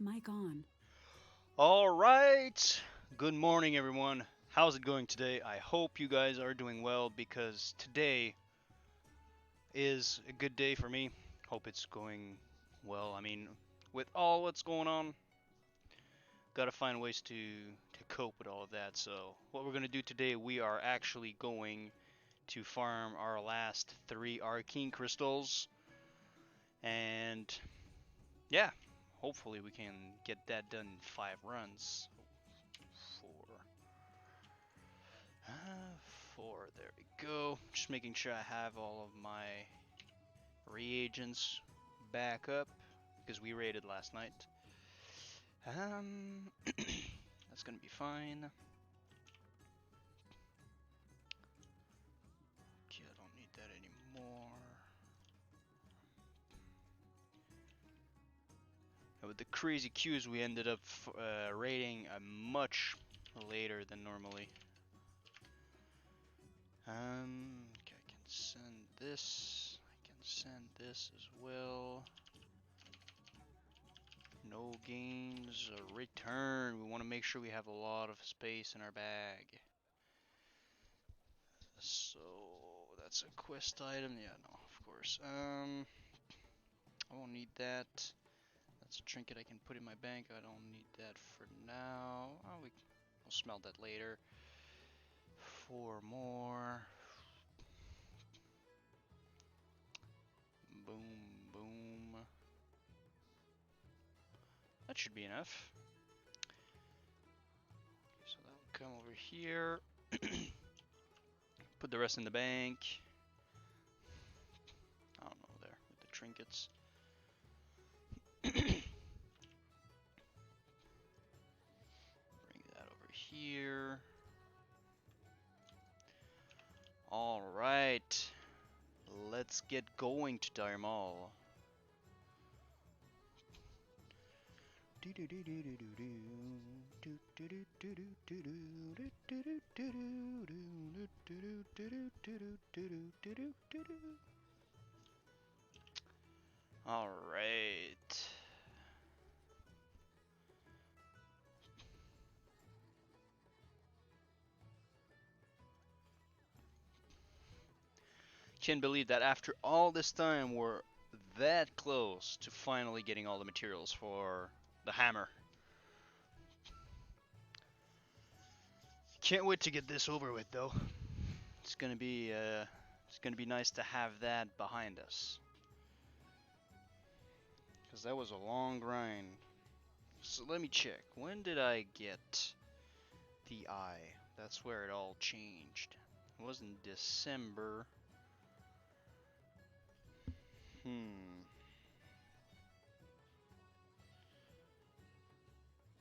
Mic on. All right. Good morning, everyone. How's it going today? I hope you guys are doing well because today is a good day for me. Hope it's going well. I mean, with all what's going on, gotta find ways to cope with all of that. So, what we're gonna do today, we are actually going to farm our last 3 Arcane crystals, and yeah, hopefully we can get that done in 5 runs. 4. 4, there we go. Just making sure I have all of my reagents back up because we raided last night. That's gonna be fine. Okay, I don't need that anymore. And with the crazy queues, we ended up raiding much later than normally. Okay, I can send this. I can send this as well. No gains, a return. We want to make sure we have a lot of space in our bag. So that's a quest item. Yeah, no, of course. I won't need that. That's a trinket I can put in my bank. I don't need that for now. Oh, we'll smell that later. 4 more. Boom, boom. That should be enough. So that'll come over here. Put the rest in the bank. I don't know, there with the trinkets. Bring that over here. All right, let's get going to Darmal. All right. Can't believe that after all this time we're that close to finally getting all the materials for the hammer. Can't wait to get this over with though. It's gonna be nice to have that behind us. Cause that was a long grind. So let me check. When did I get the eye? That's where it all changed. It was in December.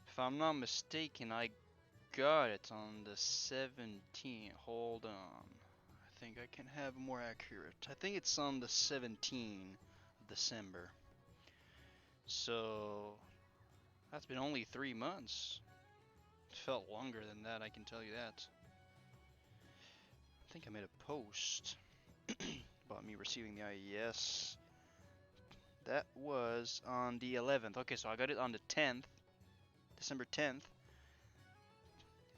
If I'm not mistaken, I got it on the 17th. Hold on. I think I can have more accurate. I think it's on the 17th of December. So that's been only 3 months. It felt longer than that, I can tell you that. I think I made a post about me receiving the IES. That was on the 11th. Okay, so I got it on the 10th, December 10th.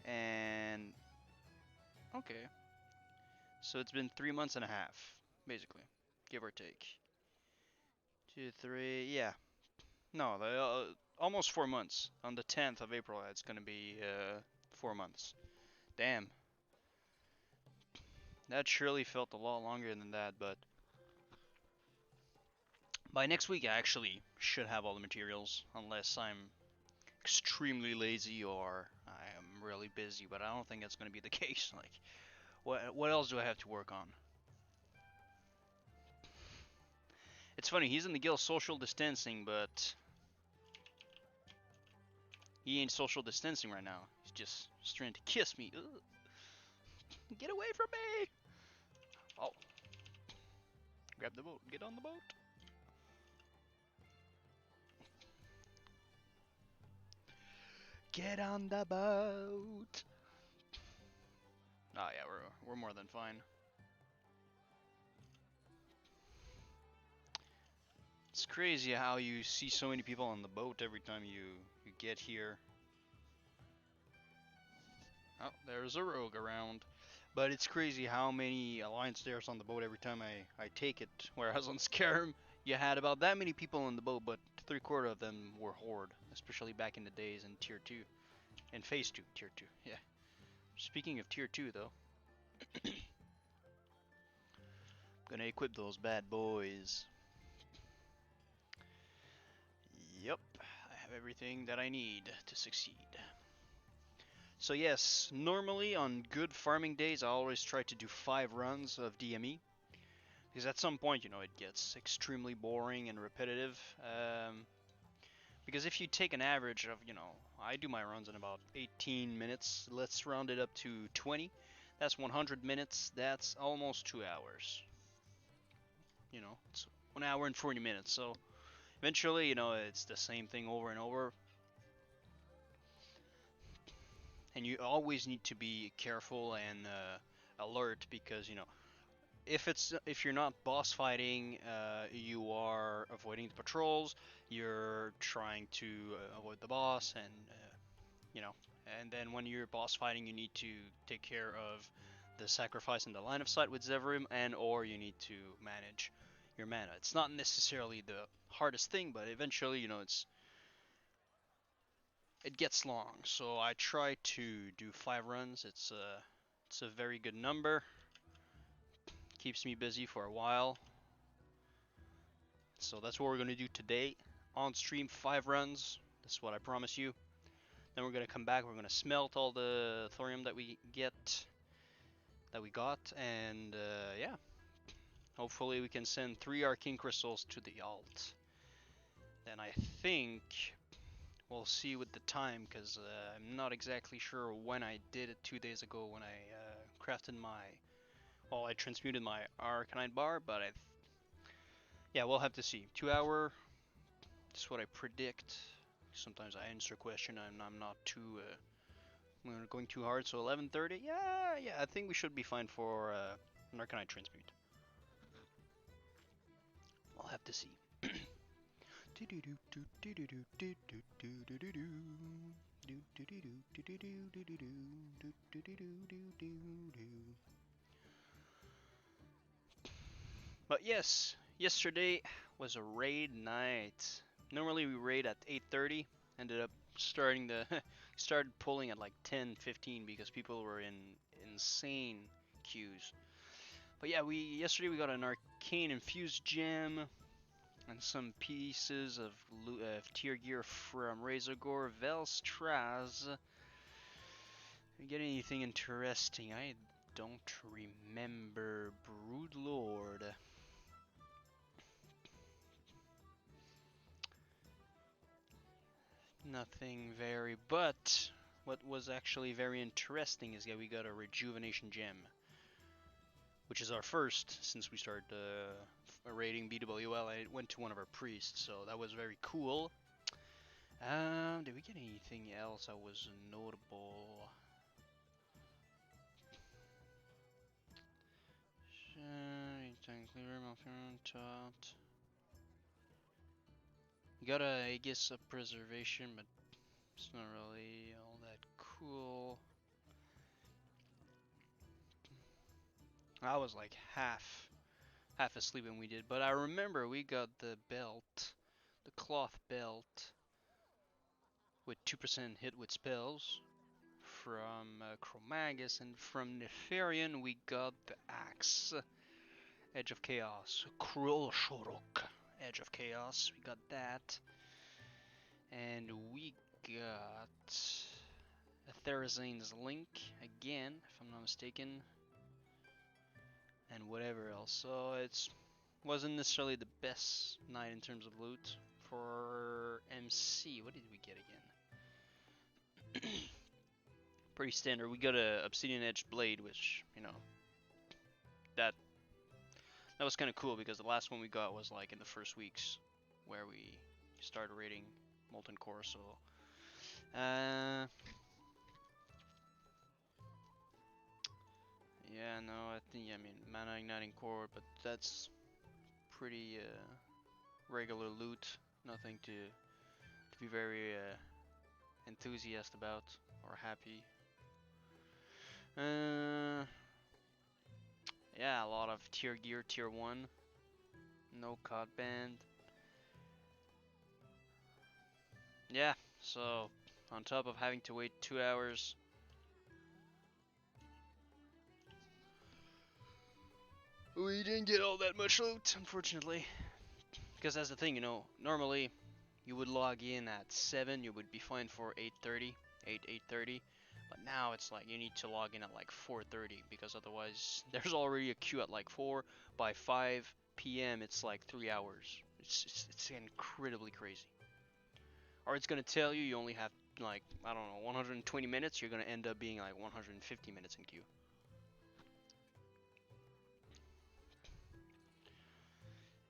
And okay, so it's been 3 months and a half, basically, give or take. 2, 3, yeah. No, almost 4 months. On the 10th of April, it's gonna be 4 months. Damn. That surely felt a lot longer than that, but by next week I actually should have all the materials, unless I'm extremely lazy or I am really busy, but I don't think that's gonna be the case. Like, what else do I have to work on? It's funny, he's in the guild social distancing, but he ain't social distancing right now. He's just trying to kiss me. Ugh. Get away from me! Oh. Grab the boat. Get on the boat. Get on the boat. Oh yeah, we're more than fine. It's crazy how you see so many people on the boat every time you get here. Oh, there's a rogue around. But it's crazy how many alliance stairs on the boat every time I take it. Whereas on Skyrim, you had about that many people on the boat, but 3/4 of them were Horde, especially back in the days in Tier 2. In Phase 2, Tier 2, yeah. Speaking of Tier 2, though, gonna equip those bad boys. Yep, I have everything that I need to succeed. So yes, normally on good farming days, I always try to do 5 runs of DME. Because at some point, you know, it gets extremely boring and repetitive. Because if you take an average of, you know, I do my runs in about 18 minutes. Let's round it up to 20. That's 100 minutes. That's almost 2 hours. You know, it's 1 hour and 40 minutes. So eventually, you know, it's the same thing over and over. And you always need to be careful and alert because, you know, if you're not boss fighting, you are avoiding the patrols. You're trying to avoid the boss, and you know. And then when you're boss fighting, you need to take care of the sacrifice in the line of sight with Zevrim, and or you need to manage your mana. It's not necessarily the hardest thing, but eventually, you know, it gets long. So I try to do 5 runs. It's a very good number. Keeps me busy for a while. So that's what we're going to do today. On stream, 5 runs. That's what I promise you. Then we're going to come back. We're going to smelt all the thorium that we got. And yeah. Hopefully we can send 3 arcane crystals to the alt. Then I think we'll see with the time. Because I'm not exactly sure when I did it 2 days ago. When I crafted my... Well, I transmuted my Arcane bar. But yeah, we'll have to see. 2 hour... That's what I predict. Sometimes I answer a question and I'm not too going too hard. So 11:30, yeah, I think we should be fine for an Arcanite transmute. We'll have to see. But yes, yesterday was a raid night. Normally we raid at 8:30. Ended up started pulling at like 10:15 because people were in insane queues. But yeah, yesterday we got an arcane infused gem and some pieces of tier gear from Razorgore Velstraz. Did we get anything interesting? I don't remember. Broodlord. Nothing very, but what was actually very interesting is that we got a rejuvenation gem, which is our first since we started raiding BWL. I went to one of our priests, so that was very cool. Did we get anything else that was notable? You got a Aegis of Preservation, but it's not really all that cool. I was like half asleep when we did, but I remember we got the belt, the cloth belt, with 2% hit with spells from Chromagus, and from Nefarian we got the axe, Edge of Chaos, Cruel Shorok, Edge of Chaos, we got that, and we got a Therazane's Link, again, if I'm not mistaken, and whatever else. So it wasn't necessarily the best night in terms of loot. For MC, what did we get again? Pretty standard. We got a Obsidian Edge Blade, which, you know, that was kind of cool because the last one we got was like in the first weeks where we started raiding Molten Core, so yeah, no, I mean, Mana Igniting Core, but that's pretty regular loot, nothing to be very enthusiastic about or happy. Yeah, a lot of tier gear, tier 1. No COD band. Yeah, so on top of having to wait 2 hours, we didn't get all that much loot, unfortunately. Because that's the thing, you know, normally you would log in at 7, you would be fine for 8:30, 8:30. But now it's like you need to log in at like 4:30 because otherwise there's already a queue at like 4. By 5 p.m. it's like 3 hours. It's incredibly crazy. Or it's gonna tell you only have like, I don't know, 120 minutes. You're gonna end up being like 150 minutes in queue.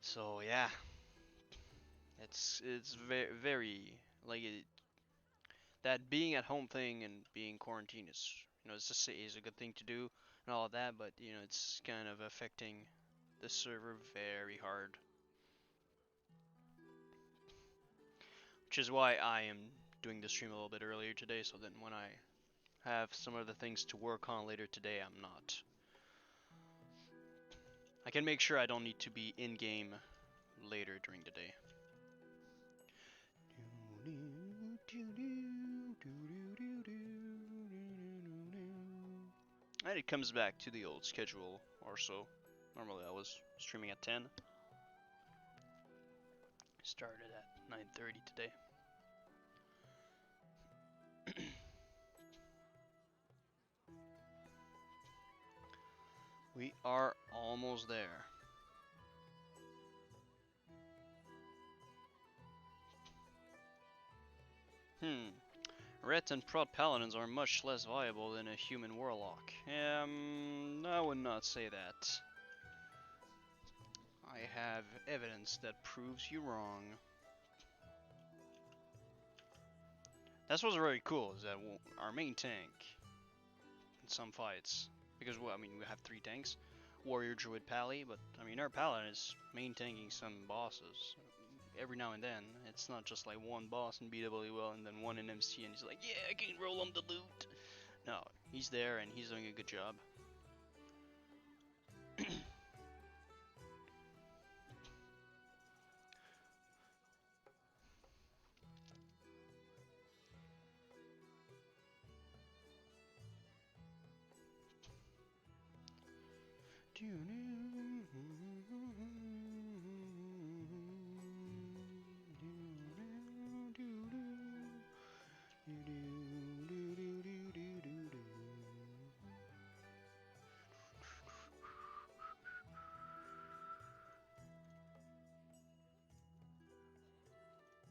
So yeah, it's very like that being at home thing and being quarantined is, you know, it's just is a good thing to do and all of that, but you know it's kind of affecting the server very hard, which is why I am doing the stream a little bit earlier today, so then when I have some other things to work on later today, I can make sure I don't need to be in game later during the day. And it comes back to the old schedule or so. Normally I was streaming at 10. Started at 9:30 today. We are almost there. Ret and Prot Paladins are much less viable than a human Warlock. I would not say that. I have evidence that proves you wrong. That's what's very cool, is that our main tank in some fights, because well, I mean we have 3 tanks, Warrior, Druid, Pally, but I mean our Paladin is main tanking some bosses. Every now and then, it's not just like one boss in BWL and then one in MC and he's like, yeah, I can roll on the loot. No, he's there and he's doing a good job.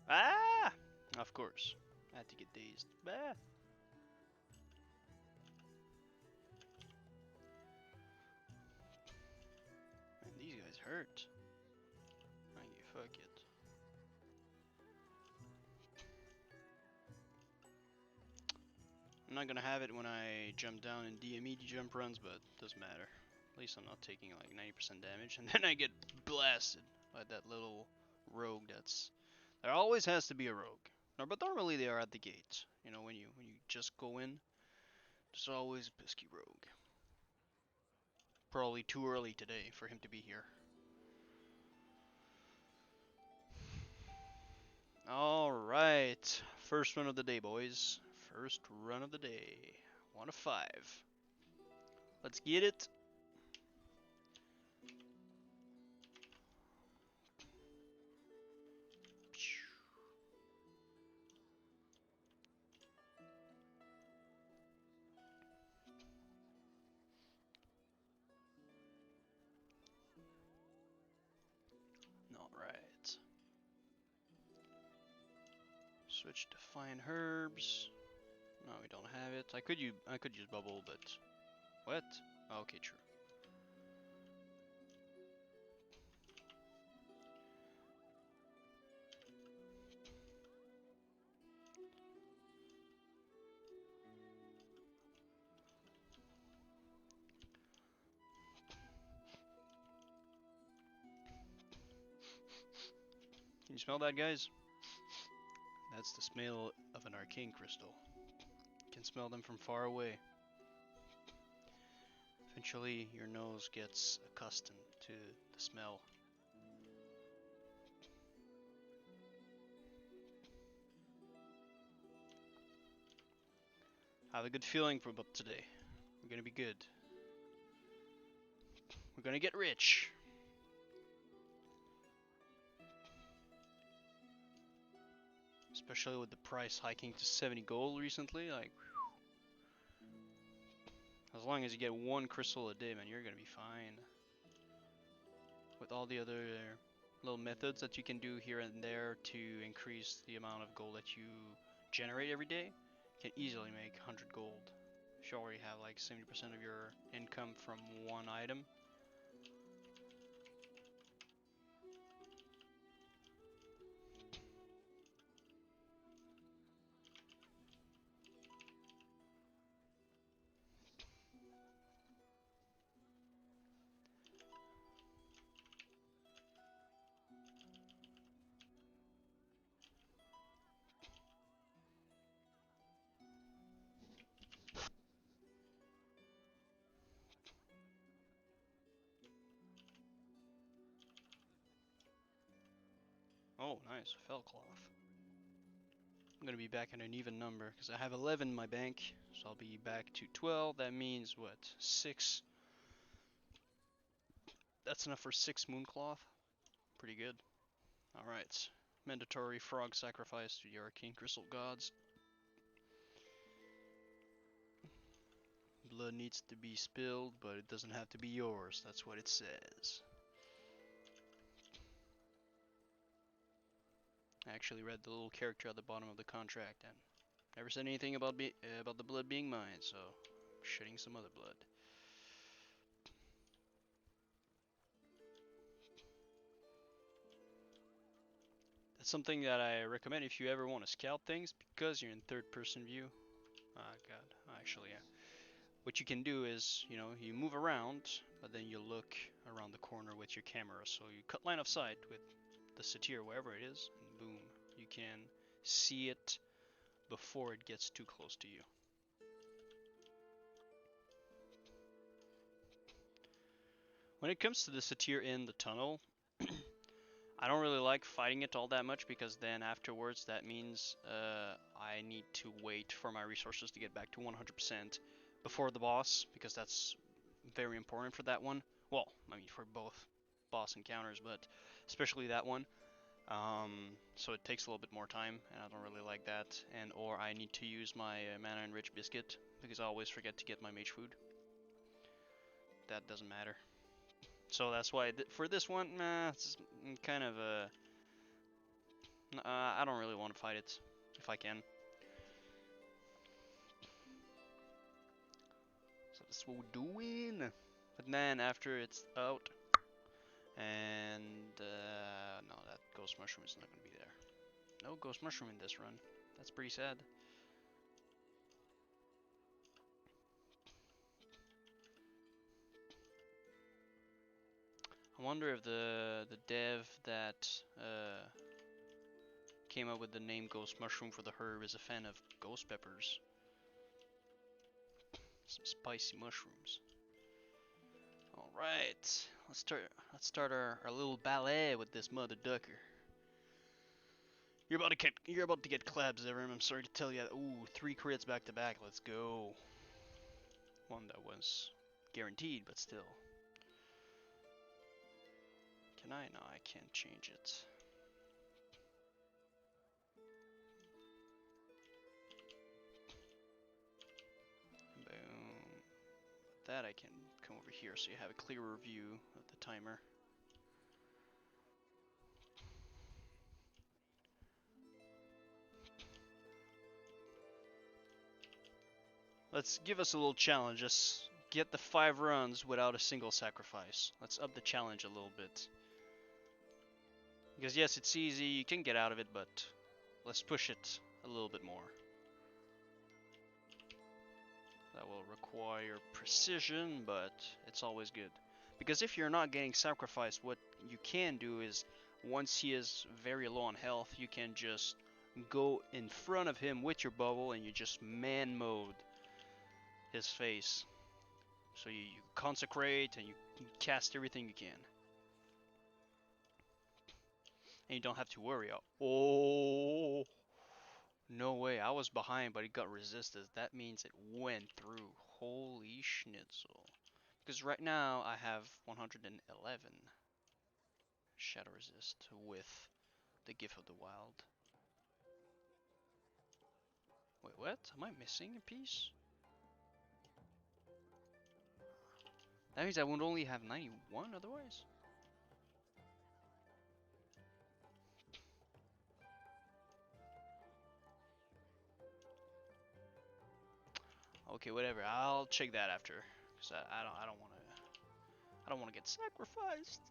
Ah! Of course. I had to get dazed. Bah! Man, these guys hurt. Thank you, fuck it. I'm not gonna have it when I jump down in DME jump runs, but it doesn't matter. At least I'm not taking like 90% damage, and then I get blasted by that little rogue that's... There always has to be a rogue. No, but normally they are at the gate. You know, when you just go in, there's always a pesky rogue. Probably too early today for him to be here. Alright, first run of the day, boys. First run of the day. 1 of 5. Let's get it. Alright. Switch to fine herbs. No, we don't have it. I could use bubble, but what? Okay, true. Can you smell that, guys? That's the smell of an arcane crystal. You can smell them from far away. Eventually, your nose gets accustomed to the smell. I have a good feeling for about today. We're gonna be good. We're gonna get rich. Especially with the price hiking to 70 gold recently, like, as long as you get one crystal a day, man, you're gonna be fine. With all the other little methods that you can do here and there to increase the amount of gold that you generate every day, you can easily make 100 gold. If you already have like 70% of your income from one item. Oh, nice, fell cloth. I'm gonna be back at an even number because I have 11 in my bank, so I'll be back to 12. That means what? 6. That's enough for 6 mooncloth. Pretty good. Alright. Mandatory frog sacrifice to the arcane crystal gods. Blood needs to be spilled, but it doesn't have to be yours. That's what it says. I actually read the little character at the bottom of the contract and never said anything about the blood being mine, so I'm shedding some other blood. That's something that I recommend if you ever want to scout things, because you're in third-person view. Ah, God, actually, yeah. What you can do is, you move around, but then you look around the corner with your camera. So you cut line of sight with the satyr, wherever it is, and boom, you can see it before it gets too close to you. When it comes to the satyr in the tunnel, I don't really like fighting it all that much, because then afterwards that means I need to wait for my resources to get back to 100% before the boss, because that's very important for that one. Well, I mean for both boss encounters, but especially that one. So it takes a little bit more time, and I don't really like that. And or I need to use my mana enriched biscuit, because I always forget to get my mage food. That doesn't matter. So that's why for this one, it's kind of I don't really want to fight it if I can. So that's what we're doing. But then after it's out, and no, that ghost mushroom is not gonna be there. No ghost mushroom in this run. That's pretty sad. I wonder if the dev that came up with the name Ghost Mushroom for the herb is a fan of ghost peppers. Some spicy mushrooms. Alright, let's start our little ballet with this mother ducker. You're about to get clabs, Everim. I'm sorry to tell you that. Ooh, 3 crits back to back. Let's go. One that was guaranteed, but still. Can I? No, I can't change it. Boom. That I can come over here so you have a clearer view of the timer. Let's give us a little challenge. Just get the 5 runs without a single sacrifice. Let's up the challenge a little bit. Because yes, it's easy, you can get out of it, but let's push it a little bit more. That will require precision, but it's always good. Because if you're not getting sacrificed, what you can do is once he is very low on health, you can just go in front of him with your bubble and you just man mode his face. So you consecrate and you cast everything you can. And you don't have to worry. Oh, no way. I was behind, but it got resisted. That means it went through. Holy schnitzel. Because right now I have 111 shadow resist with the Gift of the Wild. Wait, what? Am I missing a piece? That means I would only have 91 otherwise? Okay, whatever. I'll check that after. Cause I don't wanna get sacrificed.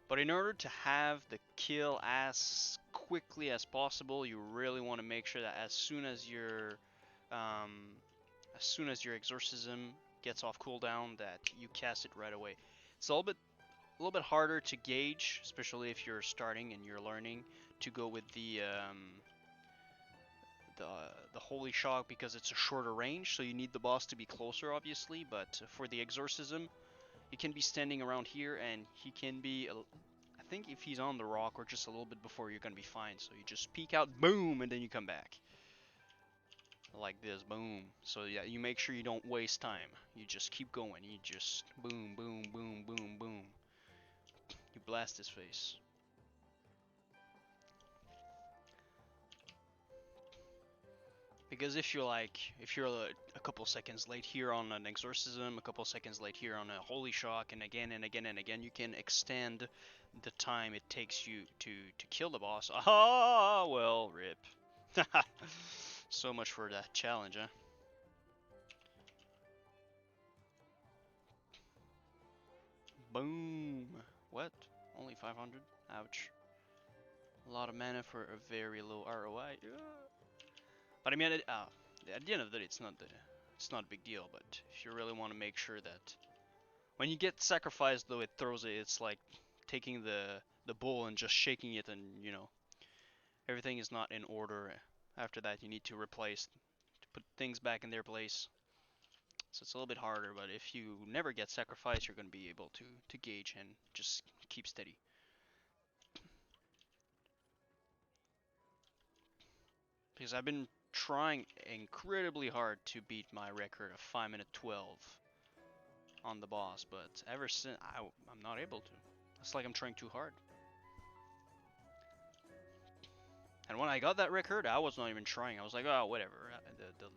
But in order to have the kill as quickly as possible, you really want to make sure that um, as soon as your exorcism gets off cooldown, that you cast it right away. It's a little bit harder to gauge, especially if you're starting and you're learning to go with the the holy shock because it's a shorter range, so you need the boss to be closer, obviously. But for the exorcism, he can be standing around here, and he can be. I think if he's on the rock or just a little bit before, you're gonna be fine. So you just peek out, boom, and then you come back. Like this, boom. So yeah, you make sure you don't waste time. You just keep going. You just boom, boom, boom, boom, boom. You blast his face. Because if you're a couple seconds late here on an exorcism, a couple seconds late here on a holy shock, and again and again and again, you can extend the time it takes you to kill the boss. Ah, well, rip. So much for that challenge, huh? Boom. What? Only 500? Ouch. A lot of mana for a very low ROI. But I mean, at the end of the day, it's not a big deal. But if you really want to make sure that when you get sacrificed, though, it throws it. It's like taking the bull and just shaking it, and everything is not in order. After that, you need to replace to put things back in their place. So it's a little bit harder. But if you never get sacrificed, you're going to be able to gauge and just keep steady. Because I've been trying incredibly hard to beat my record of 5-minute 12 on the boss, but ever since I'm not able to. It's like I'm trying too hard. And when I got that record, I was not even trying. I was like, oh, whatever.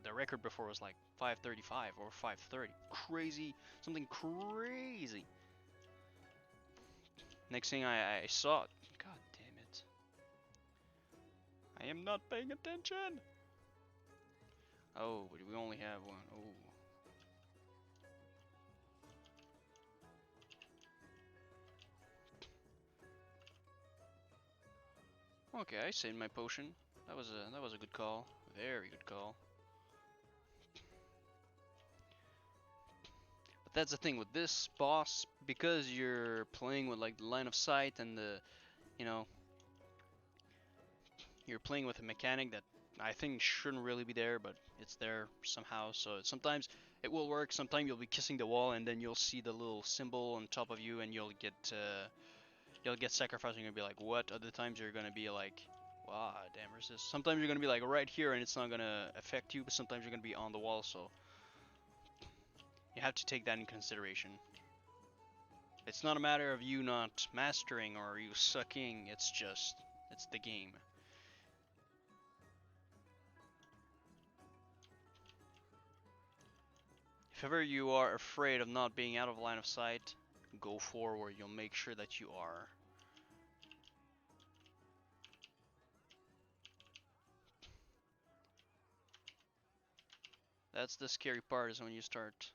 The record before was like 5:35 or 5:30. Crazy, something crazy. Next thing I saw, God damn it. I am not paying attention. Oh, but we only have one. Oh. Okay, I saved my potion. That was a good call. Very good call. But that's the thing with this boss, because you're playing with like the line of sight and you know, you're playing with a mechanic that I think shouldn't really be there, but it's there somehow. So sometimes it will work. Sometimes you'll be kissing the wall, and then you'll see the little symbol on top of you, and you'll get sacrificed. And you're gonna be like, what? Other times you're gonna be like, wow, damn resist. Sometimes you're gonna be like right here, and it's not gonna affect you. But sometimes you're gonna be on the wall, so you have to take that in consideration. It's not a matter of you not mastering or you sucking. It's the game. If ever you are afraid of not being out of line of sight, go forward. You'll make sure that you are. That's the scary part, is when you start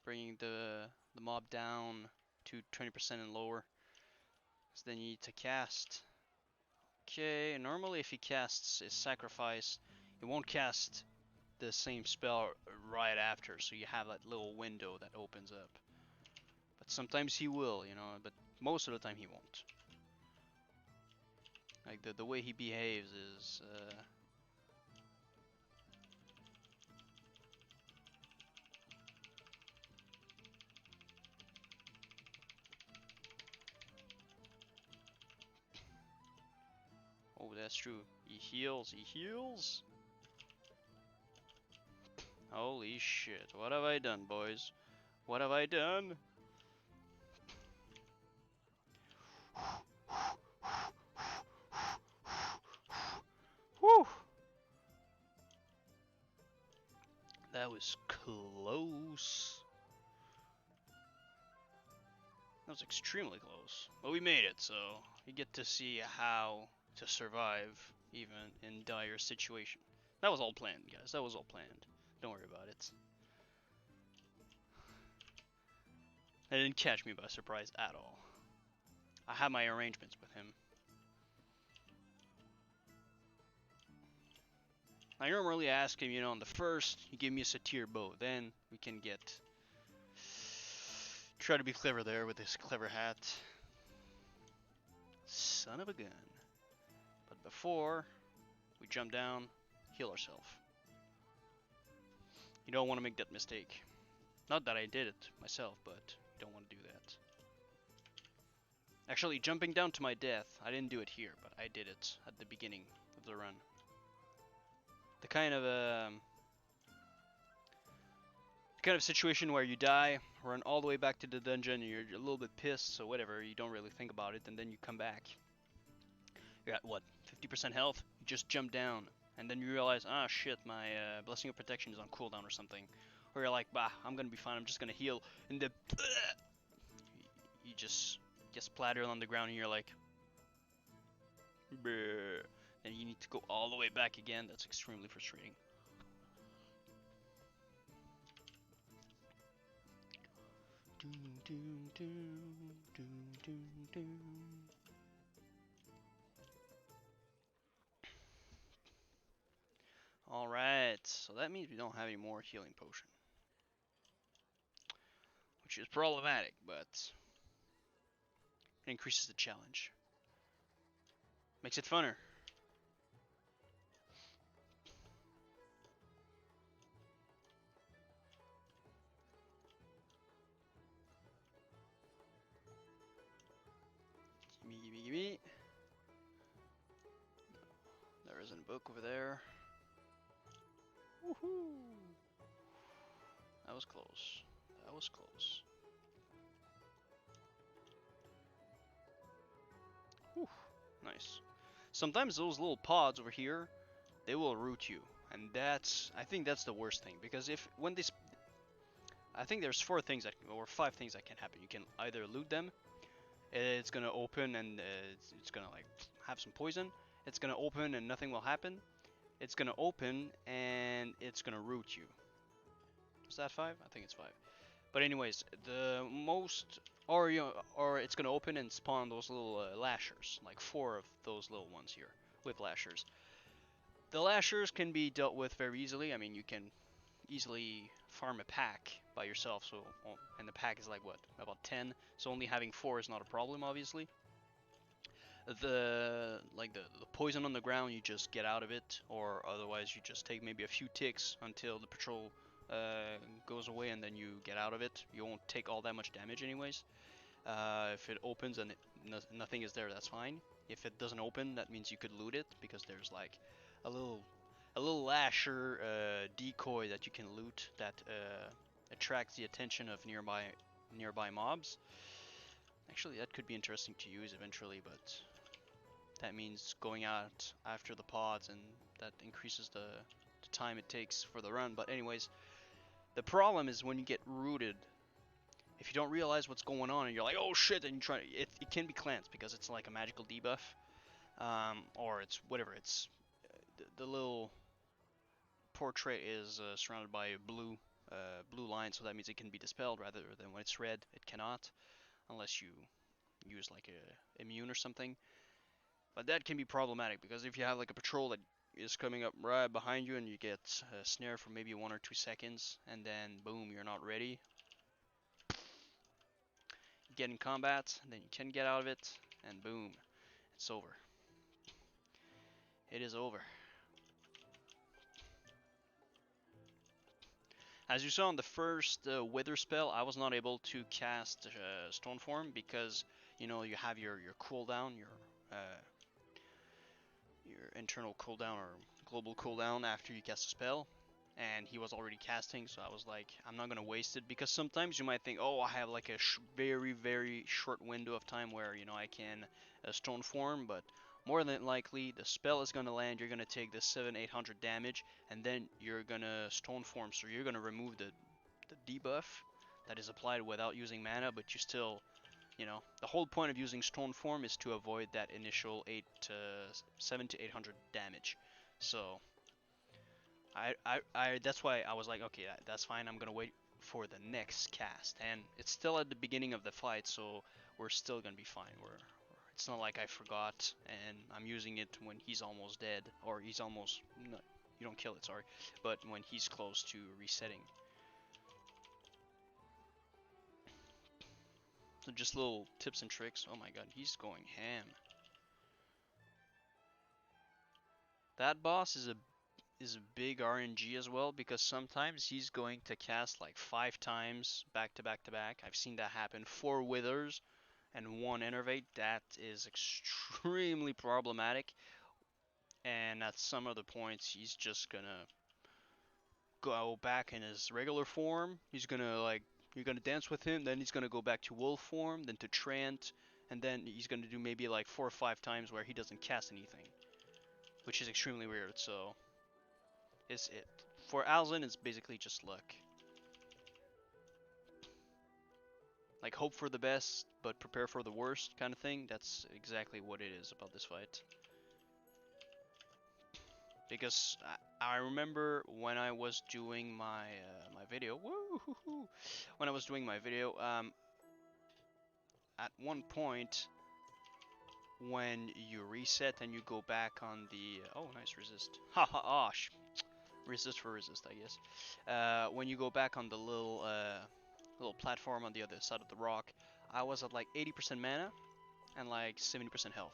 bringing the mob down to 20% and lower. So then you need to cast. Okay, normally if he casts his sacrifice, he won't cast the same spell right after, so you have that little window that opens up. But sometimes he will, you know, but most of the time he won't. Like the way he behaves is oh, that's true. He heals, he heals. Holy shit, what have I done, boys? What have I done? Whew! That was close. That was extremely close. But we made it, so you get to see how to survive even in dire situation. That was all planned, guys. That was all planned. Don't worry about it. It didn't catch me by surprise at all. I had my arrangements with him. I normally ask him, you know, on the first, you give me a satyr bow, then we can get... Try to be clever there with this clever hat. Son of a gun. But before we jump down, heal ourselves. You don't want to make that mistake. Not that I did it myself, but you don't want to do that. Actually, jumping down to my death, I didn't do it here, but I did it at the beginning of the run. The kind of situation where you die, run all the way back to the dungeon, and you're a little bit pissed, so whatever, you don't really think about it, and then you come back. You're at what, 50% health? You just jump down, and then you realize, ah shit, my Blessing of Protection is on cooldown or something. Or you're like, bah, I'm gonna be fine, I'm just gonna heal, and the you just get splattered on the ground, and you're like, bleh. And you need to go all the way back again. That's extremely frustrating. Alright, so that means we don't have any more healing potion. Which is problematic, but it increases the challenge. Makes it funner. Gimme, gimme, gimme. There isn't a book over there. Woohoo! That was close. That was close. Whew, nice. Sometimes those little pods over here, they will root you, and I think that's the worst thing, because when they, I think there's 4 things that, or 5 things that can happen. You can either loot them, it's gonna open and it's gonna like have some poison. It's gonna open and nothing will happen. It's gonna open and it's gonna root you. Is that 5? I think it's 5. But anyways, the most, or it's gonna open and spawn those little lashers, like 4 of those little ones here with lashers. The lashers can be dealt with very easily. I mean, you can easily farm a pack by yourself, so, and the pack is like what, about 10, so only having 4 is not a problem, obviously. The poison on the ground, you just get out of it, or otherwise you just take maybe a few ticks until the patrol goes away, and then you get out of it. You won't take all that much damage anyways. If it opens and nothing is there, that's fine. If it doesn't open, that means you could loot it, because there's like a little lasher decoy that you can loot that attracts the attention of nearby mobs. Actually, that could be interesting to use eventually, but that means going out after the pods, and that increases the time it takes for the run. But anyways, the problem is when you get rooted, if you don't realize what's going on and you're like, oh shit, and you try, it can be cleansed because it's like a magical debuff, or it's whatever. It's the little portrait is surrounded by a blue line, so that means it can be dispelled, rather than when it's red, it cannot, unless you use like a immune or something. But that can be problematic, because if you have like a patrol that is coming up right behind you, and you get snared for maybe 1 or 2 seconds, and then boom, you're not ready. You get in combat, and then you can get out of it, and boom, it's over. It is over. As you saw in the first Wither spell, I was not able to cast Stone Form because you know you have your cooldown, your internal cooldown or global cooldown after you cast a spell, and he was already casting, so I was like, I'm not gonna waste it, because sometimes you might think, oh, I have like a very short window of time where you know I can Stone Form, but more than likely the spell is gonna land, you're gonna take the 700-800 damage, and then you're gonna Stone Form, so you're gonna remove the debuff that is applied without using mana, but you still, you know, the whole point of using Stone Form is to avoid that initial 7 to 800 damage. So that's why I was like, okay, that's fine. I'm gonna wait for the next cast, and it's still at the beginning of the fight, so we're still gonna be fine. It's not like I forgot and I'm using it when he's almost dead, or he's almost, no, you don't kill it, sorry, but when he's close to resetting. So just little tips and tricks. Oh my god, he's going ham. That boss is a big RNG as well, because sometimes he's going to cast like 5 times back to back to back. I've seen that happen. 4 Withers and 1 Enervate. That is extremely problematic. And at some other points, he's just gonna go back in his regular form. He's gonna like, you're gonna dance with him, then he's gonna go back to wolf form, then to Trant, and then he's gonna do maybe like 4 or 5 times where he doesn't cast anything, which is extremely weird. So for Alzin, it's basically just luck. Like, hope for the best, but prepare for the worst kind of thing. That's exactly what it is about this fight. Because I remember when I was doing my my video, when I was doing my video, at one point when you reset and you go back on the oh, nice resist, haha, osh, resist for resist, I guess. When you go back on the little platform on the other side of the rock, I was at like 80% mana and like 70% health.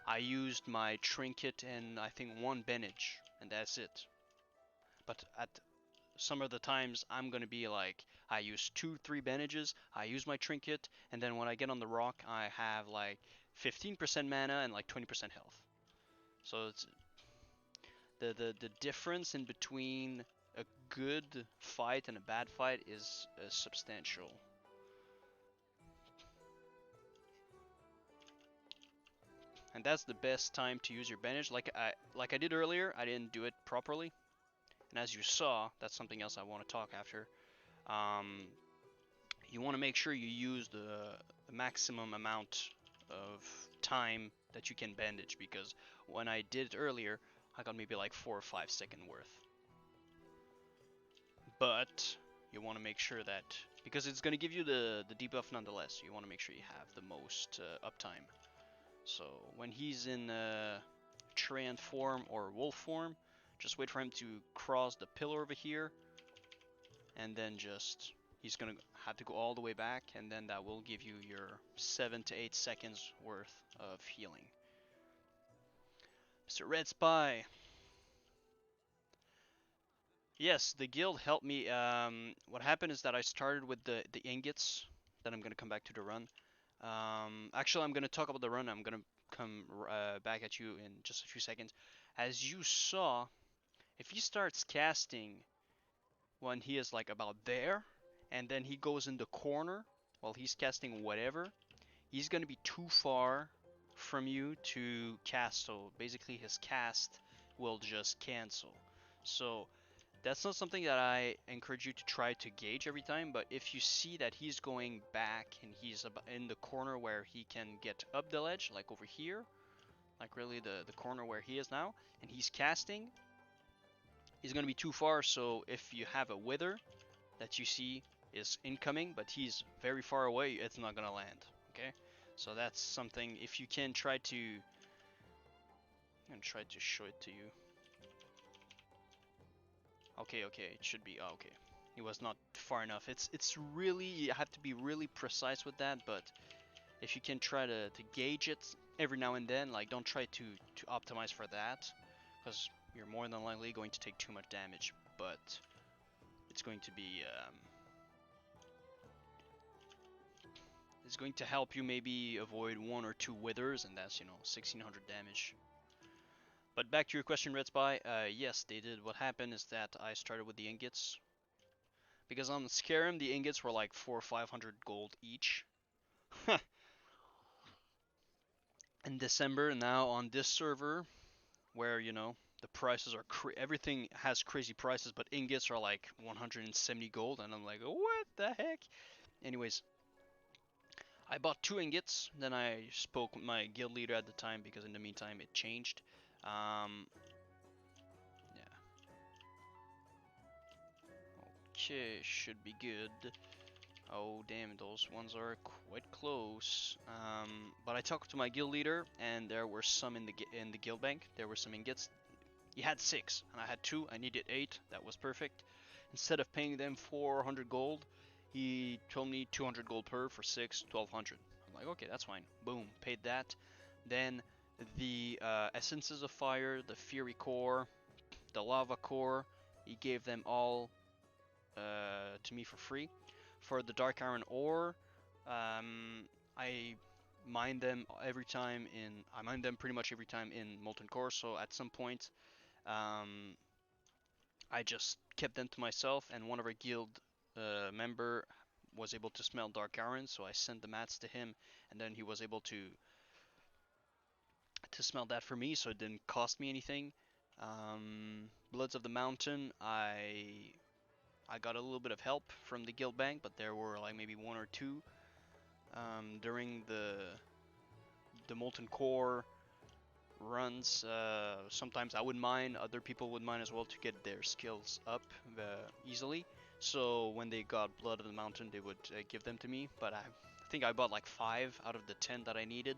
I used my trinket and I think 1 bandage, and that's it. But at some of the times, I'm gonna be like, I use 2-3 bandages, I use my trinket, and then when I get on the rock, I have like 15% mana and like 20% health. So it's the difference in between a good fight and a bad fight is substantial. And that's the best time to use your bandage. Like I did earlier, I didn't do it properly. And as you saw, that's something else I want to talk after. You want to make sure you use the maximum amount of time that you can bandage, because when I did it earlier, I got maybe like 4 or 5 second worth. But you want to make sure that, because it's going to give you the debuff nonetheless, you want to make sure you have the most uptime. So when he's in Treant form or wolf form, just wait for him to cross the pillar over here, and then just, he's gonna have to go all the way back, and then that will give you your 7 to 8 seconds worth of healing. Mr. Red Spy. Yes, the guild helped me. What happened is that I started with the ingots. Then I'm gonna come back to the run. Actually, I'm gonna talk about the run. I'm gonna come back at you in just a few seconds. As you saw, if he starts casting when he is like about there, and then he goes in the corner while he's casting whatever, he's gonna be too far from you to cast. So basically, his cast will just cancel. So that's not something that I encourage you to try to gauge every time, but if you see that he's going back and he's in the corner where he can get up the ledge, like over here, like really the corner where he is now, and he's casting, he's going to be too far. So if you have a wither that you see is incoming, but he's very far away, it's not going to land, okay? So that's something, if you can try to I'm gonna try to show it to you. Okay, it should be. Oh, okay. It was not far enough. It's really, you have to be really precise with that, but if you can try to gauge it every now and then, like don't try to optimize for that, because you're more than likely going to take too much damage, but it's going to be it's going to help you maybe avoid 1 or 2 withers, and that's, you know, 1600 damage. But back to your question, Red Spy, yes, they did. What happened is that I started with the ingots, because on Skyrim the ingots were like 400 or 500 gold each. In December, now on this server, where, you know, the prices are everything has crazy prices, but ingots are like 170 gold, and I'm like, what the heck? Anyways, I bought 2 ingots, then I spoke with my guild leader at the time, because in the meantime it changed. Yeah. Okay, should be good. Oh damn, those ones are quite close. But I talked to my guild leader, and there were some in the guild bank. There were some ingots. He had 6, and I had 2. I needed 8. That was perfect. Instead of paying them 400 gold, he told me 200 gold per for 6, 1200. I'm like, okay, that's fine. Boom, paid that. Then the essences of fire, the fury core, the lava core, he gave them all to me for free. For the dark iron ore, I mine them every time I mine them pretty much every time in molten core. So at some point, I just kept them to myself, and one of our guild member was able to smell dark iron, so I sent the mats to him, and then he was able to smell that for me, so it didn't cost me anything. Bloods of the Mountain, I got a little bit of help from the guild bank, but there were like maybe 1 or 2 during the molten core runs. Sometimes I would mine, other people would mine as well to get their skills up easily. So when they got Blood of the Mountain, they would give them to me. But I think I bought like 5 out of the 10 that I needed.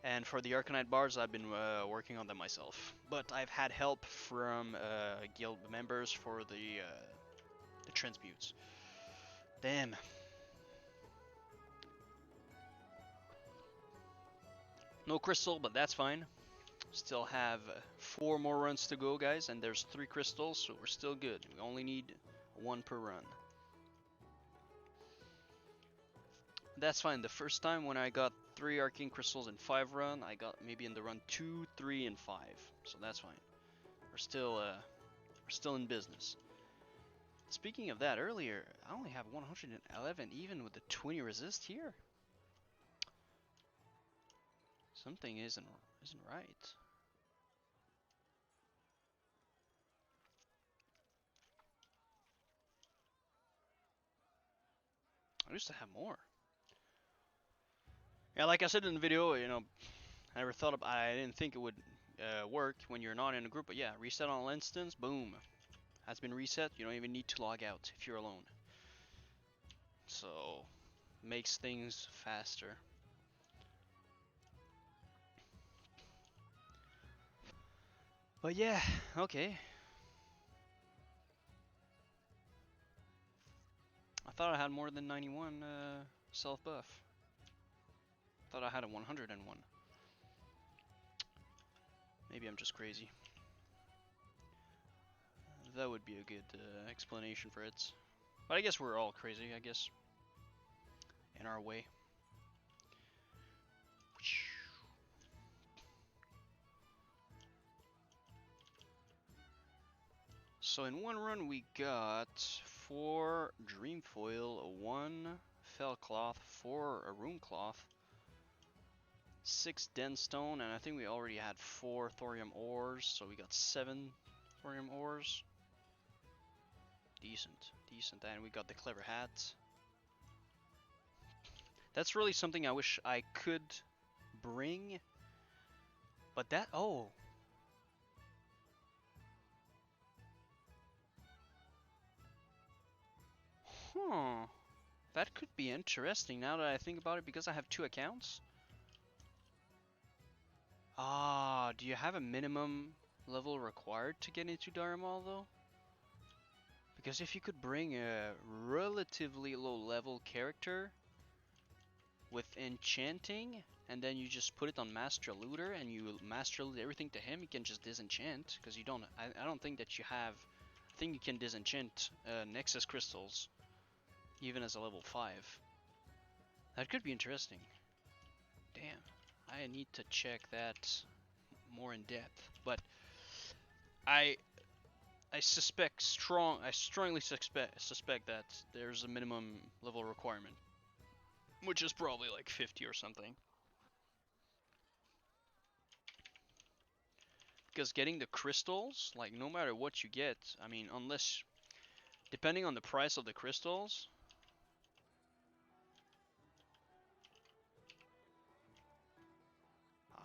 And for the Arcanite bars, I've been working on them myself. But I've had help from guild members for the transmutes. Damn. No crystal, but that's fine. Still have 4 more runs to go, guys, and there's 3 crystals, so we're still good. We only need 1 per run. That's fine. The first time when I got 3 arcane crystals in 5 run, I got maybe in the run 2, 3, and 5. So that's fine. We're still in business. Speaking of that, earlier I only have 111 even with the 20 resist here. Something isn't right. I used to have more. Yeah, like I said in the video, you know, I didn't think it would work when you're not in a group, but yeah, reset on all instance, boom, has been reset. You don't even need to log out if you're alone. So, makes things faster. But yeah, okay. I thought I had more than 91 self buff. Thought I had a 101. Maybe I'm just crazy. That would be a good explanation for it. But I guess we're all crazy, I guess. In our way. So in one run we got 4 dream foil, 1 fell cloth, 4 a rune cloth, 6 den stone, and I think we already had 4 thorium ores, so we got 7 thorium ores. Decent, and we got the clever hat. That's really something I wish I could bring, but that, oh. Huh. That could be interesting now that I think about it, because I have 2 accounts. Ah, do you have a minimum level required to get into Dharma though? Because if you could bring a relatively low level character with enchanting, and then you just put it on Master Looter and you Master Loot everything to him, you can just disenchant. Because you don't, I don't think that you have, I think you can disenchant Nexus Crystals, even as a level 5. That could be interesting. Damn, I need to check that more in depth. But I strongly suspect that there's a minimum level requirement, which is probably like 50 or something. Because getting the crystals, like no matter what you get, I mean, unless, depending on the price of the crystals.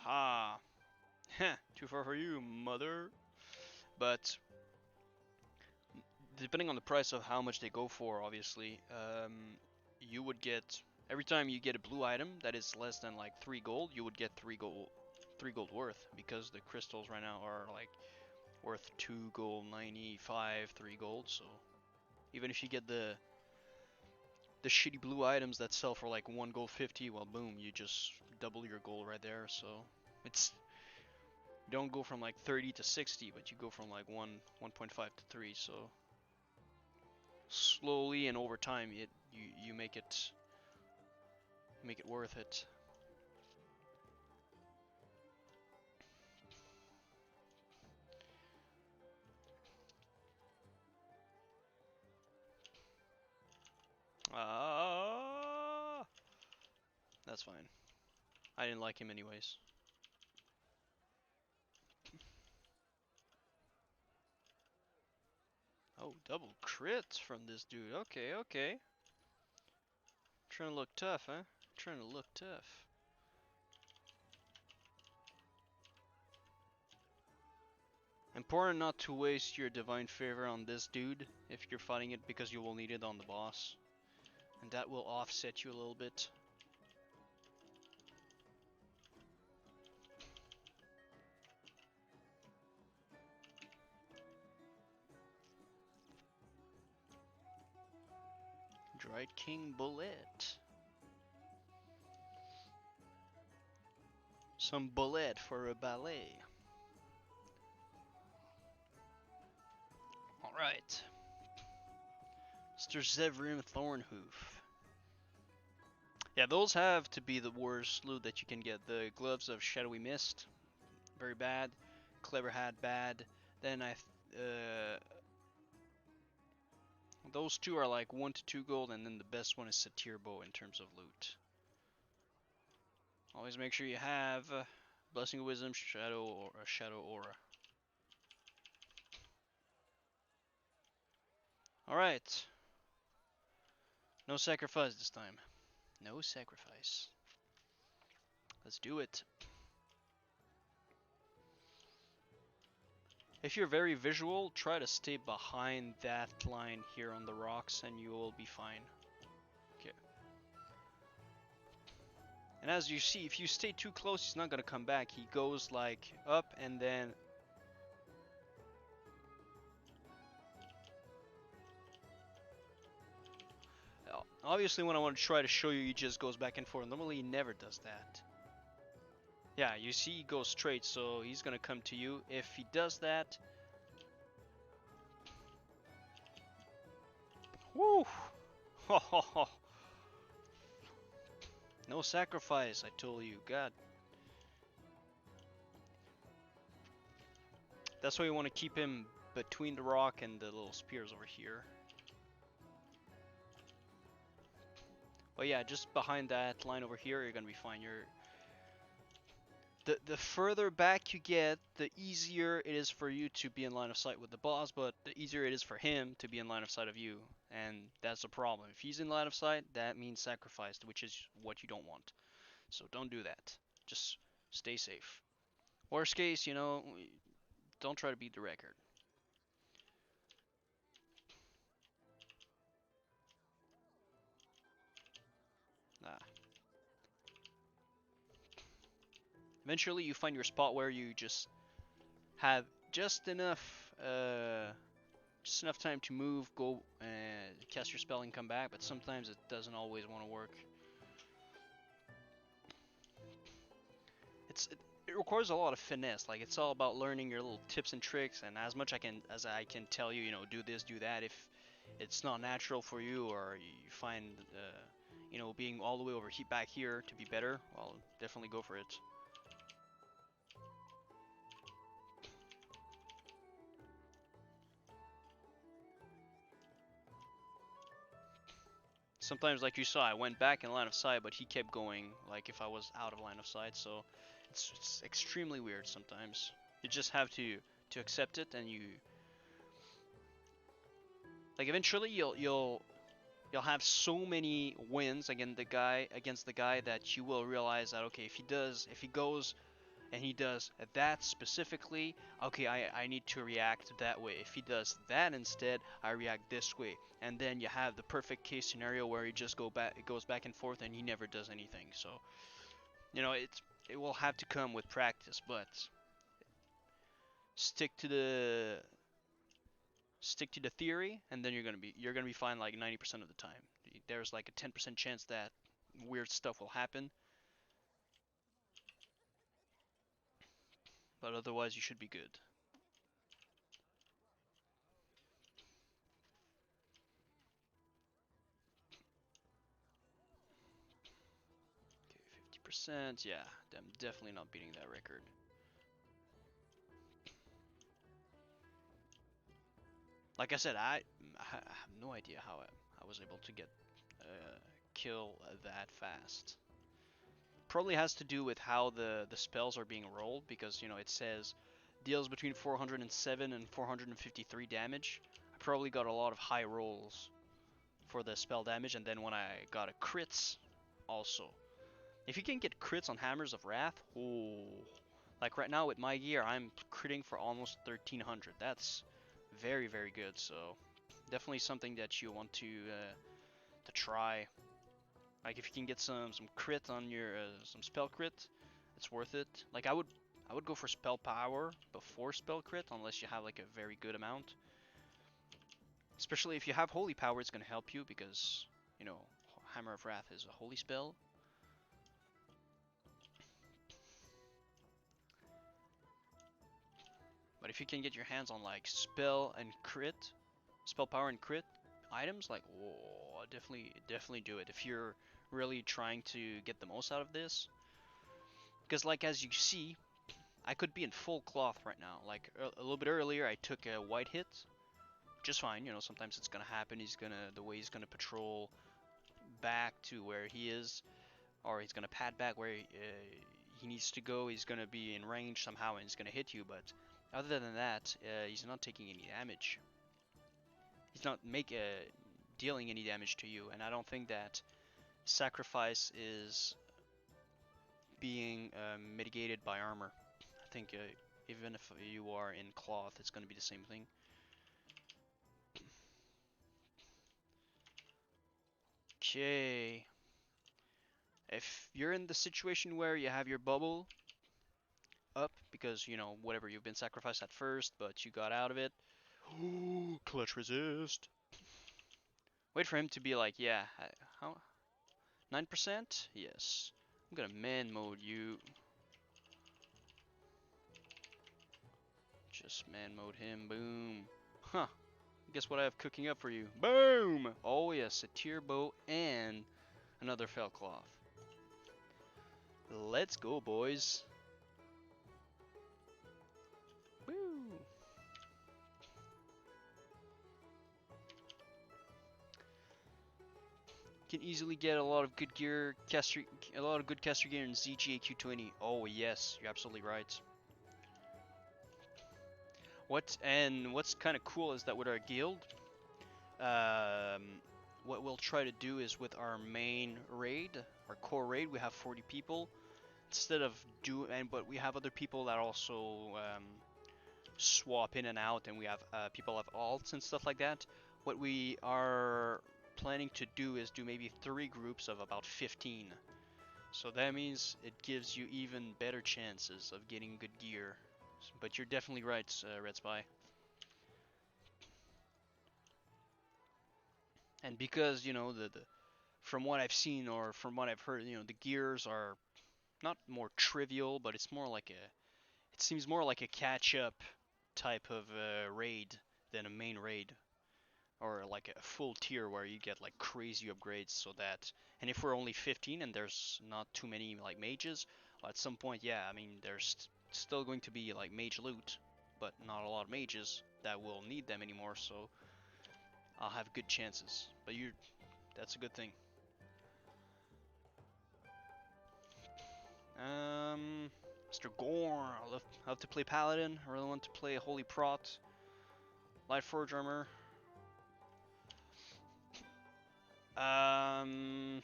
Aha! Heh, too far for you, mother. But depending on the price of how much they go for, obviously, you would get, every time you get a blue item that is less than like 3 gold, you would get 3 gold worth, because the crystals right now are like worth 2 gold 95, 3 gold. So even if you get the shitty blue items that sell for like 1 gold 50, well, boom, you just double your gold right there. So it's, you don't go from like 30 to 60, but you go from like 1.5 to 3. So slowly and over time, you make it worth it. Ah, that's fine. I didn't like him anyways. Oh, double crits from this dude. Okay, okay. Trying to look tough, huh? Trying to look tough. Important not to waste your divine favor on this dude if you're fighting it, because you will need it on the boss. And that will offset you a little bit. Dried King Bullet. Some bullet for a ballet. Alright. Mr. Zevrim Thornhoof. Yeah, those have to be the worst loot that you can get. The Gloves of Shadowy Mist, very bad. Clever Hat, bad. Then those two are like 1 to 2 gold, and then the best one is Satyr Bow in terms of loot. Always make sure you have Blessing of Wisdom, Shadow, or a Shadow Aura. Alright. No sacrifice this time. No sacrifice. Let's do it. If you're very visual, try to stay behind that line here on the rocks and you will be fine. Okay. And as you see, if you stay too close, he's not gonna come back. He goes like up and then... Obviously when I want to try to show you, he just goes back and forth. Normally he never does that. Yeah, you see he goes straight, so he's gonna come to you. If he does that... Woo! Ho ho ho! No sacrifice, I told you. God. That's why you want to keep him between the rock and the little spears over here. But yeah, just behind that line over here, you're gonna be fine. The further back you get, the easier it is for you to be in line of sight with the boss, but the easier it is for him to be in line of sight of you. And that's the problem. If he's in line of sight, that means sacrificed, which is what you don't want. So don't do that. Just stay safe. Worst case, you know, don't try to beat the record. Nah. Eventually you find your spot where you just have just enough time to move, go and cast your spell and come back, but sometimes it doesn't always want to work. It requires a lot of finesse. Like, it's all about learning your little tips and tricks, and as much as I can tell you, you know, do this, do that. If it's not natural for you, or you find you know, being all the way over back here to be better, well, definitely go for it. Sometimes, like you saw, I went back in line of sight, but he kept going like if I was out of line of sight, so it's extremely weird sometimes. You just have to accept it, and you like eventually you'll have so many wins against the guy that you will realize that, okay, if he goes and he does that specifically, okay, I need to react that way. If he does that instead, I react this way. And then you have the perfect case scenario where he just goes back and forth and he never does anything. So, you know, it will have to come with practice, but stick to the theory, and then you're gonna be fine like 90% of the time. There's like a 10% chance that weird stuff will happen, but otherwise you should be good. Okay, 50%. Yeah, I'm definitely not beating that record. Like I said, I have no idea how I was able to get kill that fast. Probably has to do with how the spells are being rolled, because, you know, it says deals between 407 and 453 damage. I probably got a lot of high rolls for the spell damage, and then when I got a crits also. If you can get crits on Hammers of Wrath, oh, like right now with my gear, I'm critting for almost 1300. That's very, very good. So definitely something that you want to try. Like, if you can get some crit on your some spell crit, it's worth it. Like, I would go for spell power before spell crit, unless you have like a very good amount. Especially if you have holy power, it's gonna help you, because, you know, Hammer of Wrath is a holy spell. But if you can get your hands on like spell power and crit items, like, whoa, definitely do it if you're really trying to get the most out of this. Because, like, as you see, I could be in full cloth right now. Like, a little bit earlier, I took a white hit, just fine. You know, sometimes it's gonna happen. The way he's gonna patrol back to where he is, or he's gonna pad back where he needs to go. He's gonna be in range somehow, and he's gonna hit you. But other than that, he's not taking any damage. He's not dealing any damage to you, and I don't think that sacrifice is being mitigated by armor. I think even if you are in cloth, it's going to be the same thing. Okay. If you're in the situation where you have your bubble up because, you know, whatever, you've been sacrificed at first, but you got out of it. Ooh, clutch resist. Wait for him to be like, yeah, how? 9%? Yes. I'm gonna man mode you. Just man mode him. Boom. Huh. Guess what I have cooking up for you? Boom! Oh yes, a tier bow and another fell cloth. Let's go, boys. Woo! Can easily get a lot of good gear, a lot of good caster gear in ZGA Q20. Oh yes, you're absolutely right. What's kind of cool is that with our guild, what we'll try to do is with our main raid, our core raid, we have 40 people. Instead of but we have other people that also swap in and out, and we have people have alts and stuff like that. What we are planning to do is do maybe 3 groups of about 15. So that means it gives you even better chances of getting good gear. But you're definitely right, Red Spy. And because, you know, the from what I've seen or from what I've heard, you know, the gears are not more trivial, but it's more like it seems more like a catch-up type of raid than a main raid, or like a full tier where you get like crazy upgrades. So that, and if we're only 15 and there's not too many like mages, at some point, yeah, I mean, there's still going to be like mage loot, but not a lot of mages that will need them anymore. So I'll have good chances. But that's a good thing. Mr. Gore, I love to play Paladin. I really want to play Holy Prot, Light Forge Armor. Um,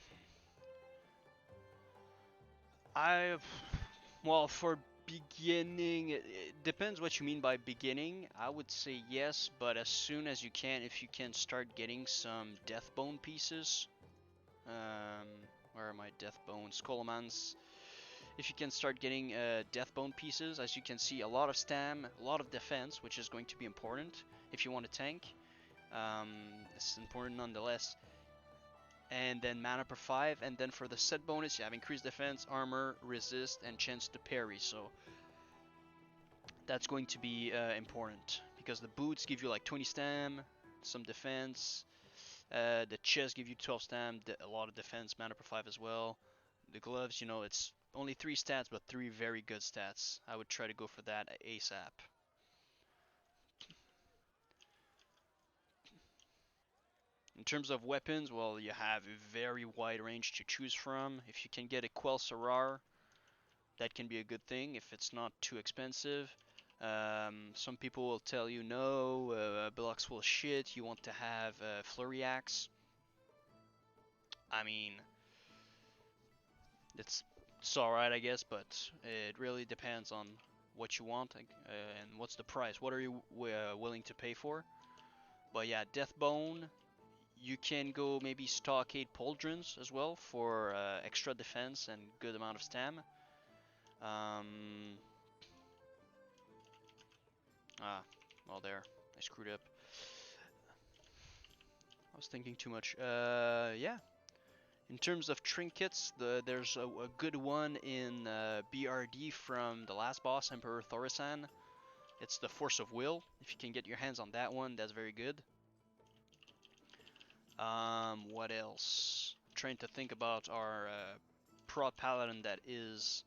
I, well, for beginning, it depends what you mean by beginning. I would say yes, but as soon as you can, if you can start getting some death bone pieces. Um, where are my death bones? Skolomans. If you can start getting death bone pieces, as you can see, a lot of stam, a lot of defense, which is going to be important if you want to tank. It's important nonetheless. And then mana per 5, and then for the set bonus you have increased defense, armor, resist, and chance to parry. So that's going to be important because the boots give you like 20 stam, some defense. The chest give you 12 stam, a lot of defense, mana per 5 as well. The gloves, you know, it's only 3 stats, but 3 very good stats. I would try to go for that ASAP. In terms of weapons, well, you have a very wide range to choose from. If you can get a Quell Sarar, that can be a good thing if it's not too expensive. Some people will tell you, no, Bhelock's full of shit, you want to have Flurry Axe. I mean, it's alright, I guess, but it really depends on what you want and what's the price. What are you willing to pay for? But yeah, Deathbone, you can go maybe Stockade Pauldrons as well for extra defense and good amount of stam. Well there, I screwed up. I was thinking too much. Yeah. In terms of trinkets, there's a good one in BRD from the last boss, Emperor Thorisan. It's the Force of Will. If you can get your hands on that one, that's very good. What else? I'm trying to think about our Prot Paladin that is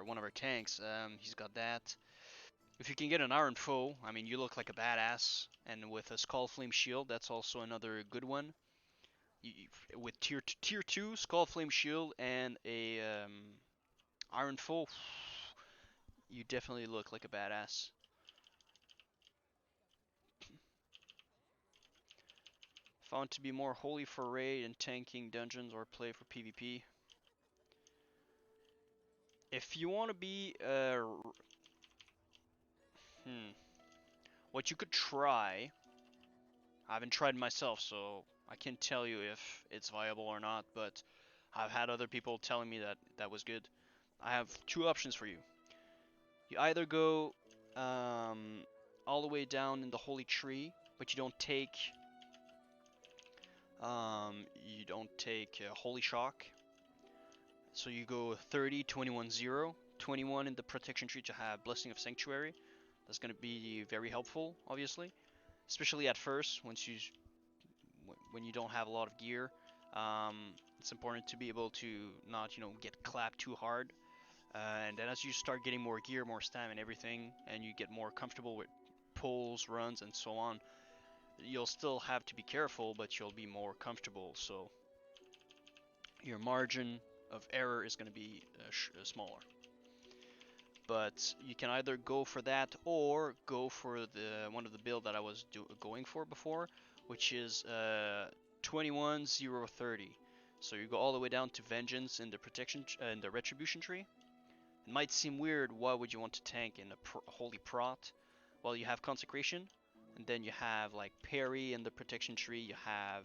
one of our tanks. He's got that. If you can get an Iron Foe, I mean, you look like a badass, and with a Skull Flame Shield, that's also another good one. With tier 2 Skull Flame Shield and a Iron Foe, you definitely look like a badass. Found to be more holy for raid and tanking dungeons or play for PvP. If you want to be what you could try, I haven't tried myself, so I can't tell you if it's viable or not, but I've had other people telling me that that was good. I have two options for you. You either go all the way down in the holy tree, but you don't take holy shock. So you go 30, 21, 0, 21 in the protection tree to have blessing of sanctuary. That's going to be very helpful, obviously, especially at first when you don't have a lot of gear. It's important to be able to not get clapped too hard. And then as you start getting more gear, more stam and everything, and you get more comfortable with pulls, runs, and so on, you'll still have to be careful, but you'll be more comfortable. So your margin of error is going to be smaller. But you can either go for that or go for the one of the build that I was going for before, which is 21 0 30. So you go all the way down to Vengeance in the protection in the Retribution tree. It might seem weird. Why would you want to tank in a Holy Prot? Well, you have Consecration, and then you have like Parry in the protection tree. You have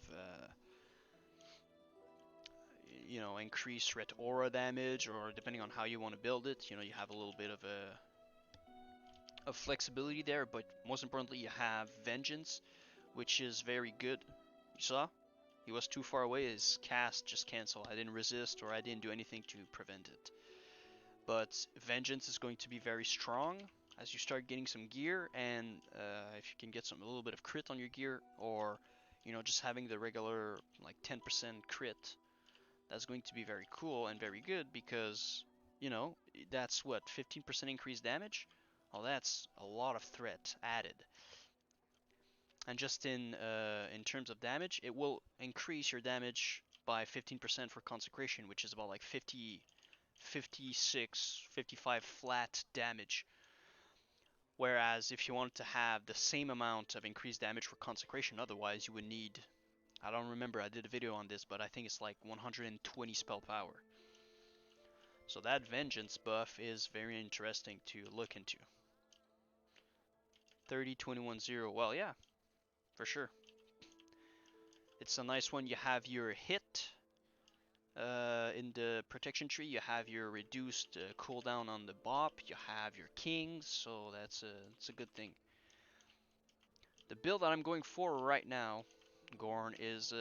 you know, increase threat aura damage, or depending on how you want to build it, you know, you have a little bit of flexibility there. But most importantly, you have vengeance, which is very good. You saw? He was too far away, his cast just canceled. I didn't resist or I didn't do anything to prevent it. But vengeance is going to be very strong as you start getting some gear, and if you can get a little bit of crit on your gear, or you know, just having the regular like 10% crit, that's going to be very cool and very good, because you know, that's what, 15% increased damage. Well, that's a lot of threat added. And just in terms of damage, it will increase your damage by 15% for consecration, which is about like 50, 56, 55 flat damage. Whereas if you wanted to have the same amount of increased damage for consecration, otherwise you would need, I don't remember, I did a video on this, but I think it's like 120 spell power. So that vengeance buff is very interesting to look into. 30, 21, 0. Well, yeah, for sure. It's a nice one. You have your hit in the protection tree. You have your reduced cooldown on the bop. You have your kings, so it's a good thing. The build that I'm going for right now, Gorn, is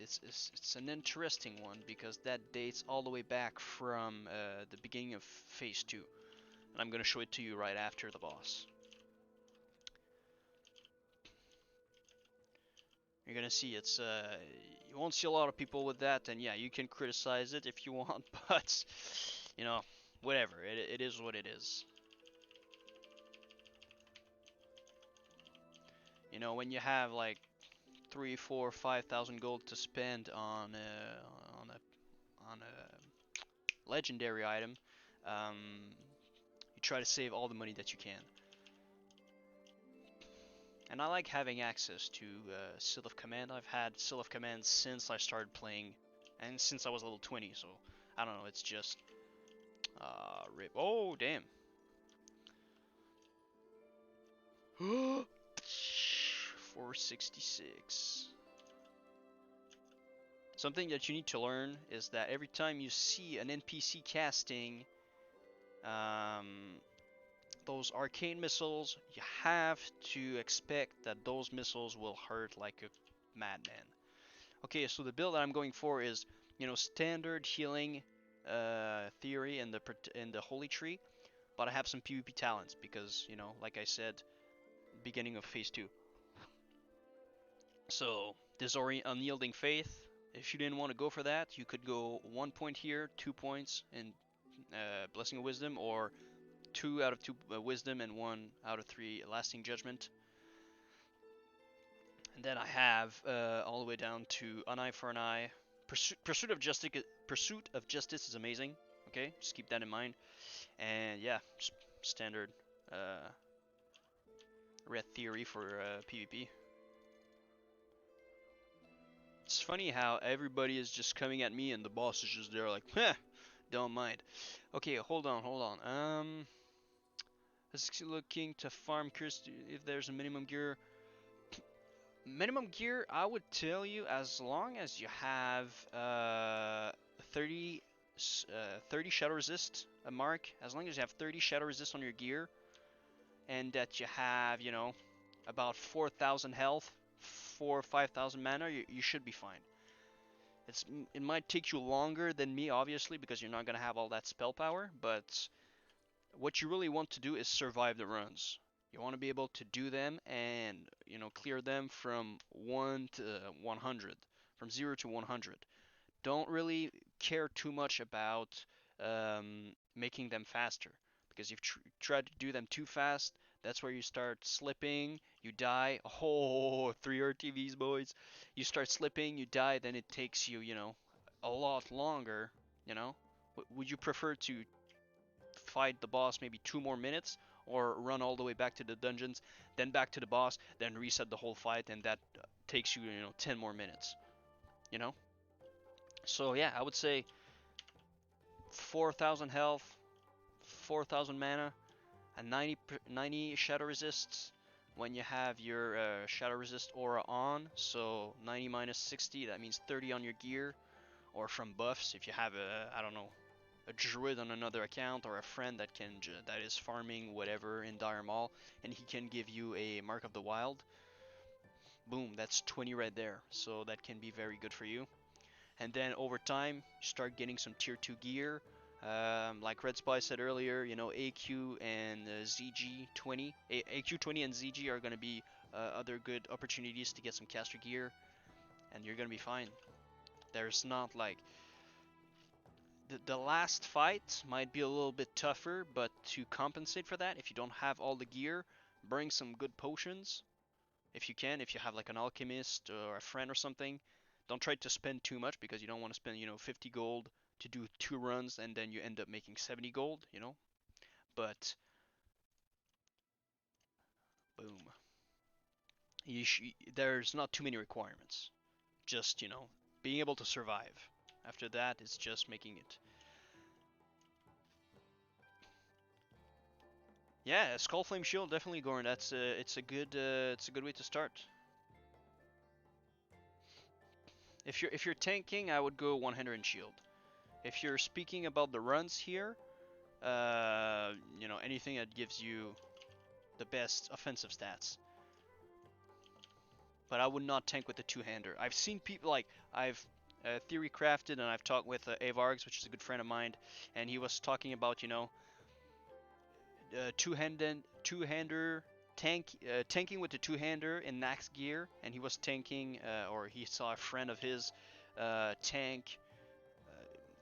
it's an interesting one, because that dates all the way back from the beginning of Phase 2. And I'm going to show it to you right after the boss. You're going to see it's, you won't see a lot of people with that, and yeah, you can criticize it if you want, but, you know, whatever, it is what it is. You know, when you have like 3, 4, 5,000 gold to spend on a legendary item, you try to save all the money that you can. And I like having access to Seal of Command. I've had Seal of Command since I started playing, and since I was level 20, so I don't know, it's just rip. Oh, damn. 466. Something that you need to learn is that every time you see an NPC casting those arcane missiles, you have to expect that those missiles will hurt like a madman. Okay, so the build that I'm going for is, you know, standard healing theory in the holy tree, but I have some PvP talents because, you know, like I said, beginning of phase 2. So this unyielding faith, if you didn't want to go for that, you could go 1 point here, 2 points in blessing of wisdom, or 2 out of 2 wisdom and 1 out of 3 lasting judgment. And then I have all the way down to an eye for an eye. Pursuit of justice is amazing. Okay, just keep that in mind. And yeah, standard red theory for PvP. It's funny how everybody is just coming at me and the boss is just there like, heh, don't mind. Okay, hold on. Just looking to farm Chris if there's a minimum gear. Minimum gear, I would tell you, as long as you have 30 shadow resist a mark, as long as you have 30 shadow resist on your gear, and that you have, you know, about 4,000 health, 4 or 5,000 mana, you should be fine. It might take you longer than me, obviously, because you're not gonna have all that spell power, but what you really want to do is survive the runs. You want to be able to do them and, you know, clear them from 1 to 100, from 0 to 100. Don't really care too much about making them faster, because if you try to do them too fast, that's where you start slipping, you die. Oh, 3 RTVs, boys. You start slipping, you die, then it takes you, you know, a lot longer, you know. Would you prefer to fight the boss maybe 2 more minutes, or run all the way back to the dungeons, then back to the boss, then reset the whole fight, and that takes you, you know, 10 more minutes, you know? So yeah, I would say 4,000 health, 4,000 mana, and 90 shadow resists when you have your shadow resist aura on. So 90 minus 60, that means 30 on your gear, or from buffs. If you have I don't know, a druid on another account or a friend that is farming whatever in Dire Maul, and he can give you a Mark of the Wild. Boom, that's 20 right there. So that can be very good for you. And then over time, you start getting some tier 2 gear. Like Red Spy said earlier, you know, AQ and ZG20. AQ20 and ZG are going to be other good opportunities to get some caster gear, and you're going to be fine. There's not like the last fight might be a little bit tougher, but to compensate for that, if you don't have all the gear, bring some good potions if you can. If you have like an alchemist or a friend or something, don't try to spend too much because you don't want to spend 50 gold to do 2 runs and then you end up making 70 gold, But boom, there's not too many requirements. Just being able to survive. After that, it's just making it. Yeah, Skull Flame Shield definitely, Goran. It's a good way to start. If you're tanking, I would go 100 in shield. If you're speaking about the runs here, anything that gives you the best offensive stats. But I would not tank with the two-hander. I've seen people I've theory crafted and I've talked with Avargs, which is a good friend of mine, and he was talking about two-hander tanking with the two-hander in Nax gear, and he was tanking or he saw a friend of his tank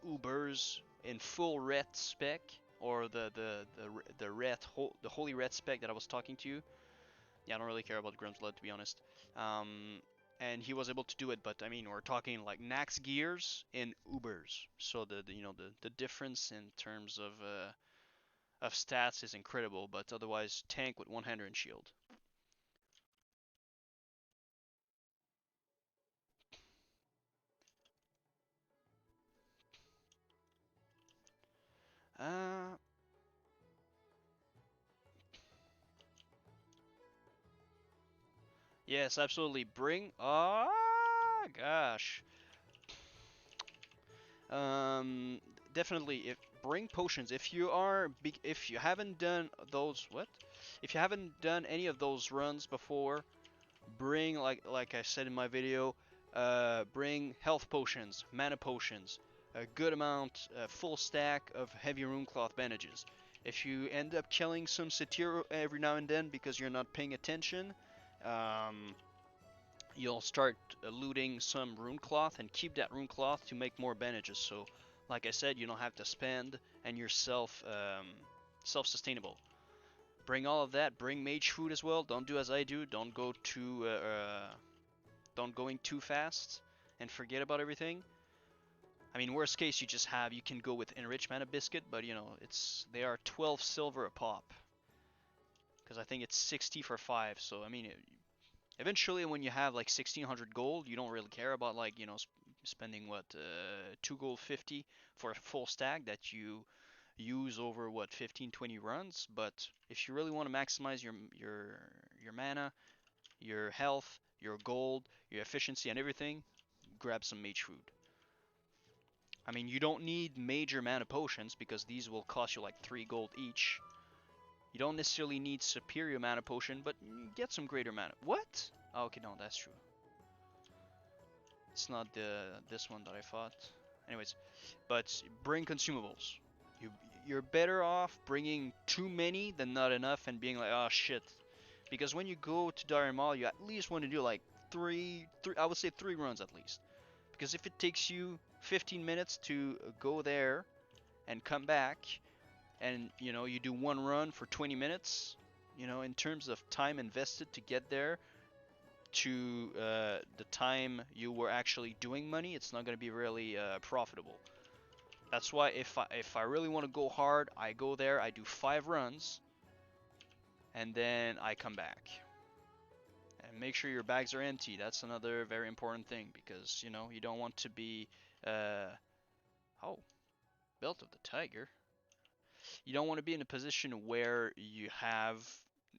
Ubers in full red spec, or the holy red spec that I was talking to you. Yeah, I don't really care about Grimm's Blood, to be honest. And he was able to do it, but I mean, we're talking like Nax gears in Ubers, so the difference in terms of stats is incredible. But otherwise, tank with 100 in shield. Uh, yes, absolutely. Bring. Ah, gosh. Um, definitely. If bring potions. If you haven't done those, what? If you haven't done any of those runs before, bring like I said in my video, bring health potions, mana potions, a good amount, full stack of heavy runecloth bandages. If you end up killing some Satyr every now and then because you're not paying attention, um, you'll start looting some runecloth and keep that runecloth to make more bandages. So, like I said, you don't have to spend, and you're self-sustainable. Bring all of that. Bring mage food as well. Don't do as I do. Don't go going too fast and forget about everything. I mean, worst case, you can go with enriched mana biscuit, but they are 12 silver a pop, because I think it's 60 for 5. So I mean, eventually when you have like 1600 gold, you don't really care about spending what 2 gold 50 for a full stack that you use over what 15-20 runs. But if you really want to maximize your mana, your health, your gold, your efficiency, and everything, grab some mage food. I mean, you don't need major mana potions because these will cost you like 3 gold each. You don't necessarily need superior mana potion, but get some greater mana. What? Oh, okay, no, that's true. It's not this one that I fought. Anyways, but bring consumables. You're better off bringing too many than not enough and being like, oh shit. Because when you go to Dire Maul, you at least want to do like I would say 3 runs at least. Because if it takes you 15 minutes to go there and come back, and you do 1 run for 20 minutes, in terms of time invested to get there to the time you were actually doing money, it's not going to be really profitable. That's why if I really want to go hard, I go there, I do 5 runs, and then I come back. And make sure your bags are empty. That's another very important thing, because you don't want to be oh, Belt of the Tiger. You don't want to be in a position where you have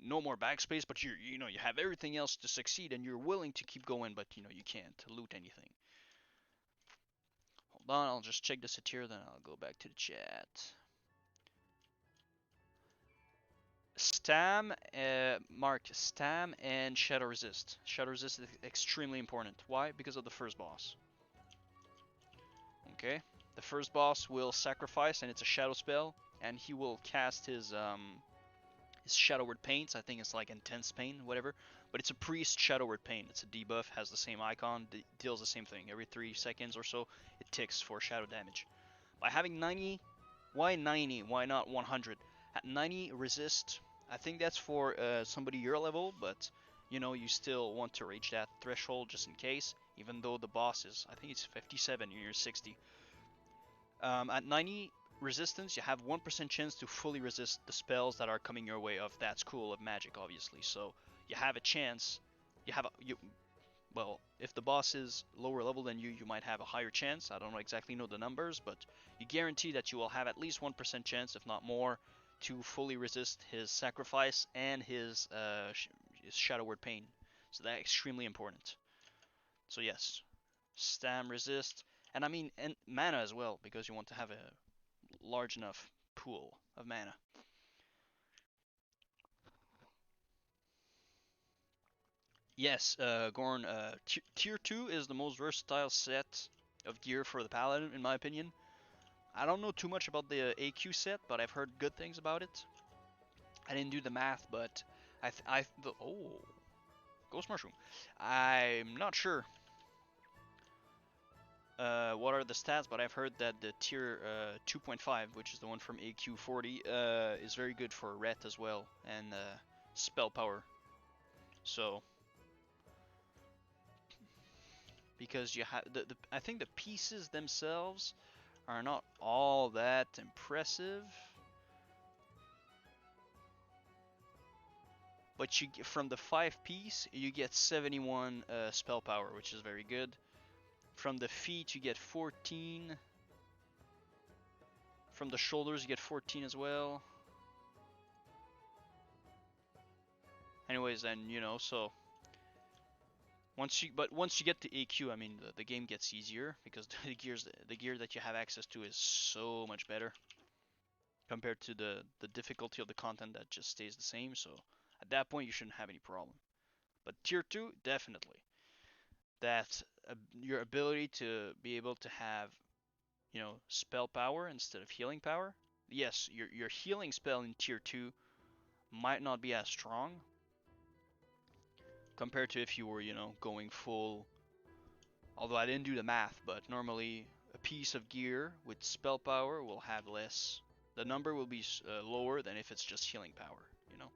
no more bag space, but you have everything else to succeed, and you're willing to keep going, but you can't loot anything. Hold on, I'll just check this here, then I'll go back to the chat. Stam, Mark, Stam and Shadow Resist. Shadow Resist is extremely important. Why? Because of the first boss. Okay, the first boss will sacrifice, and it's a shadow spell, and he will cast his Shadow Word Paints. I think it's like Intense Pain, whatever. But it's a Priest Shadow Word Paint. It's a debuff, has the same icon, deals the same thing. Every 3 seconds or so, it ticks for shadow damage. By having 90, why 90? Why not 100? At 90 resist, I think that's for somebody your level, but you know, you still want to reach that threshold just in case, even though the boss is, I think it's 57, you're 60. At 90 resistance, you have 1% chance to fully resist the spells that are coming your way of that school of magic, obviously. So you have a chance. Well, if the boss is lower level than you, you might have a higher chance. I don't exactly know the numbers, but you guarantee that you will have at least 1% chance, if not more, to fully resist his sacrifice and his Shadow Word Pain. So that's extremely important. So yes, Stam resist, and I mean and mana as well, because you want to have a large enough pool of mana. Yes, Gorn, tier 2 is the most versatile set of gear for the Paladin, in my opinion. I don't know too much about the AQ set, but I've heard good things about it. I didn't do the math, but oh, Ghost Mushroom. I'm not sure what are the stats, but I've heard that the tier 2.5, which is the one from AQ40, is very good for ret as well, and spell power. So, because you have I think the pieces themselves are not all that impressive, but you from the 5-piece you get 71 spell power, which is very good. From the feet you get 14. From the shoulders you get 14 as well. Anyways, then you know, so once you get to AQ, I mean the game gets easier, because the gear that you have access to is so much better compared to the difficulty of the content that just stays the same. So at that point you shouldn't have any problem. But tier 2, definitely. That your ability to be able to have, you know, spell power instead of healing power. Yes, your healing spell in tier 2 might not be as strong compared to if you were, you know, going full. Although I didn't do the math, but normally a piece of gear with spell power will have less. The number will be lower than if it's just healing power, you know.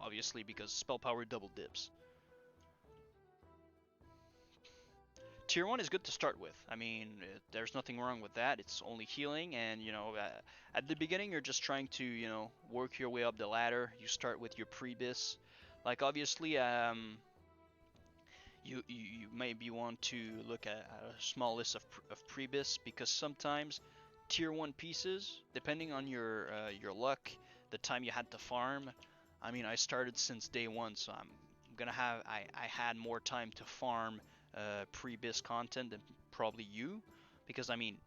Obviously, because spell power double dips. Tier 1 is good to start with. I mean, there's nothing wrong with that. It's only healing, and you know, at the beginning you're just trying to, you know, work your way up the ladder. You start with your prebis. Like obviously, you maybe want to look at a small list of prebis, because sometimes tier 1 pieces, depending on your luck, the time you had to farm. I mean, I started since day 1, so I'm gonna have I had more time to farm pre-bis content than probably you, because I mean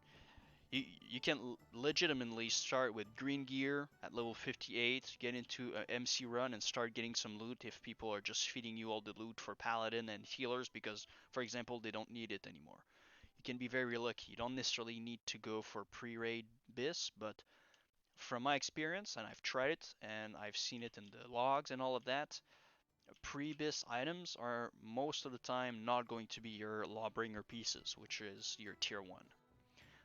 you can legitimately start with green gear at level 58, get into an MC run and start getting some loot if people are just feeding you all the loot for paladin and healers, because for example they don't need it anymore. You can be very lucky. You don't necessarily need to go for pre-raid bis, but from my experience, and I've tried it and I've seen it in the logs and all of that, pre-bis items are most of the time not going to be your Lawbringer pieces, which is your tier 1.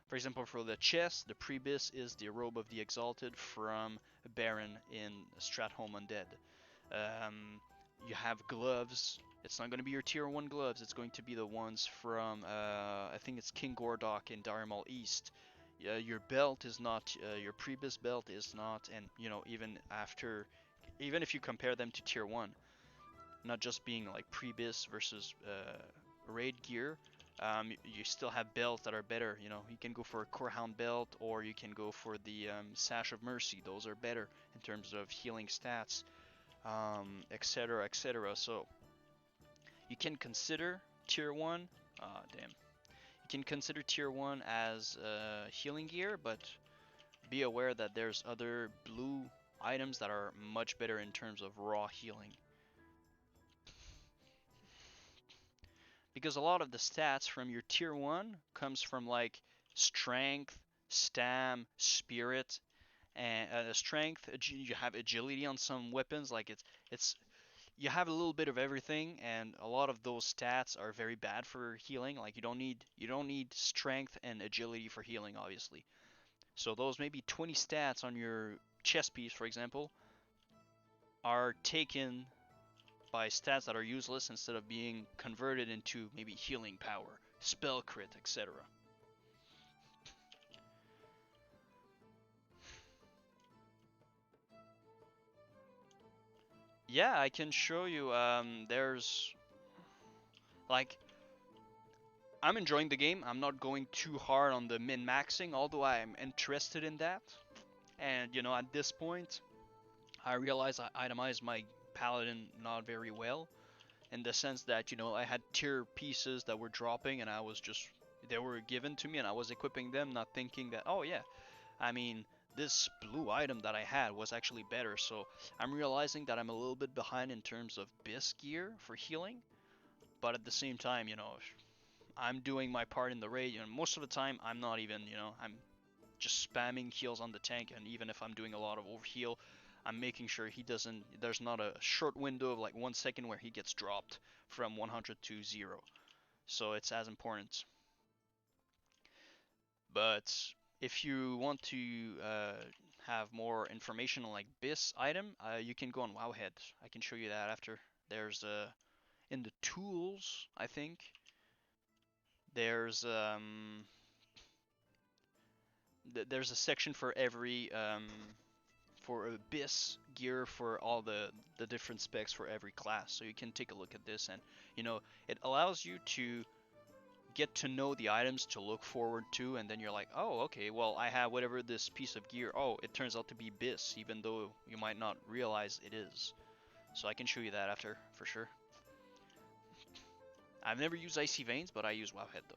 For example, for the chest, the pre-bis is the Robe of the Exalted from Baron in Stratholme Undead. You have gloves. It's not going to be your tier 1 gloves, it's going to be the ones from, I think it's King Gordok in Darmal East. Your belt is not, your pre-bis belt is not, and you know, even if you compare them to tier 1, not just being like pre-bis versus raid gear, you still have belts that are better. You know, you can go for a Corehound belt, or you can go for the Sash of Mercy. Those are better in terms of healing stats, etc., etc. So you can consider tier 1. Damn. You can consider tier 1 as healing gear, but be aware that there's other blue items that are much better in terms of raw healing. Because a lot of the stats from your tier 1 comes from like strength, stam, spirit, and strength. You have agility on some weapons. Like it's you have a little bit of everything, and a lot of those stats are very bad for healing. Like you don't need strength and agility for healing, obviously. So those maybe 20 stats on your chest piece, for example, are taken by stats that are useless instead of being converted into maybe healing power, spell crit, etc. Yeah, I can show you. There's like I'm enjoying the game. I'm not going too hard on the min-maxing, although I'm interested in that. And you know, at this point, I realize I itemized my paladin not very well, in the sense that, you know, I had tier pieces that were dropping and I was just, they were given to me and I was equipping them, not thinking that, oh yeah, I mean, this blue item that I had was actually better. So I'm realizing that I'm a little bit behind in terms of bis gear for healing, but at the same time, you know, I'm doing my part in the raid, and most of the time I'm not even, you know, I'm just spamming heals on the tank, and even if I'm doing a lot of overheal, I'm making sure he doesn't, there's not a short window of like 1 second where he gets dropped from 100 to 0. So it's as important. But if you want to have more information on like this item, you can go on Wowhead. I can show you that after. There's in the tools, I think, there's there's a section for every for abyss gear for all the different specs for every class. So you can take a look at this, and you know, it allows you to get to know the items to look forward to, and then you're like, oh, okay, well, I have whatever this piece of gear. Oh, it turns out to be bis, even though you might not realize it is. So I can show you that after, for sure. I've never used Icy Veins, but I use Wowhead though.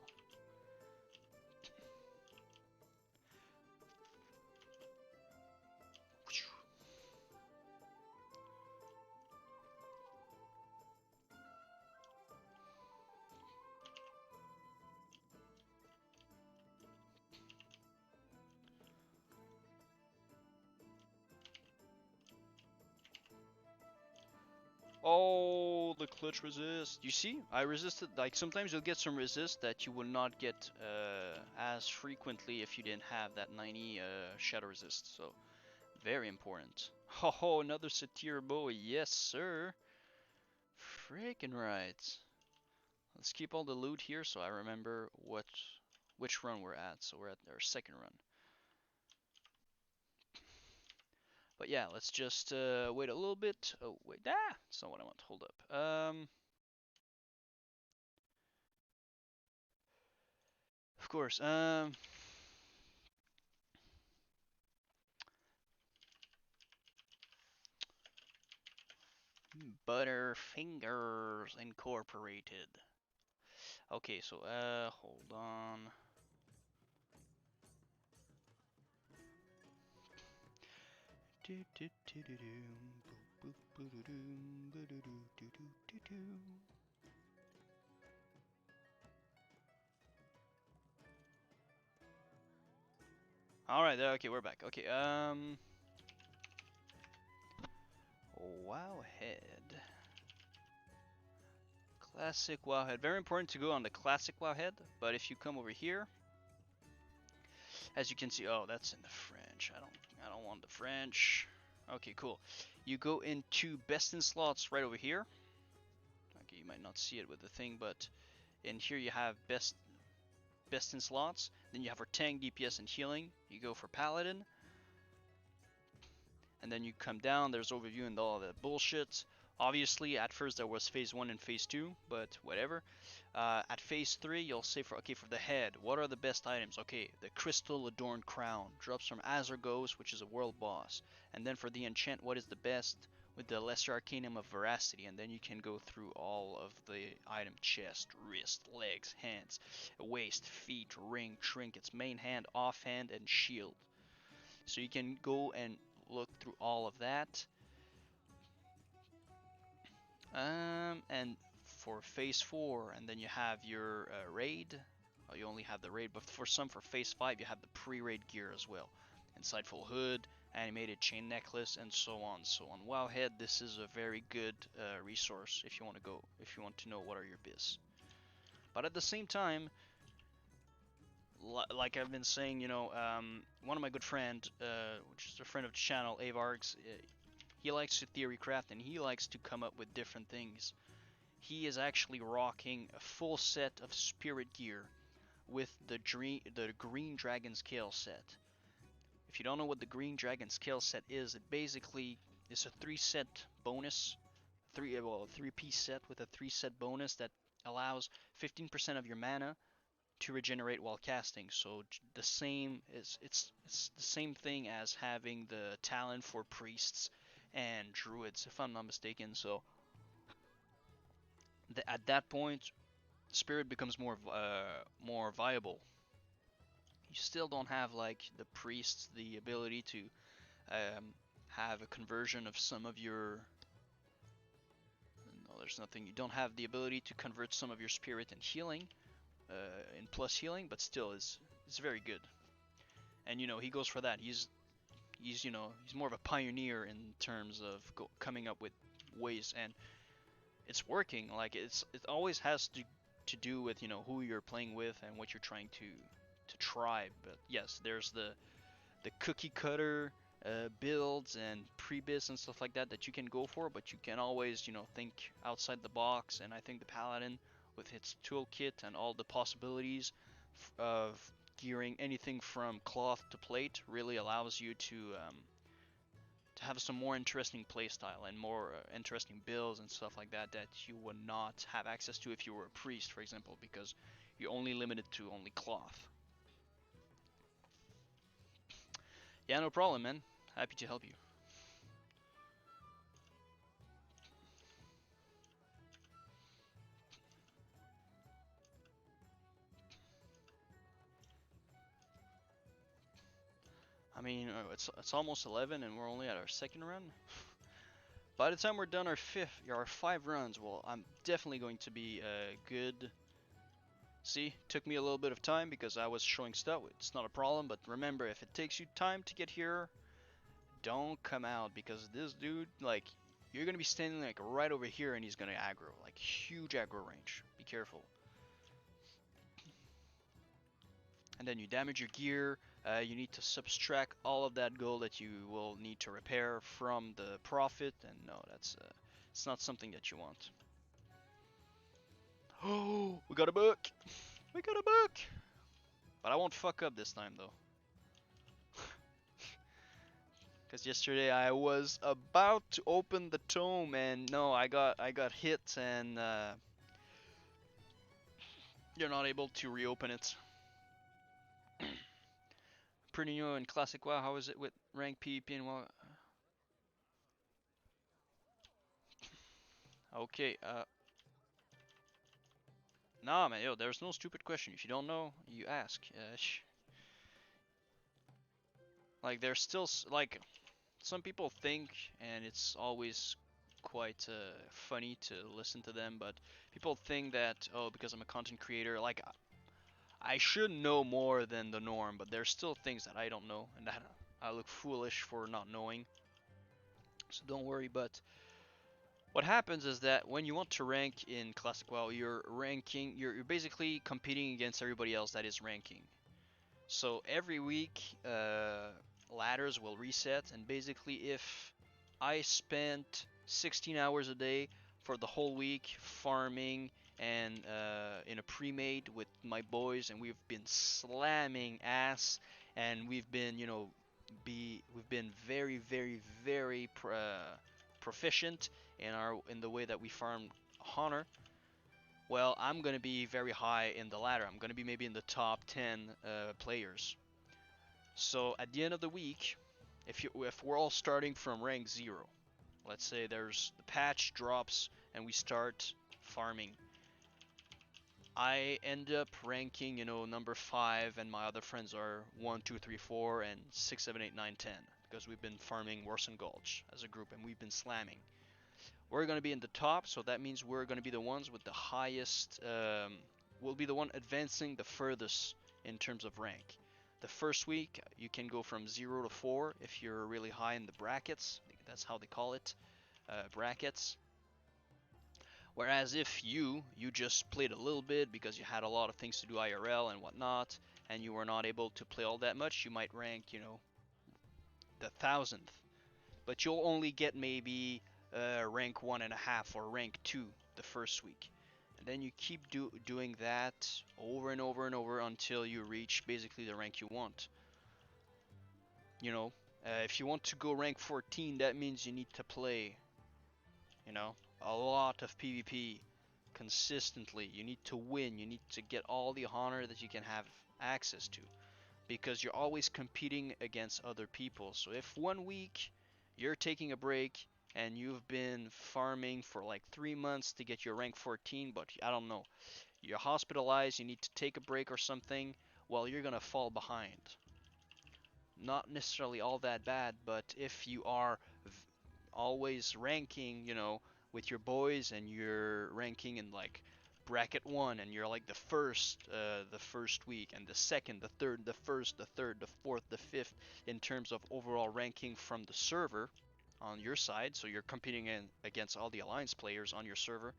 Oh, the clutch resist. You see, I resisted. Like sometimes you'll get some resist that you will not get as frequently if you didn't have that 90 shadow resist. So very important. Oh, another satyr bow. Yes, sir. Freaking right. Let's keep all the loot here so I remember which run we're at. So we're at our second run. But yeah, let's just wait a little bit. Oh wait, that's not what I want. Hold up. Of course. Butterfingers Incorporated. Okay, so hold on. All right, okay, we're back. Okay, Wowhead. Classic Wowhead. Very important to go on the classic Wowhead, but if you come over here, as you can see, oh, that's in the French. I don't want the French. Okay, cool. You go into best in slots right over here. Okay, you might not see it with the thing, but in here you have best in slots. Then you have our tank, DPS, and healing. You go for paladin, and then you come down. There's overview and all that bullshit. Obviously, at first there was phase 1 and phase 2, but whatever. At phase 3, you'll say for the head, what are the best items? Okay, the crystal adorned crown drops from Azar Ghost, which is a world boss. And then for the enchant, what is the best? with the Lesser Arcanum of Veracity, and then you can go through all of the item chest, wrist, legs, hands, waist, feet, ring, trinkets, main hand, offhand, and shield. So you can go and look through all of that. And for phase 4, and then you have your raid. Well, you only have the raid, but for phase 5, you have the pre-raid gear as well. Insightful hood, animated chain necklace, and so on. So on Wowhead, this is a very good resource if you want to know what are your biz. But at the same time, like I've been saying, one of my good friend, which is a friend of the channel, Avargs, he likes to theory craft and he likes to come up with different things. He is actually rocking a full set of spirit gear with the Green Dragon Scale set. If you don't know what the Green Dragon Scale set is, it basically is a 3-set bonus, 3-piece set with a 3-set bonus that allows 15% of your mana to regenerate while casting. So the same it's the same thing as having the talent for priests and druids, if I'm not mistaken. So at that point, spirit becomes more viable. You still don't have, like the priests, the ability to have a conversion of some of your. No, there's nothing. You don't have the ability to convert some of your spirit and healing, in plus healing, but still is very good. And he goes for that. He's more of a pioneer in terms of coming up with ways, and it's working. Like it always has to do with who you're playing with and what you're trying to try. But yes, there's the cookie cutter builds and pre-biz and stuff like that you can go for, but you can always think outside the box. And I think the Paladin, with its toolkit and all the possibilities of gearing anything from cloth to plate, really allows you to have some more interesting playstyle and more interesting builds and stuff like that you would not have access to if you were a priest, for example, because you're only limited to only cloth. Yeah, no problem, man. Happy to help you. I mean, it's almost 11 and we're only at our second run. By the time we're done our 5 runs, well, I'm definitely going to be good. See, took me a little bit of time because I was showing stuff. It's not a problem, but remember, if it takes you time to get here, don't come out, because this dude, like, you're gonna be standing like right over here and he's gonna aggro, like huge aggro range. Be careful. And then you damage your gear. You need to subtract all of that gold that you will need to repair from the profit, and no, that's it's not something that you want. Oh, we got a book! We got a book! But I won't fuck up this time though. Because yesterday I was about to open the tome and no, I got hit, and you're not able to reopen it. Pretty new in Classic WoW. How is it with rank PvP and WoW? Okay, nah, man, yo, there's no stupid question. If you don't know, you ask. Like, there's still, like, some people think, and it's always quite funny to listen to them, but people think that, oh, because I'm a content creator, like, I should know more than the norm, but there's still things that I don't know, and that I look foolish for not knowing. So don't worry, but what happens is that when you want to rank in Classic WoW, you're basically competing against everybody else that is ranking. So every week, ladders will reset, and basically if I spent 16 hours a day for the whole week farming and in a pre-made with my boys, and we've been slamming ass, and we've been we've been very, very, very proficient in the way that we farm honor. Well, I'm gonna be very high in the ladder. I'm gonna be maybe in the top 10 players. So at the end of the week, if we're all starting from rank 0, let's say there's the patch drops and we start farming. I end up ranking, you know, number 5, and my other friends are 1, 2, 3, 4, and 6, 7, 8, 9, 10, because we've been farming Warson Gulch as a group and we've been slamming. We're going to be in the top, so that means we're going to be the ones with the highest, we'll be the one advancing the furthest in terms of rank. The first week, you can go from 0 to 4 if you're really high in the brackets. That's how they call it, brackets. Whereas if you just played a little bit because you had a lot of things to do IRL and whatnot, and you were not able to play all that much, you might rank, you know, the 1000th. But you'll only get maybe rank 1.5 or rank 2 the first week. And then you keep doing that over and over and over until you reach basically the rank you want. You know, if you want to go rank 14, that means you need to play, you know, a lot of PvP consistently. You need to win. You need to get all the honor that you can have access to, because you're always competing against other people. So if 1 week you're taking a break and you've been farming for like 3 months to get your rank 14, but I don't know, you're hospitalized, you need to take a break or something, well, you're gonna fall behind. Not necessarily all that bad, but if you are always ranking, you know, with your boys, and you're ranking in like bracket 1, and you're like the first week, and the second, the third, the first, the third, the fourth, the fifth in terms of overall ranking from the server on your side, so you're competing against all the alliance players on your server,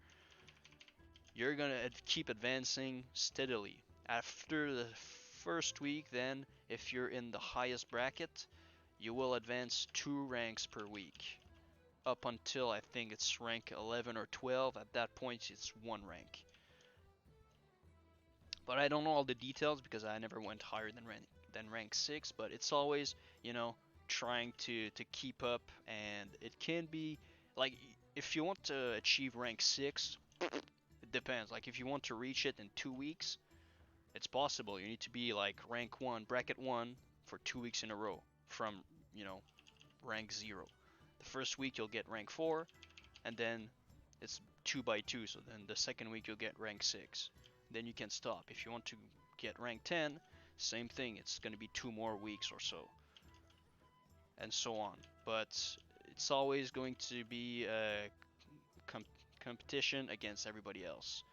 you're gonna keep advancing steadily. After the first week, then, if you're in the highest bracket, you will advance 2 ranks per week, up until I think it's rank 11 or 12. At that point, it's 1 rank. But I don't know all the details because I never went higher than rank 6. But it's always, you know, trying to keep up, and it can be like, if you want to achieve rank 6, it depends. Like if you want to reach it in 2 weeks, it's possible. You need to be like rank 1, bracket 1 for 2 weeks in a row from, you know, rank 0. The first week you'll get rank 4, and then it's 2 by 2, so then the second week you'll get rank 6. Then you can stop. If you want to get rank 10, same thing, it's going to be 2 more weeks or so, and so on. But it's always going to be a competition against everybody else.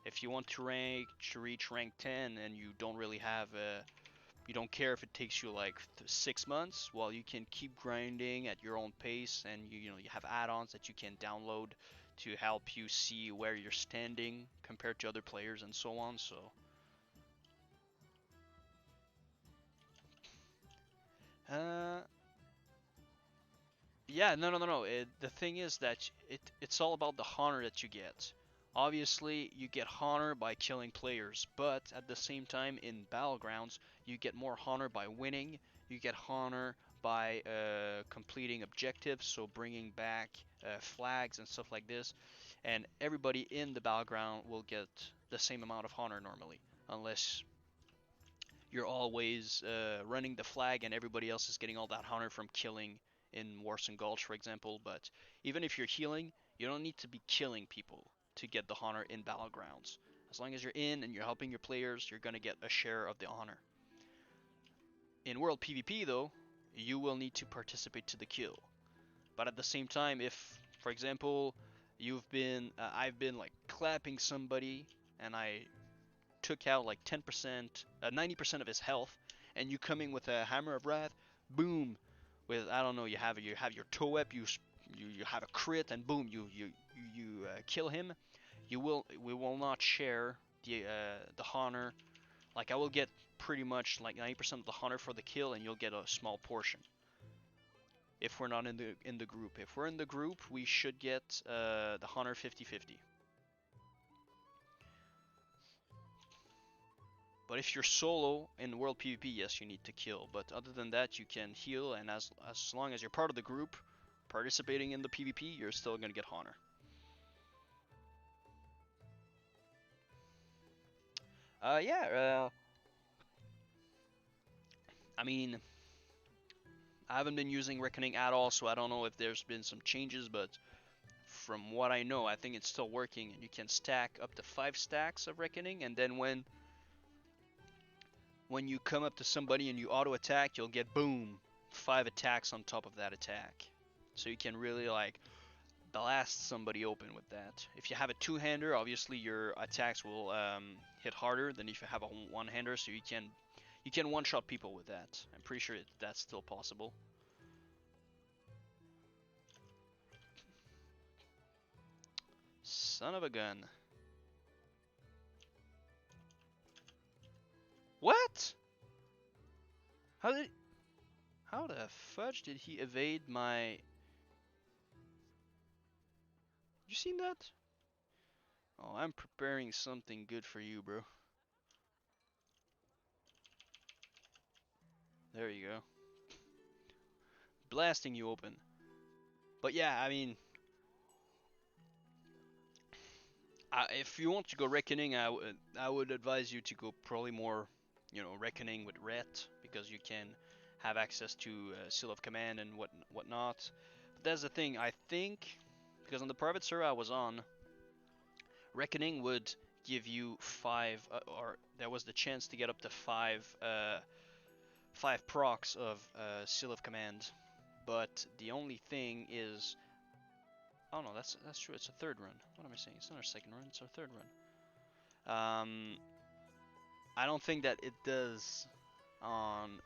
If you want to reach rank 10 and you don't really have you don't care if it takes you like 6 months, well, you can keep grinding at your own pace, and you know, you have add-ons that you can download to help you see where you're standing compared to other players and so on. So yeah, no. The thing is that it's all about the honor that you get. Obviously, you get honor by killing players, but at the same time, in Battlegrounds, you get more honor by winning. You get honor by completing objectives, so bringing back flags and stuff like this. And everybody in the Battleground will get the same amount of honor normally, unless you're always running the flag and everybody else is getting all that honor from killing in Warson Gulch, for example. But even if you're healing, you don't need to be killing people to get the honor in Battlegrounds. As long as you're in and you're helping your players, you're gonna get a share of the honor. In World PvP though, you will need to participate to the kill. But at the same time, if, for example, I've been like clapping somebody and I took out like 10%, 90% of his health, and you coming with a Hammer of Wrath, boom, with, I don't know, you have your toe up, you have a crit, and boom, you kill him. We will not share the honor. Like I will get pretty much like 90% of the honor for the kill, and you'll get a small portion. If we're not in the group, if we're in the group, we should get the honor 50-50. But if you're solo in World PvP, yes, you need to kill. But other than that, you can heal, and as long as you're part of the group, participating in the PvP, you're still gonna get honor. Yeah. I mean, I haven't been using Reckoning at all, so I don't know if there's been some changes, but from what I know, I think it's still working, and you can stack up to 5 stacks of Reckoning, and then when you come up to somebody and you auto attack, you'll get boom 5 attacks on top of that attack. So you can really like blast somebody open with that. If you have a two-hander, obviously your attacks will hit harder than if you have a one-hander, so you can one-shot people with that. I'm pretty sure that's still possible. Son of a gun. What? How the fudge did he evade my... You seen that? Oh, I'm preparing something good for you, bro. There you go. Blasting you open. But yeah, I mean, if you want to go Reckoning, I would advise you to go probably more, Reckoning with Ret, because you can have access to Seal of Command and whatnot. But that's the thing, I think, because on the private server I was on, Reckoning would give you 5, or there was the chance to get up to 5 procs of Seal of Command. But the only thing is, oh no, that's true. It's a third run. What am I saying? It's not our second run. It's our third run. I don't think that it does on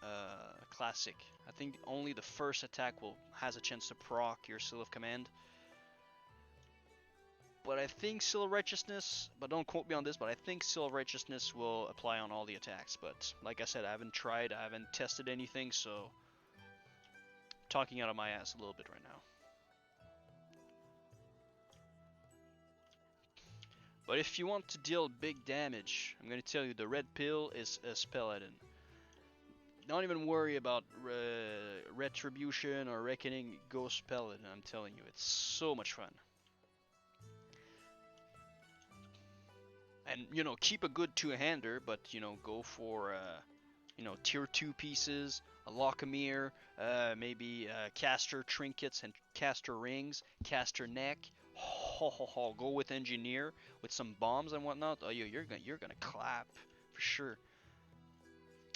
classic. I think only the first attack has a chance to proc your Seal of Command. But I think Seal of Righteousness, but don't quote me on this, but I think Seal of Righteousness will apply on all the attacks. But like I said, I haven't tried, I haven't tested anything, so talking out of my ass a little bit right now. But if you want to deal big damage, I'm going to tell you the red pill is a Paladin. Don't even worry about Retribution or Reckoning, go Paladin, I'm telling you, it's so much fun. And, keep a good two-hander, but, go for, tier 2 pieces, a Bhelockharyh, maybe caster trinkets and caster rings, caster neck. Go with engineer with some bombs and whatnot. Oh, you're gonna clap for sure.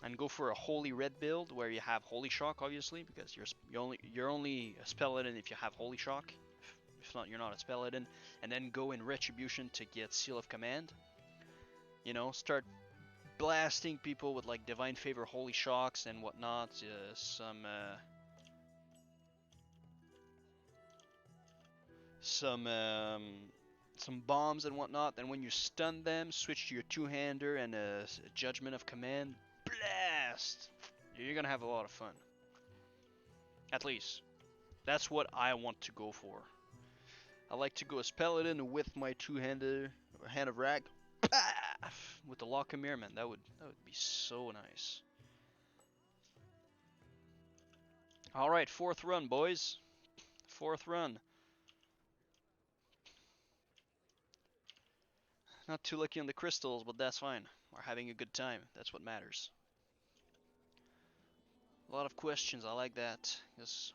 And go for a holy red build where you have holy shock, obviously, because you're only a Paladin if you have holy shock. If not, you're not a Paladin. And then go in retribution to get seal of command. Start blasting people with like divine favor, holy shocks and whatnot. Some bombs and whatnot. Then when you stun them, switch to your two-hander and a judgment of command. Blast! You're gonna have a lot of fun. At least that's what I want to go for. I like to go as Paladin with my two-hander, hand of rag, with the Bhelockharyh, man. That would be so nice. All right, 4th run, boys. 4th run. Not too lucky on the crystals, but that's fine. We're having a good time. That's what matters. A lot of questions. I like that. Because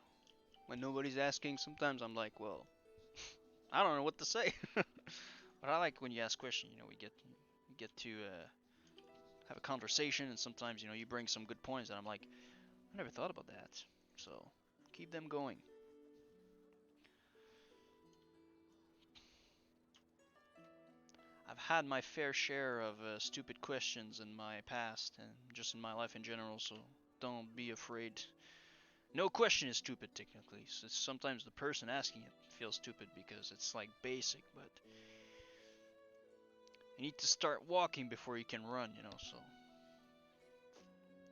when nobody's asking, sometimes I'm like, well, I don't know what to say. But I like when you ask questions. We get to have a conversation, and sometimes you bring some good points, and I'm like, I never thought about that. So keep them going. I've had my fair share of stupid questions in my past and just in my life in general, so don't be afraid. No question is stupid technically. So sometimes the person asking it feels stupid because it's like basic, but you need to start walking before you can run, so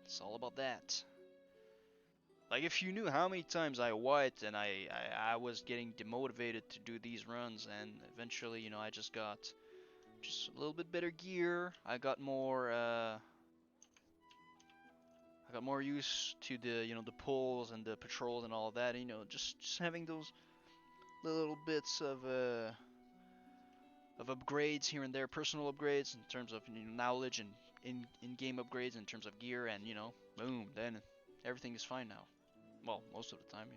it's all about that. Like if you knew how many times I wiped and I was getting demotivated to do these runs, and eventually, I just got a little bit better gear. I got more used to the the pulls and the patrols and all of that. Just having those little bits of upgrades here and there, personal upgrades in terms of knowledge and in-game upgrades in terms of gear, and boom, then everything is fine now. Well, most of the time,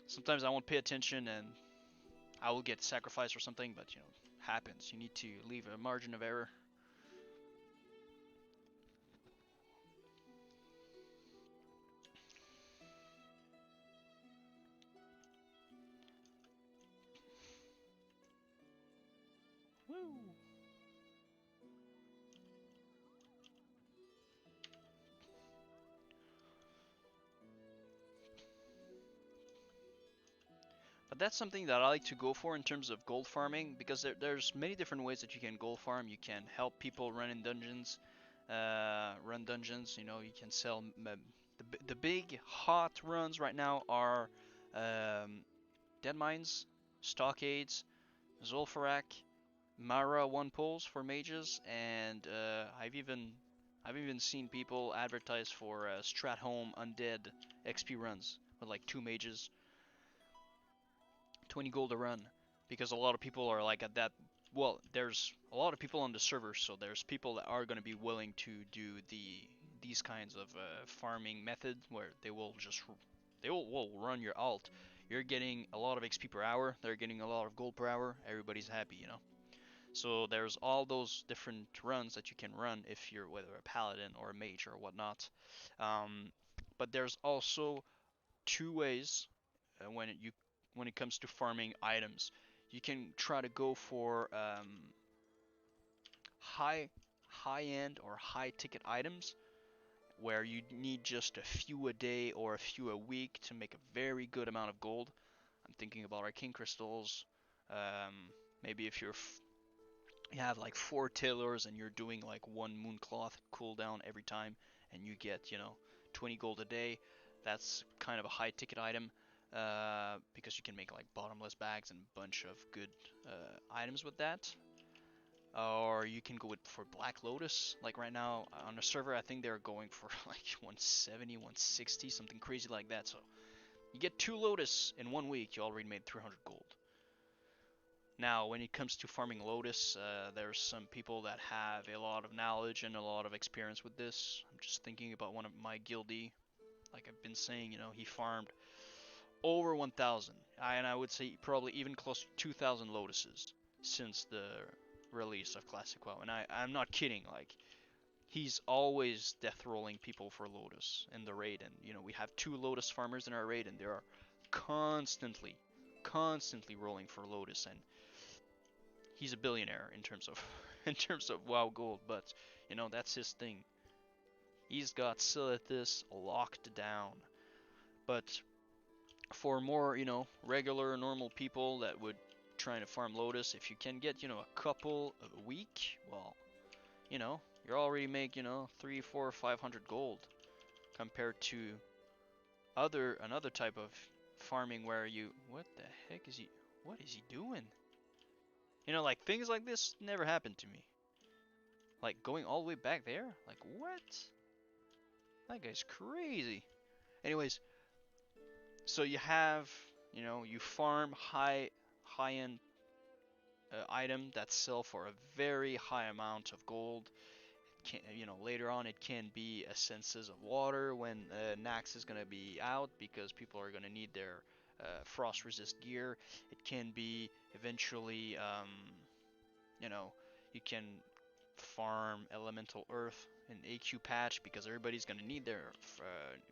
sometimes I won't pay attention and I will get sacrificed or something, but happens. You need to leave a margin of error. Woo! But that's something that I like to go for in terms of gold farming, because there's many different ways that you can gold farm. You can help people run in dungeons, run dungeons. You can sell. The big hot runs right now are dead mines, stockades, Zul'Farrak, Mara one pulls for mages, and I've even seen people advertise for Strat Home Undead XP runs with like 2 mages, 20 gold a run, because a lot of people are like at that. Well, there's a lot of people on the server, so there's people that are going to be willing to do these kinds of farming methods where they will run your alt. You're getting a lot of XP per hour. They're getting a lot of gold per hour. Everybody's happy. So there's all those different runs that you can run if you're whether a paladin or a mage or whatnot. Um, but there's also two ways when it comes to farming items. You can try to go for high high end or high ticket items where you need just a few a day or a few a week to make a very good amount of gold. I'm thinking about arcane crystals. Maybe if you have like 4 tailors and you're doing like one mooncloth cooldown every time and you get 20 gold a day. That's kind of a high ticket item, because you can make like bottomless bags and a bunch of good items with that. Or you can go for Black Lotus. Like right now on the server, I think they're going for like 170, 160, something crazy like that. So you get 2 Lotus in 1 week, you already made 300 gold. Now, when it comes to farming Lotus, there's some people that have a lot of knowledge and a lot of experience with this. I'm just thinking about one of my guildie. Like I've been saying, he farmed over 1,000, and I would say probably even close to 2,000 Lotuses since the release of Classic WoW. And I'm not kidding. Like he's always death rolling people for Lotus in the raid, and we have 2 Lotus farmers in our raid, and they are constantly rolling for Lotus, and he's a billionaire in terms of in terms of WoW gold, but that's his thing. He's got Silithus locked down. But for more, regular normal people that would trying to farm Lotus, if you can get, a couple a week, well, you're already make, 3, 4, 500 gold compared to another type of farming where what the heck is he what is he doing? Like things like this never happened to me. Like going all the way back there? Like what? That guy's crazy. Anyways, so you have, you farm high end item that sell for a very high amount of gold. Later on it can be essences of water when Nax is gonna be out because people are gonna need their frost resist gear. It can be eventually, you can farm elemental earth in AQ patch because everybody's gonna need their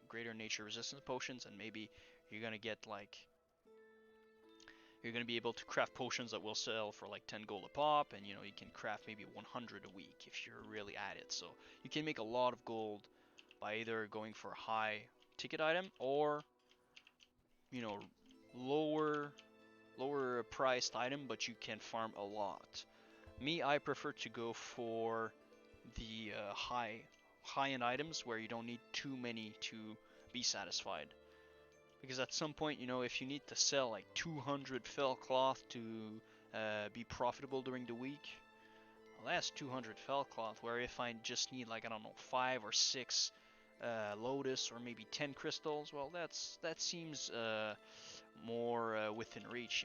greater nature resistance potions, and maybe you're gonna get like you're gonna be able to craft potions that will sell for like 10 gold a pop, and you can craft maybe 100 a week if you're really at it. So you can make a lot of gold by either going for a high ticket item or you know lower priced item, but you can farm a lot. Me, I prefer to go for the high end items where you don't need too many to be satisfied. Because at some point, if you need to sell like 200 fell cloth to be profitable during the week, well, that's 200 fell cloth. Where if I just need like I don't know 5 or 6 lotus or maybe 10 crystals, well that seems more within reach.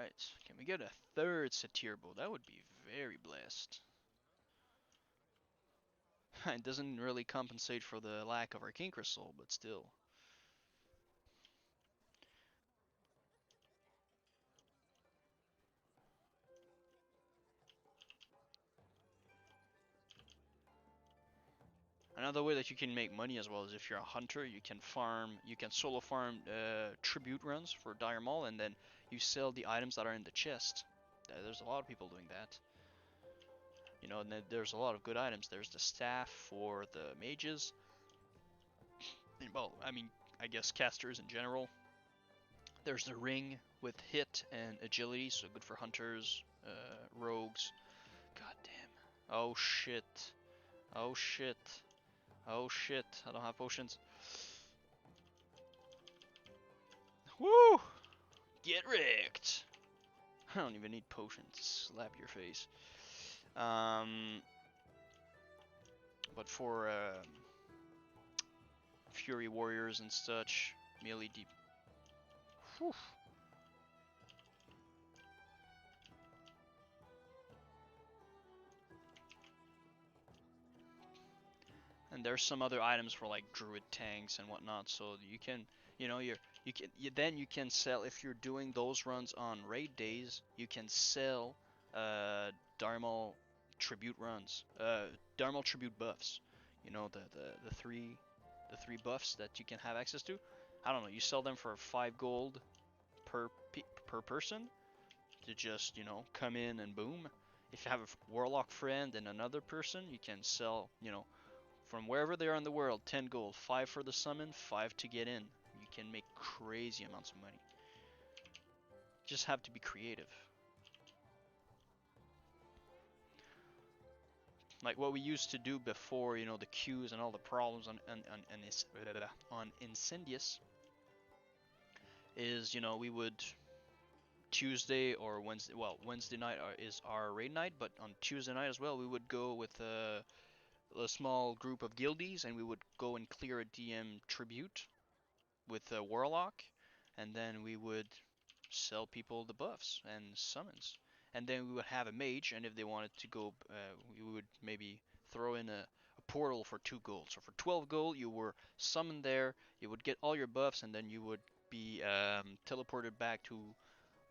Alright, can we get a third satyr bow? That would be very blessed. It doesn't really compensate for the lack of Arcane Crystal, but still. Another way that you can make money as well is if you're a hunter, you can solo farm tribute runs for Dire Maul, and then you sell the items that are in the chest. There's a lot of people doing that. You know, and there's a lot of good items. There's the staff for the mages. Well, I mean, I guess casters in general. There's the ring with hit and agility, so good for hunters, rogues. God damn. Oh shit. Oh shit. Oh shit. I don't have potions. Woo! Get wrecked. I don't even need potions to slap your face. But for Fury Warriors and such, melee deep. Whew. And there's some other items for like druid tanks and whatnot, so you can, you know, then you can sell if you're doing those runs on raid days. You can sell Dharmal tribute runs, Dharmal tribute buffs. You know the three buffs that you can have access to. I don't know. You sell them for 5 gold per person to just, you know, come in and boom. If you have a warlock friend and another person, you can sell, you know, from wherever they are in the world, 10 gold, 5 for the summon, 5 to get in. You can make crazy amounts of money. Just have to be creative. Like what we used to do before, you know, the queues and all the problems on Incendious is, you know, we would Tuesday or Wednesday, well, Wednesday night is our raid night, but on Tuesday night as well, we would go with a small group of guildies, and we would go and clear a DM tribute with a warlock, and then we would sell people the buffs and summons, and then we would have a mage, and if they wanted to go, we would maybe throw in a portal for 2 gold. So for 12 gold, you were summoned there, you would get all your buffs, and then you would be teleported back to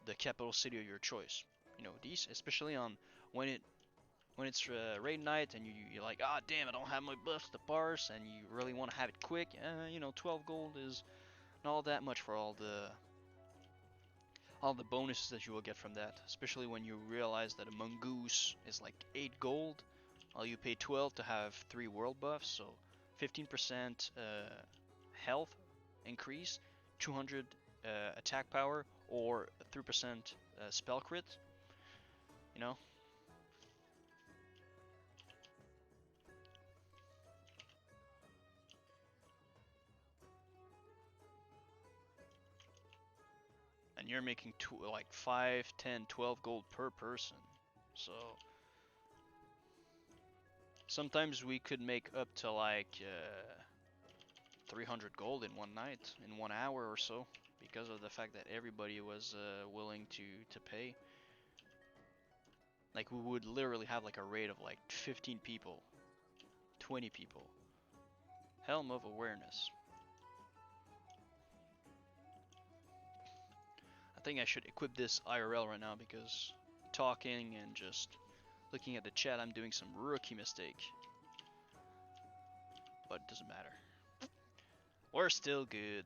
the capital city of your choice. You know, these, especially on when it's raid night and you're like, ah, damn, I don't have my buffs to parse, and you really want to have it quick. You know, 12 gold is not all that much for all the bonuses that you will get from that. Especially when you realize that a mongoose is like 8 gold, while you pay 12 to have 3 world buffs. So 15% health increase, 200 attack power, or 3% spell crit. You know. And you're making like 5, 10, 12 gold per person. So sometimes we could make up to like 300 gold in one night, in 1 hour or so, because of the fact that everybody was willing to pay. Like we would literally have like a raid of like 15 people, 20 people. Helm of Awareness. I think I should equip this IRL right now because talking and just looking at the chat, I'm doing some rookie mistake. But it doesn't matter. We're still good.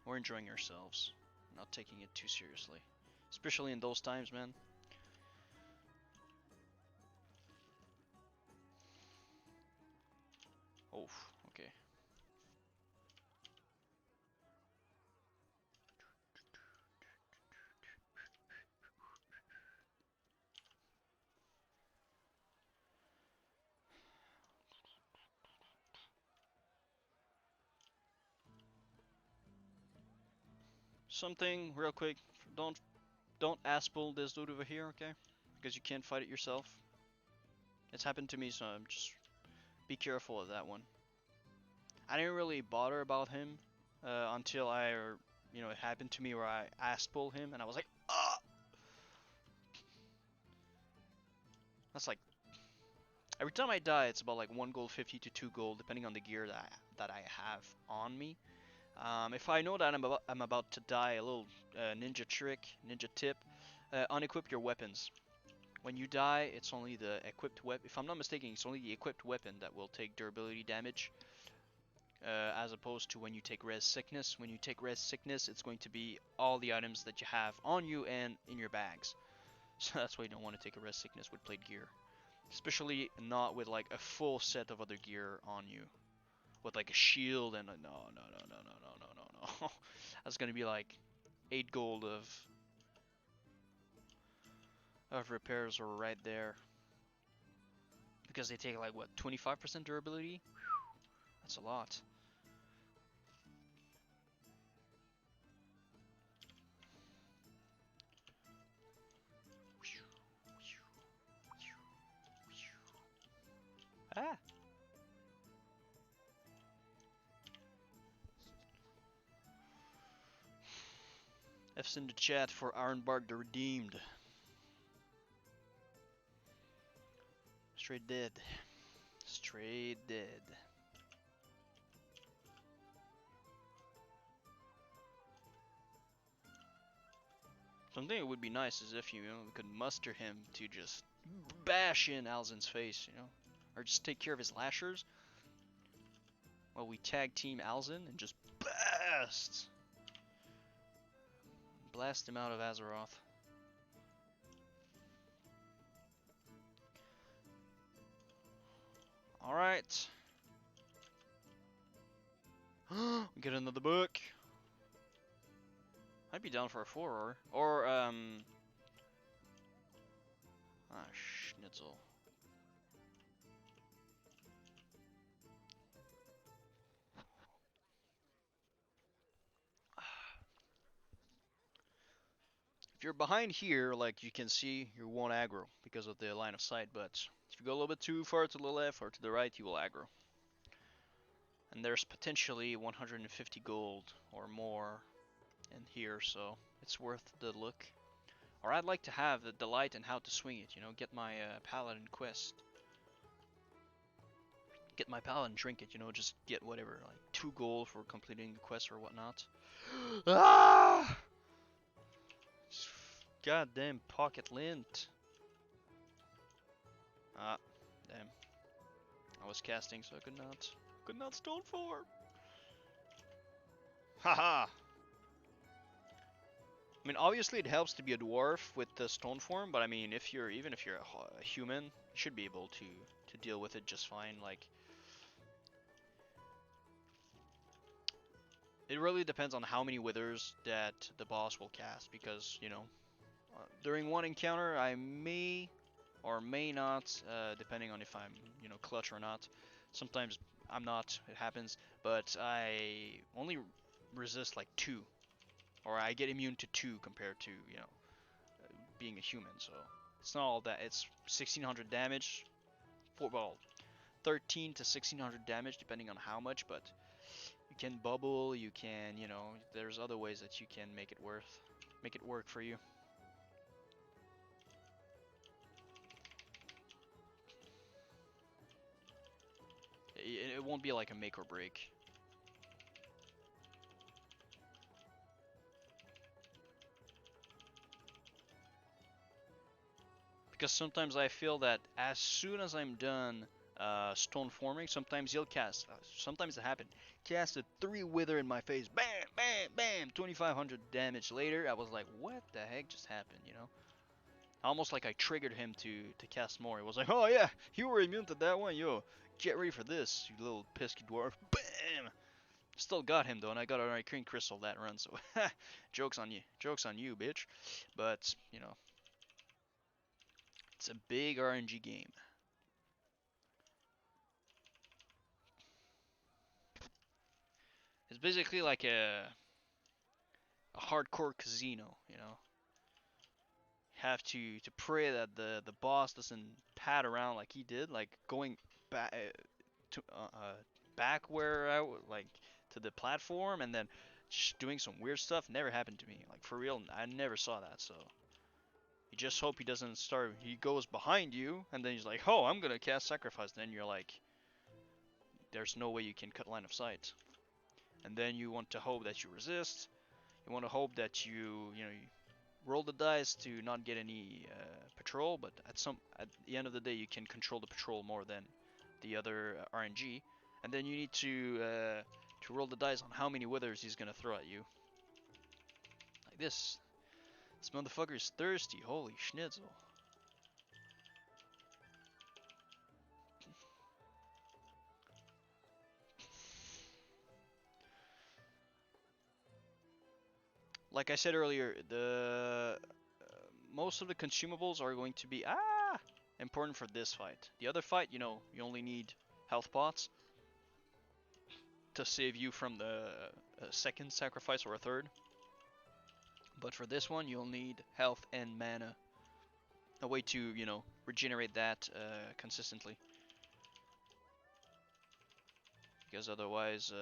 We're enjoying ourselves. Not taking it too seriously. Especially in those times, man. Oh, okay. Something real quick. Don't ass-pull this dude over here, okay? Because you can't fight it yourself. It's happened to me, so I'm just be careful of that one. I didn't really bother about him until it happened to me where I ass-pulled him, and I was like, ah! That's like every time I die, it's about like 1 gold 50 to 2 gold, depending on the gear that I have on me. If I know that I'm about to die, a little ninja trick, ninja tip: unequip your weapons. When you die, it's only the equipped weapon. If I'm not mistaken, it's only the equipped weapon that will take durability damage, as opposed to when you take res sickness. When you take res sickness, it's going to be all the items that you have on you and in your bags. So that's why you don't want to take a res sickness with plate gear, especially not with like a full set of other gear on you, with like a shield and a no. That's gonna be like 8 gold of repairs are right there, because they take like what, 25% durability. That's a lot. Ah. F's in the chat for Ironbark the Redeemed. Straight dead. Straight dead. Something that would be nice is if, you know, we could muster him to just bash in Alzin's face, you know? Or just take care of his lashers while we tag team Alzin and just blast him out of Azeroth. Alright. Get another book. I'd be down for a 4 or schnitzel. If you're behind here, like you can see, you won't aggro because of the line of sight, but if you go a little bit too far to the left or to the right, you will aggro. And there's potentially 150 gold or more in here, so it's worth the look. Or I'd like to have the delight in how to swing it, you know, get my paladin quest. Get my paladin trinket, you know, just get whatever, like 2 gold for completing the quest or whatnot. Ah! Goddamn pocket lint. Ah, damn. I was casting, so I could not stone form. Haha. I mean, obviously it helps to be a dwarf with the stone form, but I mean, even if you're a human, you should be able to deal with it just fine. Like, it really depends on how many withers that the boss will cast, because, you know, during one encounter I may or may not, depending on if I'm, you know, clutch or not. Sometimes I'm not, it happens, but I only resist like 2, or I get immune to 2 compared to, you know, being a human. So it's not all that. It's 1600 damage, well, 13 to 1600 damage depending on how much, but you can bubble, you can, you know, there's other ways that you can make it work for you. It won't be like a make or break. Because sometimes I feel that as soon as I'm done stone forming, sometimes he'll cast, sometimes it happened, casted 3 wither in my face, bam, bam, bam, 2500 damage later. I was like, what the heck just happened, you know? Almost like I triggered him to cast more. It was like, oh yeah, you were immune to that one, yo, get ready for this, you little pesky dwarf, bam! Still got him though, and I got an Arcane Crystal that run, so joke's on you, bitch. But, you know, it's a big RNG game. It's basically like a hardcore casino, you know. You have to pray that the boss doesn't pad around like he did, like going back to back where like to the platform and then just doing some weird stuff. Never happened to me. Like, for real, I never saw that. So You just hope he doesn't start. He goes behind you, and then he's like, "Oh, I'm gonna cast Sacrifice." Then you're like, "There's no way you can cut line of sight." And then you want to hope that you resist. You want to hope that you roll the dice to not get any patrol. But at the end of the day, you can control the patrol more than the other RNG. And then you need to roll the dice on how many withers he's gonna throw at you. Like this. This motherfucker's thirsty. Holy schnitzel. Like I said earlier, the most of the consumables are going to be important for this fight. The other fight, you only need health pots to save you from the second sacrifice or a third. But for this one, you'll need health and mana. A way to, regenerate that consistently. Because otherwise,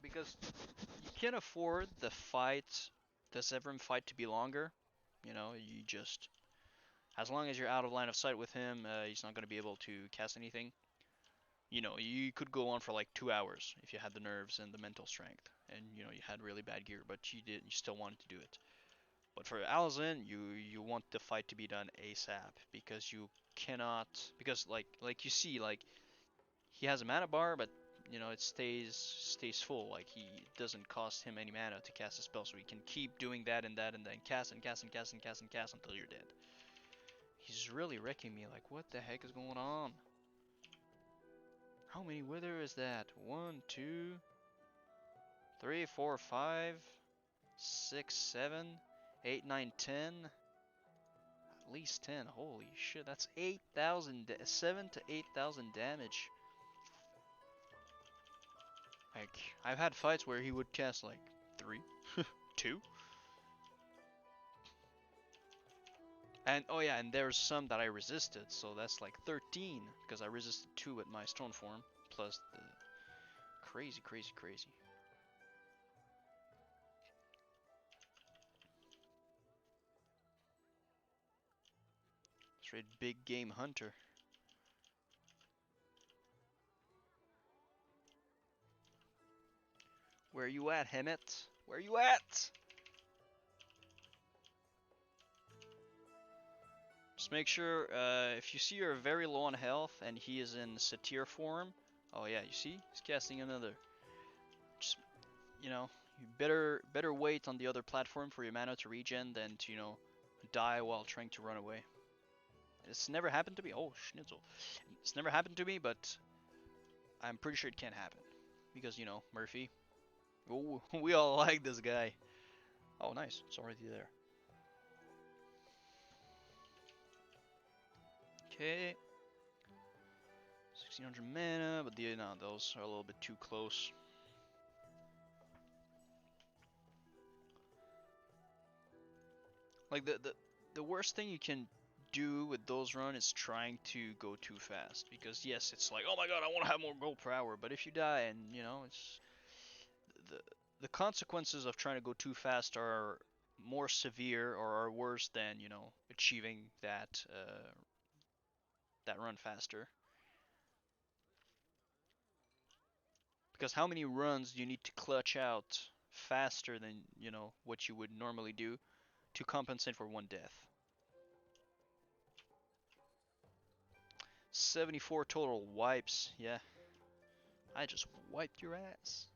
because you can't afford the Zevran fight to be longer. You just, as long as you're out of line of sight with him, he's not going to be able to cast anything. You could go on for like 2 hours if you had the nerves and the mental strength, and you had really bad gear, but you still wanted to do it. But for Alzin, you want the fight to be done ASAP because you cannot, because like you see, like he has a mana bar, but it stays full. Like it doesn't cost him any mana to cast a spell, so he can keep doing that and that and then cast and cast and cast and cast and cast until you're dead. He's really wrecking me. Like, what the heck is going on? How many wither is that? 1, 2, 3, 4, 5, 6, 7, 8, 9, 10. At least 10. Holy shit, that's 8,000, 7 to 8,000 damage. Like, I've had fights where he would cast like 3, 2. And oh yeah, and there's some that I resisted, so that's like 13 because I resisted 2 with my stone form plus the crazy. Straight big game hunter. Where you at, Hemet? Where you at? Just make sure, if you see you're very low on health and he is in Satyr form, oh yeah, you see? He's casting another. Just, you better wait on the other platform for your mana to regen than to, die while trying to run away. It's never happened to me. Oh, schnitzel. It's never happened to me, but I'm pretty sure it can't happen. Because, Murphy. Oh, we all like this guy. Oh, nice. It's already there. Okay. 1600 mana, but those are a little bit too close. Like the worst thing you can do with those runs is trying to go too fast, because yes, it's like, oh my god, I want to have more gold per hour, but if you die and it's the consequences of trying to go too fast are more severe or are worse than achieving that that run faster. Because how many runs do you need to clutch out faster than what you would normally do to compensate for one death? 74 total wipes. Yeah, I just wiped your ass.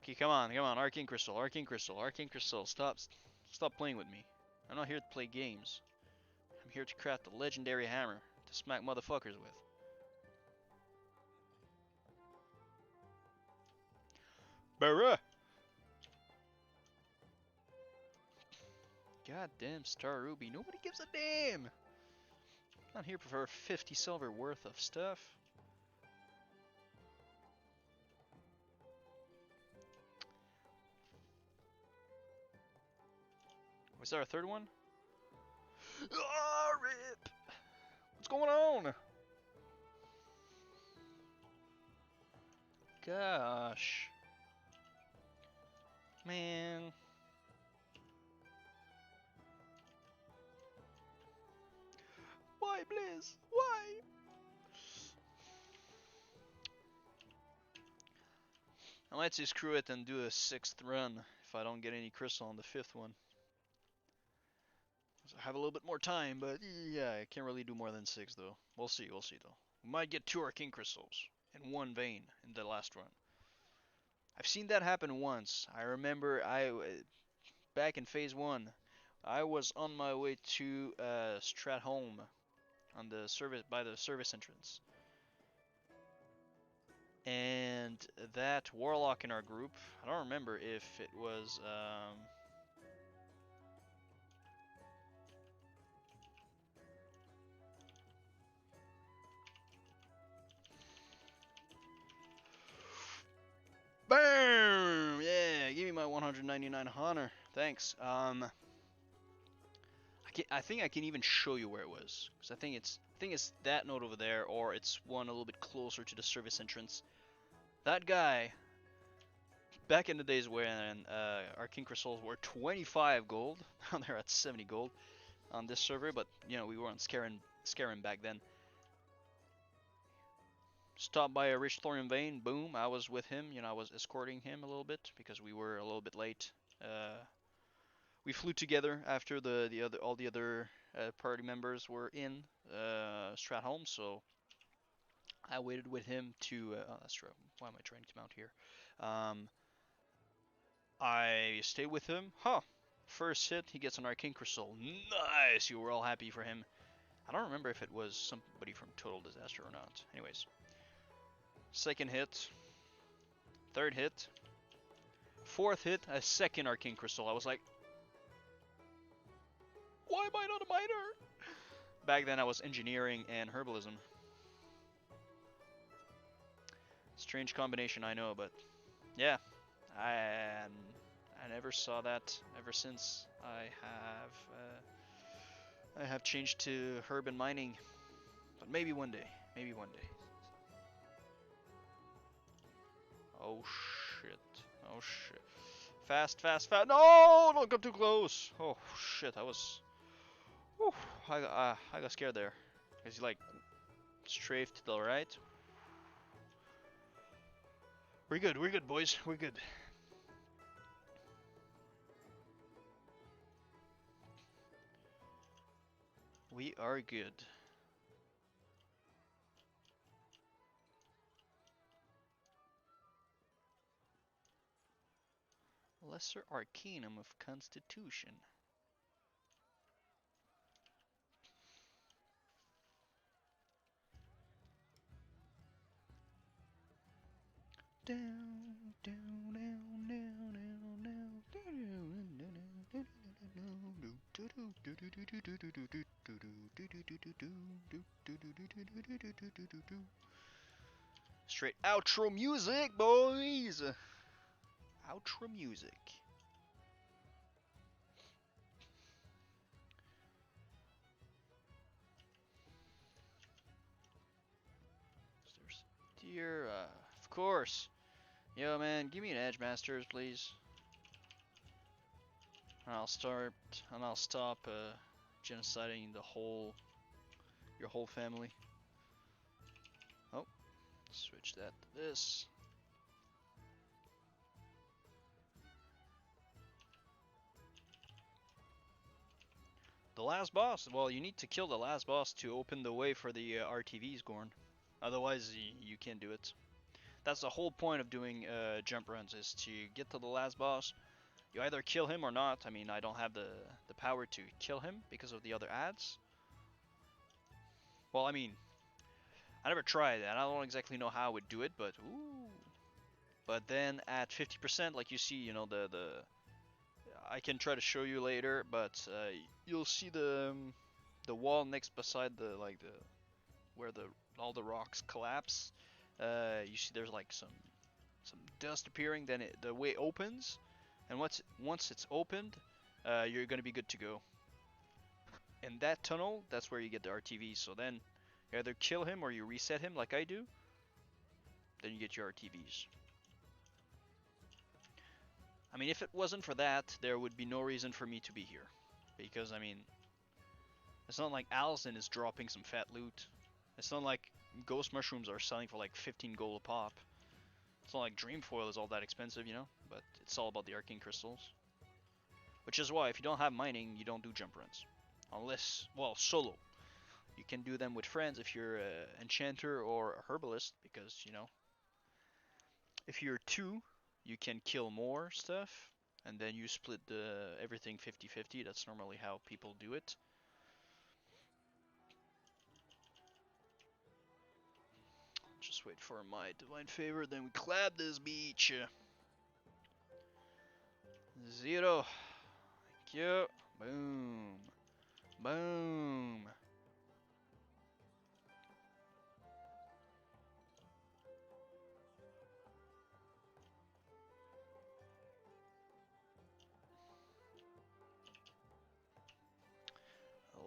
Okay, come on, Arcane Crystal, Arcane Crystal, Arcane Crystal. Stop playing with me. I'm not here to play games. I'm here to craft a legendary hammer to smack motherfuckers with. Barra! Goddamn Star Ruby, nobody gives a damn! I'm not here for 50 silver worth of stuff. Was there a third one? Oh, rip! What's going on? Gosh. Man. Why, please? Why? I might say screw it and do a 6th run if I don't get any crystal on the 5th one. So I have a little bit more time, but yeah, I can't really do more than 6 though. We'll see though. We might get 2 arcane crystals in one vein in the last run. I've seen that happen once. I remember back in phase 1, I was on my way to Stratholme on the service by the service entrance. And that warlock in our group, I don't remember if it was BAM! Yeah, give me my 199 honor. Thanks. I think I can even show you where it was, because I think it's that node over there, or it's one a little bit closer to the service entrance. That guy, back in the days when Arcane crystals were 25 gold, now they're at 70 gold on this server, but you know, we weren't scaring back then. Stopped by a rich thorium vein, boom, I was with him, you know, I was escorting him a little bit because we were a little bit late. We flew together after all the other party members were in Stratholme, so I waited with him to. Oh, that's true. Why am I trying to mount here? I stayed with him. Huh. First hit, he gets an arcane crystal. Nice. You were all happy for him. I don't remember if it was somebody from Total Disaster or not. Anyways, second hit, third hit, fourth hit, a second arcane crystal. I was like, why am I not a miner? Back then I was engineering and herbalism. Strange combination, I know, but yeah, I never saw that ever since. I have changed to herb and mining, but maybe one day, maybe one day. Oh shit! Oh shit! Fast, fast, fast! No! Don't come too close! Oh shit! Whew, I got scared there, cause he like strafed to the right. We're good, boys. We're good. We are good. Lesser Arcanum of Constitution. Down, down, down, down, down, down, straight outro music, boys! Outro music. Dear, of course. Yo, man, give me an Edge Masters, please. And I'll stop genociding your whole family. Oh, switch that to this. The last boss. Well, you need to kill the last boss to open the way for the RTVs, Gorn. Otherwise, you can't do it. That's the whole point of doing jump runs, is to get to the last boss. You either kill him or not. I mean, I don't have the power to kill him because of the other ads. Well, I mean, I never tried that. I don't exactly know how I would do it, but ooh. But then at 50%, like you see, you know, I can try to show you later, but you'll see the wall next beside where all the rocks collapse. You see there's like some dust appearing. Then the way opens, and once it's opened, you're gonna be good to go. In that tunnel, that's where you get the RTV. So then you either kill him or you reset him, like I do. Then you get your RTVs. I mean, if it wasn't for that, there would be no reason for me to be here. Because, I mean, It's not like Allison is dropping some fat loot. It's not like ghost mushrooms are selling for like 15 gold a pop. It's not like Dreamfoil is all that expensive, you know? But it's all about the arcane crystals. Which is why if you don't have mining, you don't do jump runs. Unless, well, solo. You can do them with friends if you're an enchanter or a herbalist, because, you know, if you're two, you can kill more stuff, and then you split everything 50-50. That's normally how people do it. Just wait for my divine favor, then we clap this beach. 0. Thank you. Boom. Boom.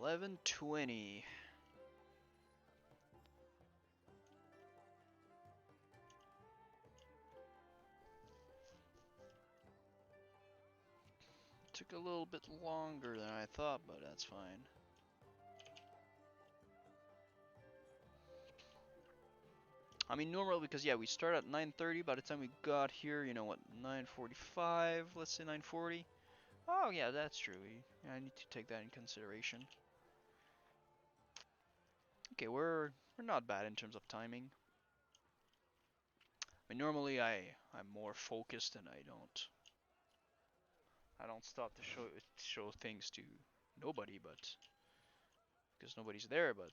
$11.20. Took a little bit longer than I thought, but that's fine. I mean, normal because, yeah, we start at 9:30. By the time we got here, you know what, 9:45, let's say 9:40. Oh, yeah, that's true. I need to take that in consideration. Okay, we're not bad in terms of timing. I mean, normally I'm more focused and I don't stop to show things to nobody, but because nobody's there, but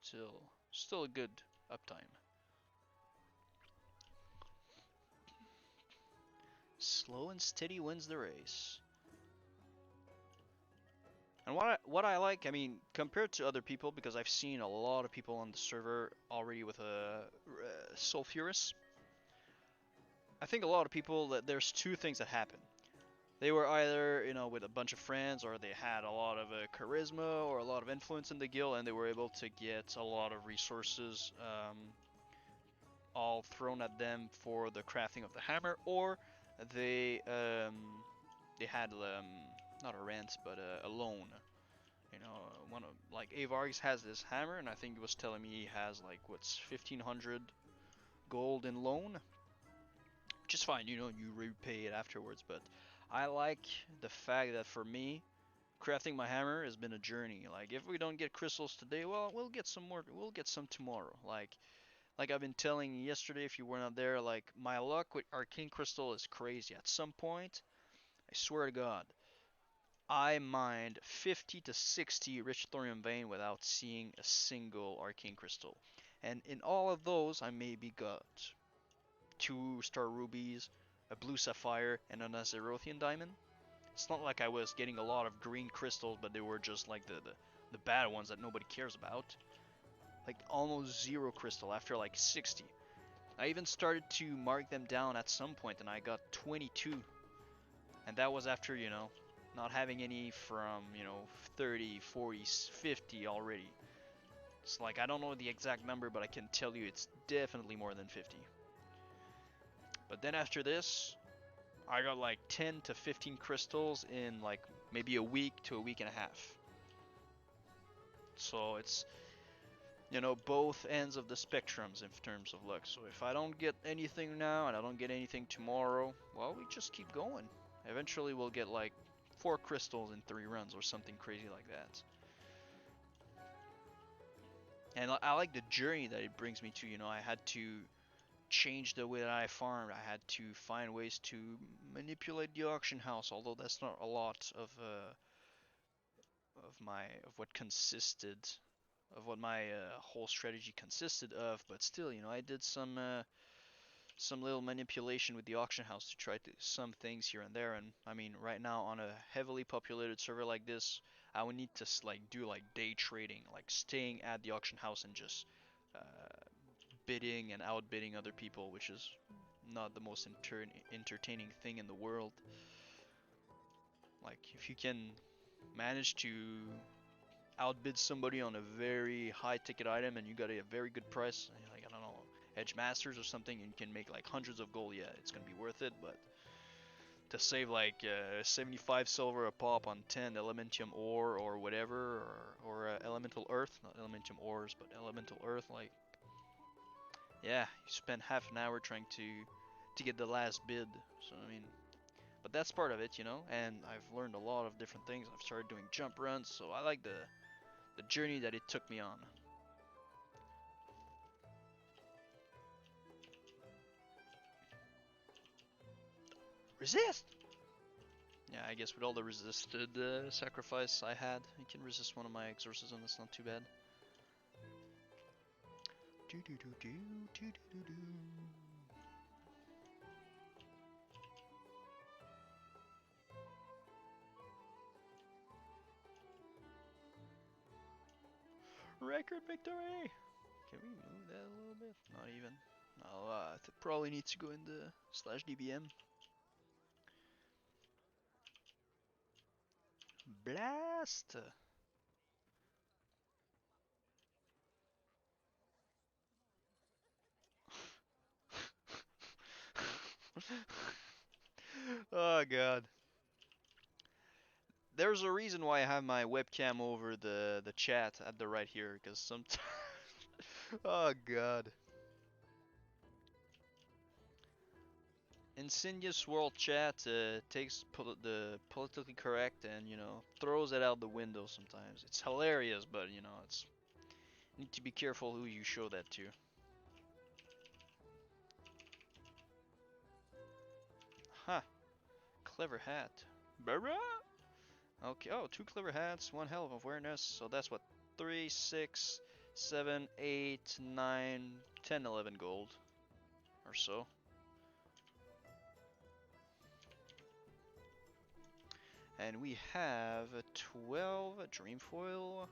still a good uptime. Slow and steady wins the race. And what I like, I mean, compared to other people, because I've seen a lot of people on the server already with a sulfurous. I think a lot of people that there's two things that happen. They were either, you know, with a bunch of friends, or they had a lot of charisma or a lot of influence in the guild, and they were able to get a lot of resources all thrown at them for the crafting of the hammer, or they had not a rent but a loan. You know, one of like Avarix has this hammer, and I think he was telling me he has like what's 1,500 gold in loan, which is fine. You know, you repay it afterwards. But I like the fact that for me, crafting my hammer has been a journey. Like if we don't get crystals today, well, we'll get some more. We'll get some tomorrow. Like I've been telling you yesterday, if you were not there, like my luck with arcane crystal is crazy. At some point, I swear to God, I mined 50 to 60 rich thorium vein without seeing a single arcane crystal. And in all of those, I maybe got 2 star rubies, a blue sapphire, and an Azerothian diamond. It's not like I was getting a lot of green crystals, but they were just like the bad ones that nobody cares about. Like almost 0 crystal after like 60. I even started to mark them down at some point, and I got 22. And that was after, you know, not having any from, you know, 30, 40, 50 already. It's like, I don't know the exact number, but I can tell you it's definitely more than 50. But then after this, I got like 10 to 15 crystals in like maybe a week to a week and a half. So it's, you know, both ends of the spectrums in terms of luck. So if I don't get anything now and I don't get anything tomorrow, well, we just keep going. Eventually we'll get like 4 crystals in 3 runs or something crazy like that. And I like the journey that it brings me to. You know, I had to change the way that I farmed. I had to find ways to manipulate the auction house, although that's not a lot of what my whole strategy consisted of. But still, you know, I did some little manipulation with the auction house to try to some things here and there. And I mean, right now on a heavily populated server like this, I would need to like do like day trading, like staying at the auction house and just uh, bidding and outbidding other people, which is not the most entertaining thing in the world. Like if you can manage to outbid somebody on a very high ticket item and you got a very good price, like I don't know, Edge Masters or something, and you can make like hundreds of gold, yeah, it's gonna be worth it. But to save like 75 silver a pop on 10 elementium ore or whatever, or elemental earth, not elementium ores, but elemental earth. Like, yeah, you spend half an hour trying to get the last bid. So I mean, but that's part of it, you know. And I've learned a lot of different things. I've started doing jump runs, so I like the journey that it took me on. Resist! Yeah, I guess with all the resisted sacrifice I had, I can resist one of my exorcisms. That's not too bad. Do do do do do do do. Record victory! Can we move that a little bit? Not even. No, probably need to go in the /dbm. Blast! Oh god. There's a reason why I have my webcam over the chat at the right here, because sometimes. Oh god. Insidious World Chat takes the politically correct and, you know, throws it out the window sometimes. It's hilarious, but, you know, it's you need to be careful who you show that to. Huh. Clever hat. Barra! Okay, oh, 2 clever hats, 1 hell of awareness. So that's what, 3, 6, 7, 8, 9, 10, 11 gold or so. And we have 12 dream foil,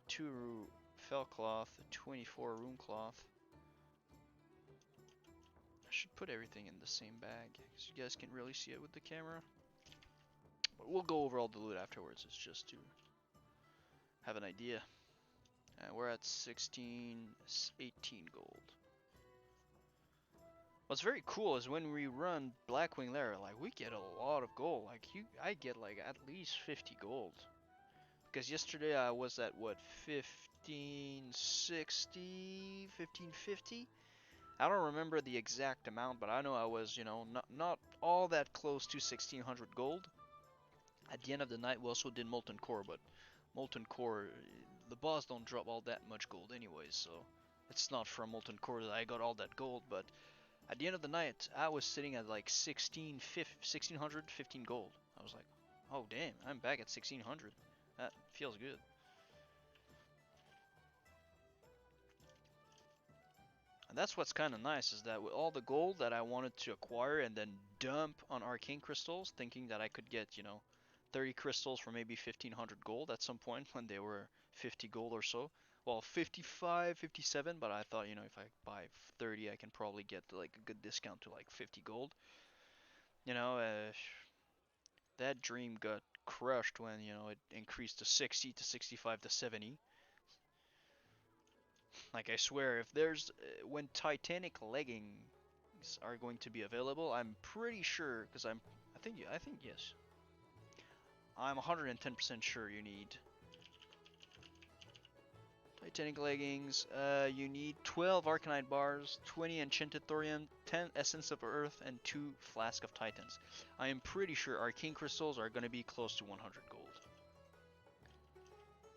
2 fell cloth, 24 rune cloth. I should put everything in the same bag, because you guys can really see it with the camera. But we'll go over all the loot afterwards, it's just to have an idea. And we're at 18 gold. What's very cool is when we run Blackwing Lair, like, we get a lot of gold. Like, I get like at least 50 gold. Because yesterday I was at what, 1560, 1550? I don't remember the exact amount, but I know I was, you know, not all that close to 1600 gold. At the end of the night we also did Molten Core, but Molten Core, the boss don't drop all that much gold anyways, so it's not from Molten Core that I got all that gold, but at the end of the night I was sitting at like 1615 gold. I was like, oh damn, I'm back at 1600. That feels good. And that's what's kind of nice, is that with all the gold that I wanted to acquire and then dump on arcane crystals, thinking that I could get, you know, 30 crystals for maybe 1500 gold at some point when they were 50 gold or so. Well, 55, 57, but I thought, you know, if I buy 30, I can probably get like a good discount to like 50 gold. You know, that dream got crushed when, you know, it increased to 60 to 65 to 70. Like, I swear, if there's when Titanic leggings are going to be available, I'm pretty sure, because I think yes, I'm 110% sure you need Titanic leggings. You need 12 Arcanite bars, 20 Enchanted Thorium, 10 Essence of Earth, and 2 Flask of Titans. I am pretty sure Arcane Crystals are going to be close to 100 gold.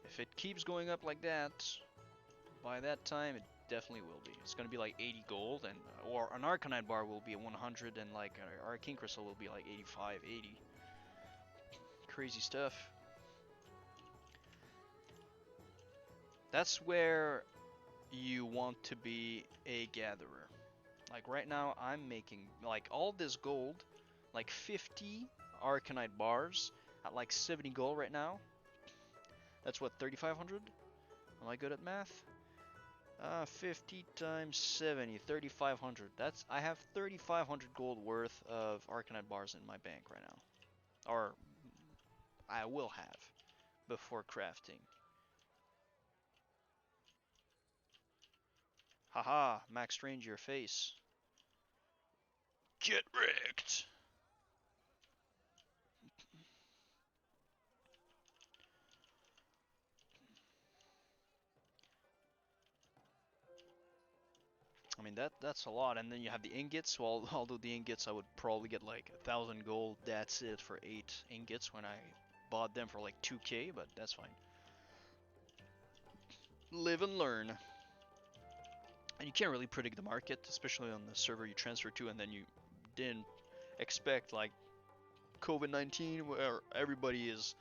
If it keeps going up like that, by that time, it definitely will be. It's gonna be like 80 gold, and or an Arcanite bar will be 100, and like an Arcane Crystal will be like 85, 80. Crazy stuff. That's where you want to be a gatherer. Like right now, I'm making like all this gold, like 50 Arcanite bars at like 70 gold right now. That's what, 3,500? Am I good at math? 50 times 70, 3,500. I have 3,500 gold worth of Arcanite bars in my bank right now. Or, I will have, before crafting. Haha, Max Strange your face. Get wrecked! I mean that's a lot, and then you have the ingots. Well, although the ingots I would probably get like 1,000 gold. That's it for 8 ingots when I bought them for like 2k, but that's fine. Live and learn. And you can't really predict the market, especially on the server you transfer to, and then you didn't expect like COVID-19 where everybody is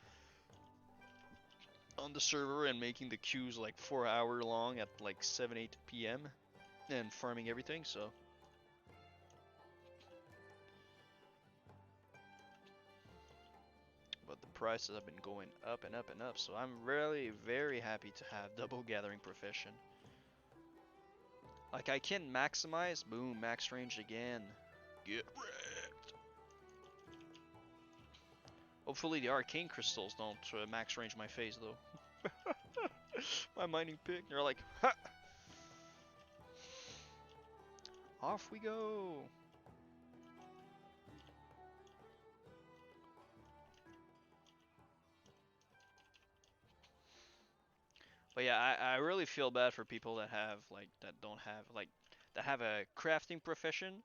on the server and making the queues like 4 hour long at like 7-8 p.m. and farming everything, so but the prices have been going up and up and up, so I'm really very happy to have double gathering profession. Like I can maximize, boom, max range again. Get wrecked. Hopefully the arcane crystals don't max range my face though. My mining pick, they're like, ha! Off we go. But yeah, I really feel bad for people that have like that don't have like that have a crafting profession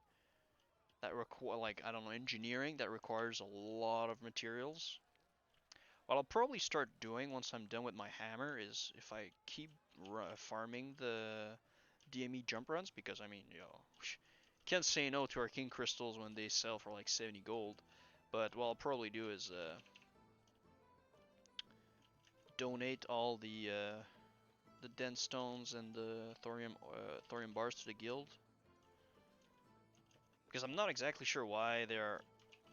that require like I don't know engineering that requires a lot of materials. What I'll probably start doing once I'm done with my hammer is if I keep farming the DME jump runs, because I mean, can't say no to arcane crystals when they sell for like 70 gold. But what I'll probably do is donate all the dense stones and the thorium bars to the guild, because I'm not exactly sure why they're.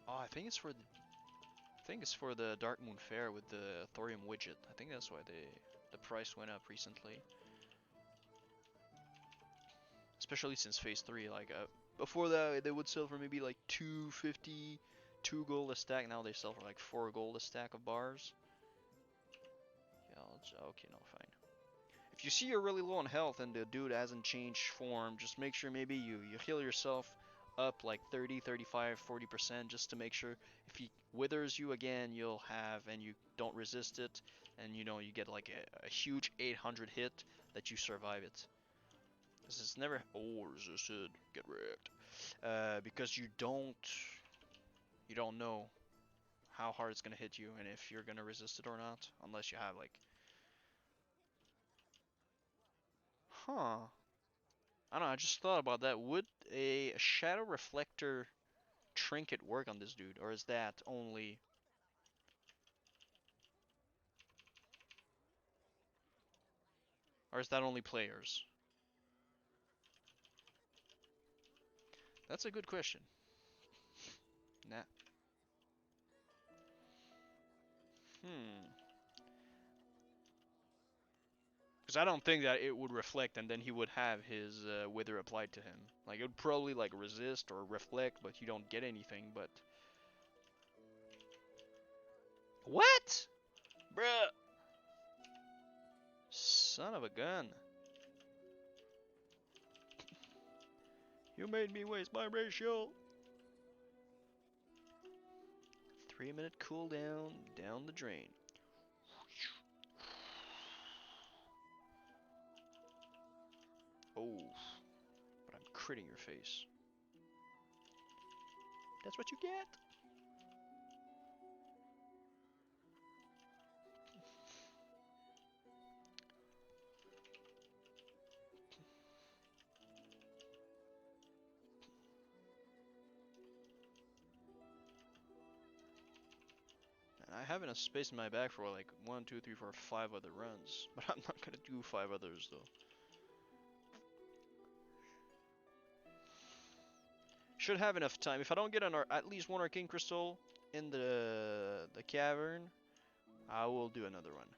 Oh, I think it's for the Dark Moon Fair with the thorium widget. I think that's why the price went up recently. Especially since phase 3, like before that they would sell for maybe like 250, 2 gold a stack. Now they sell for like 4 gold a stack of bars. Yeah, okay, no, fine. If you see you're really low on health and the dude hasn't changed form, just make sure maybe you heal yourself up like 30, 35, 40% just to make sure if he withers you again, you'll have, and you don't resist it, and you get like a huge 800 hit, that you survive it. This is never, oh, resisted, get wrecked. Because you don't know how hard it's gonna hit you and if you're gonna resist it or not, unless you have like, huh. I don't know, I just thought about that. Would a shadow reflector trinket work on this dude, or is that only players? That's a good question. Nah. Hmm. Because I don't think that it would reflect and then he would have his wither applied to him. Like, it would probably like resist or reflect, but you don't get anything, but... What? Bruh! Son of a gun. You made me waste my ratio. 3-minute cooldown down the drain. Oh, but I'm critting your face. That's what you get. And I have enough space in my bag for like 1, 2, 3, 4, 5 other runs, but I'm not gonna do 5 others though. Should have enough time. If I don't get at least 1 arcane crystal in the cavern, I will do another one.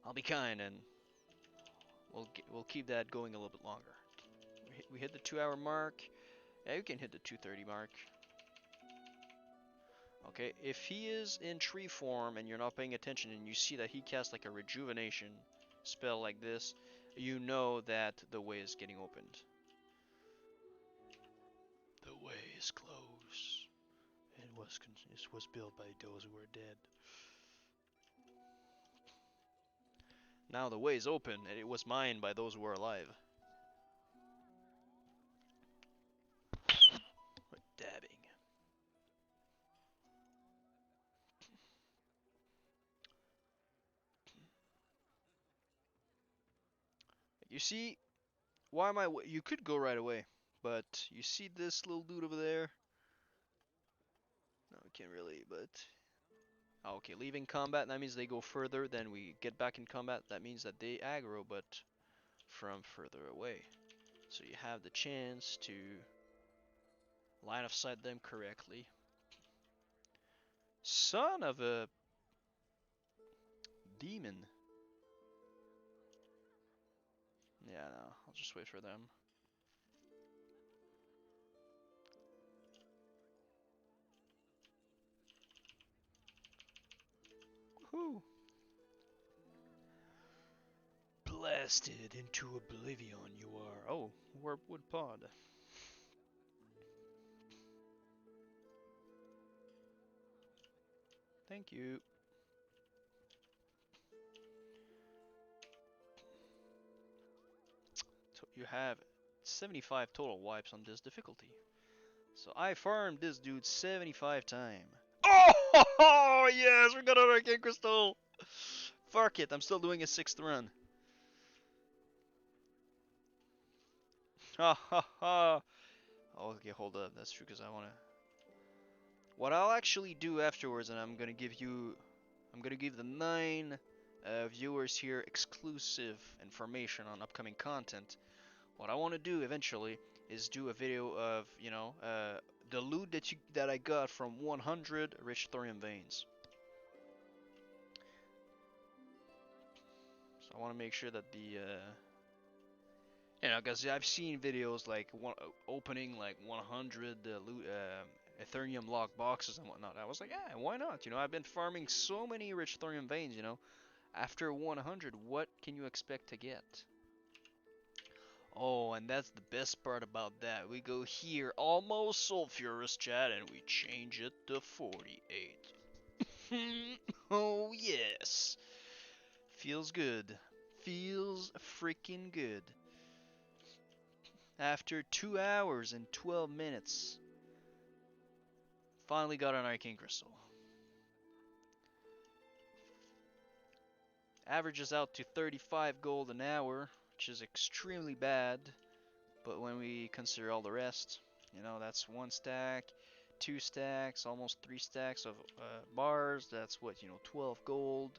I'll be kind and we'll keep that going a little bit longer. We hit the 2-hour mark. Yeah, you can hit the 2:30 mark. Okay, if he is in tree form and you're not paying attention and you see that he casts like a rejuvenation spell like this, you know that the way is getting opened. The way is closed. It was built by those who are dead. Now the way is open, and it was mined by those who are alive. You see, why am I? You could go right away, but you see this little dude over there? No, we can't really, but. Oh, okay, leaving combat, that means they go further, then we get back in combat, that means that they aggro, but from further away. So you have the chance to line of sight them correctly. Son of a demon. Yeah, no, I'll just wait for them. Whew. Blasted into oblivion you are. Oh, warpwood pod. Thank you. You have 75 total wipes on this difficulty. So I farmed this dude 75 times. Oh, yes, we got an Arcane Crystal! Fuck it, I'm still doing a 6th run. Ha ha ha. Okay, hold up, that's true, because I want to... What I'll actually do afterwards, and I'm gonna give the 9 viewers here exclusive information on upcoming content. What I want to do eventually is do a video of, you know, the loot that I got from 100 rich thorium veins. So I want to make sure that the, you know, because I've seen videos like opening like 100 loot, Ethereum lock boxes and whatnot. I was like, yeah, why not? You know, I've been farming so many rich thorium veins. You know, after 100, what can you expect to get? Oh, and that's the best part about that. We go here, almost sulfurous, chat, and we change it to 48. Oh, yes. Feels good. Feels freaking good. After 2 hours and 12 minutes, finally got an Arcane Crystal. Averages out to 35 gold an hour, which is extremely bad. But when we consider all the rest, you know, that's 1 stack, 2 stacks, almost 3 stacks of bars. That's what, you know, 12 gold.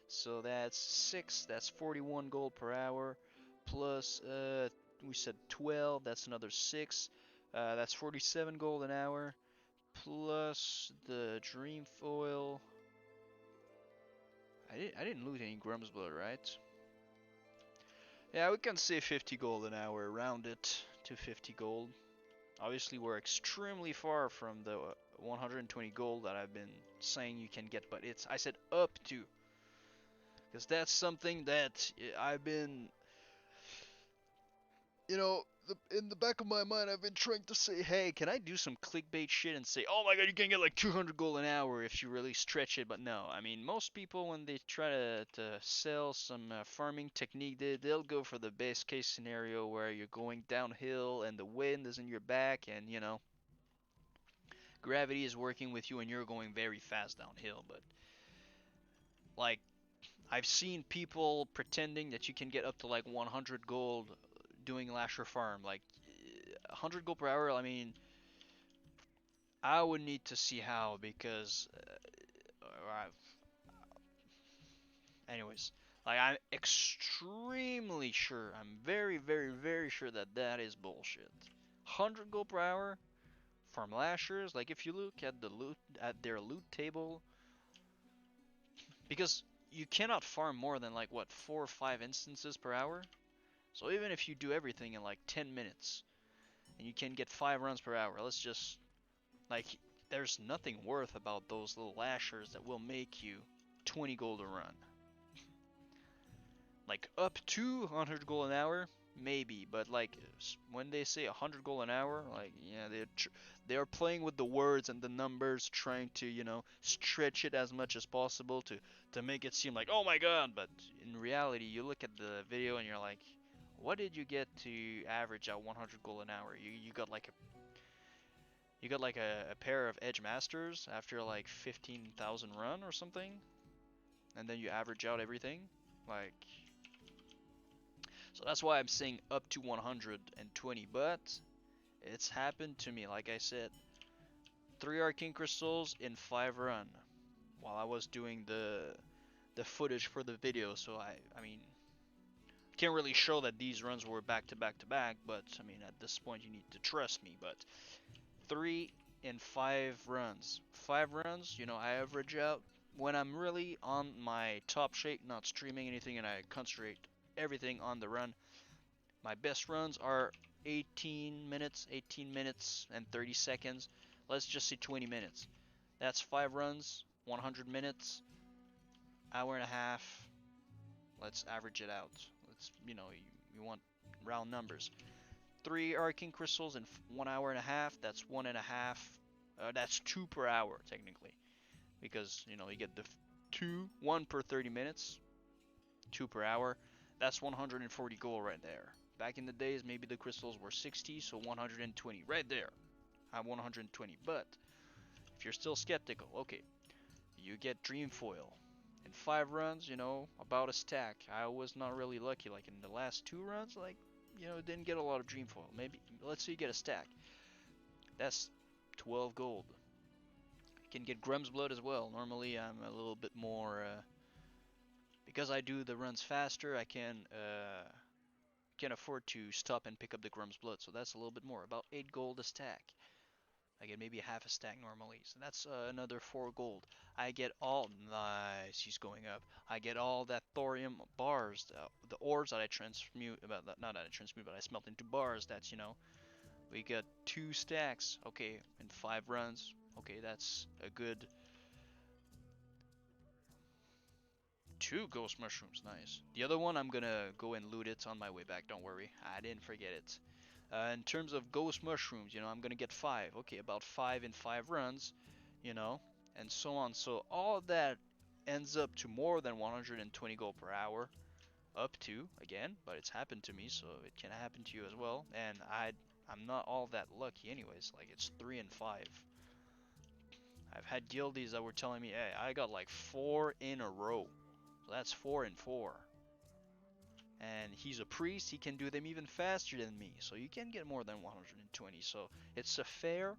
So that's 6, that's 41 gold per hour. Plus, we said 12, that's another 6. That's 47 gold an hour. Plus the dream foil. I didn't loot any Grum's blood, right? Yeah, we can say 50 gold an hour, round it to 50 gold. Obviously, we're extremely far from the 120 gold that I've been saying you can get, but I said up to. Because that's something that I've been, you know, in the back of my mind, I've been trying to say, hey, can I do some clickbait shit and say, oh my god, you can get like 200 gold an hour if you really stretch it, but no. I mean, most people, when they try to sell some farming technique, they'll go for the best case scenario where you're going downhill and the wind is in your back and, you know, gravity is working with you and you're going very fast downhill, but, like, I've seen people pretending that you can get up to like 100 gold doing lasher farm, like 100 gold per hour. I mean, I would need to see how because, anyways, like I'm extremely sure, I'm very, very, very sure that that is bullshit. 100 gold per hour from lashers. Like if you look at their loot table, because you cannot farm more than like what 4 or 5 instances per hour. So even if you do everything in like 10 minutes, and you can get 5 runs per hour, let's just, like, there's nothing worth about those little lashers that will make you 20 gold a run. Like, up to 100 gold an hour, maybe, but like, when they say 100 gold an hour, like, yeah, they're playing with the words and the numbers, trying to, you know, stretch it as much as possible to make it seem like, oh my god, but in reality, you look at the video and you're like, what did you get to average at 100 gold an hour? You got like a pair of Edge Masters after like 15,000 run or something, and then you average out everything. Like, So that's why I'm saying up to 120, but it's happened to me, like I said, 3 arcane crystals in 5 run while I was doing the footage for the video. So I mean, can't really show that these runs were back to back to back, but I mean, at this point you need to trust me. But 3 in 5 runs. 5 runs, you know, I average out when I'm really on my top shape, not streaming anything, and I concentrate everything on the run. My best runs are 18 minutes and 30 seconds. Let's just say 20 minutes. That's 5 runs, 100 minutes, hour and a half. Let's average it out. Let's, you know, you want round numbers. 3 arcane crystals in 1 hour and a half. That's 1.5. That's 2 per hour technically, because you know you get the 1 per 30 minutes, 2 per hour. That's 140 gold right there. Back in the days, maybe the crystals were 60, so 120 right there. I'm 120. But if you're still skeptical, okay, you get dream foil in 5 runs. You know, about a stack. I was not really lucky. Like in the last 2 runs, like, you know, didn't get a lot of dream foil. Maybe let's say you get a stack. That's 12 gold. You can get Grum's blood as well. Normally I'm a little bit more because I do the runs faster. I can afford to stop and pick up the Grum's blood, so that's a little bit more. About 8 gold a stack. I get maybe half a stack normally, so that's another 4 gold. I get all nice. He's going up. I get all that thorium bars, the ores that I transmute. Not that I transmute, but I smelt into bars. That's, you know, we got 2 stacks. Okay, in 5 runs. Okay, that's a good 2 ghost mushrooms. Nice. The other one, I'm gonna go and loot it on my way back. Don't worry, I didn't forget it. In terms of ghost mushrooms, you know, I'm gonna get 5. Okay, about 5 in 5 runs, you know, and so on. So all of that ends up to more than 120 gold per hour. Up to, again, but it's happened to me, so it can happen to you as well. And I'm not all that lucky anyways. Like, it's 3 and 5. I've had guildies that were telling me, hey, I got like 4 in a row. So that's 4 and 4. And he's a priest, he can do them even faster than me. So you can get more than 120. So it's a fair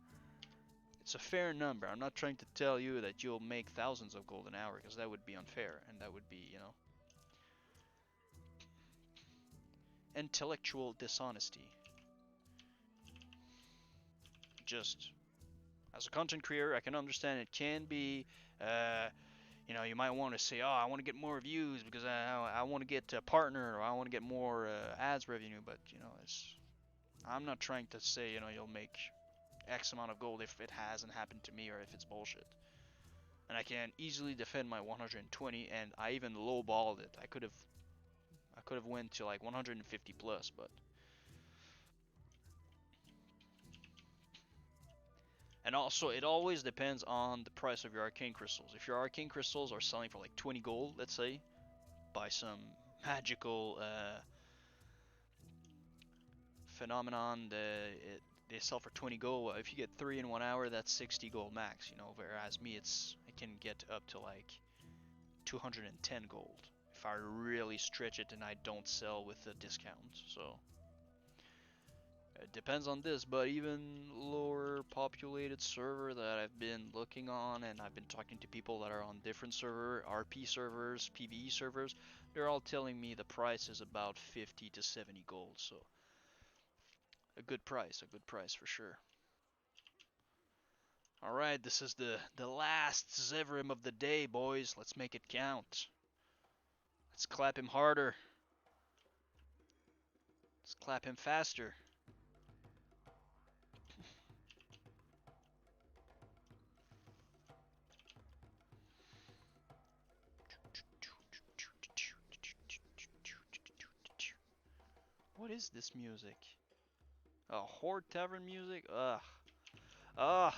number. I'm not trying to tell you that you'll make thousands of gold an hour, because that would be unfair, and that would be, you know, intellectual dishonesty. Just as a content creator, I can understand it can be, you know, you might want to say, oh, I want to get more views because I want to get a partner, or I want to get more ads revenue. But, you know, I'm not trying to say, you know, you'll make X amount of gold if it hasn't happened to me or if it's bullshit. And I can easily defend my 120, and I even lowballed it. I could have went to like 150 plus, but. And also, it always depends on the price of your arcane crystals. If your arcane crystals are selling for like 20 gold, let's say, by some magical phenomenon, they sell for 20 gold. If you get 3 in 1 hour, that's 60 gold max, you know, whereas me, it can get up to like 210 gold if I really stretch it and I don't sell with a discount. So it depends on this, but even lower populated server that I've been looking on, and I've been talking to people that are on different server, RP servers, PvE servers, they're all telling me the price is about 50 to 70 gold, so a good price for sure. Alright, this is the last Zevrim of the day, boys. Let's make it count. Let's clap him harder. Let's clap him faster. What is this music? Oh, Horde Tavern music? Ugh. Ugh.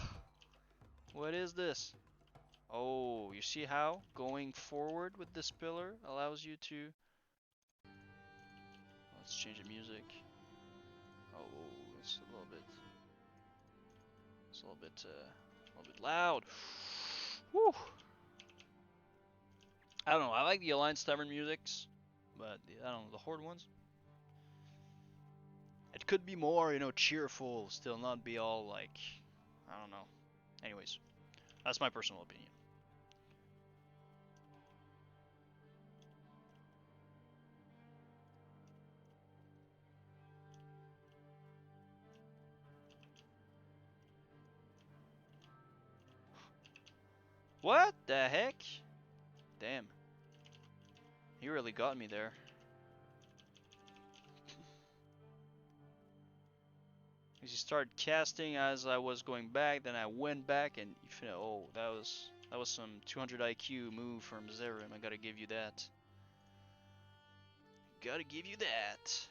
What is this? Oh, you see how going forward with this pillar allows you to... Let's change the music. Oh, it's a little bit... It's a little bit loud. Woo! I don't know, I like the Alliance Tavern musics, but I don't know, the Horde ones? It could be more, you know, cheerful, still not be all like, I don't know. Anyways, that's my personal opinion. What the heck? Damn. He really got me there. He started casting as I was going back, then I went back and oh, that was some 200 IQ move from Zerum. I gotta give you that. Gotta give you that.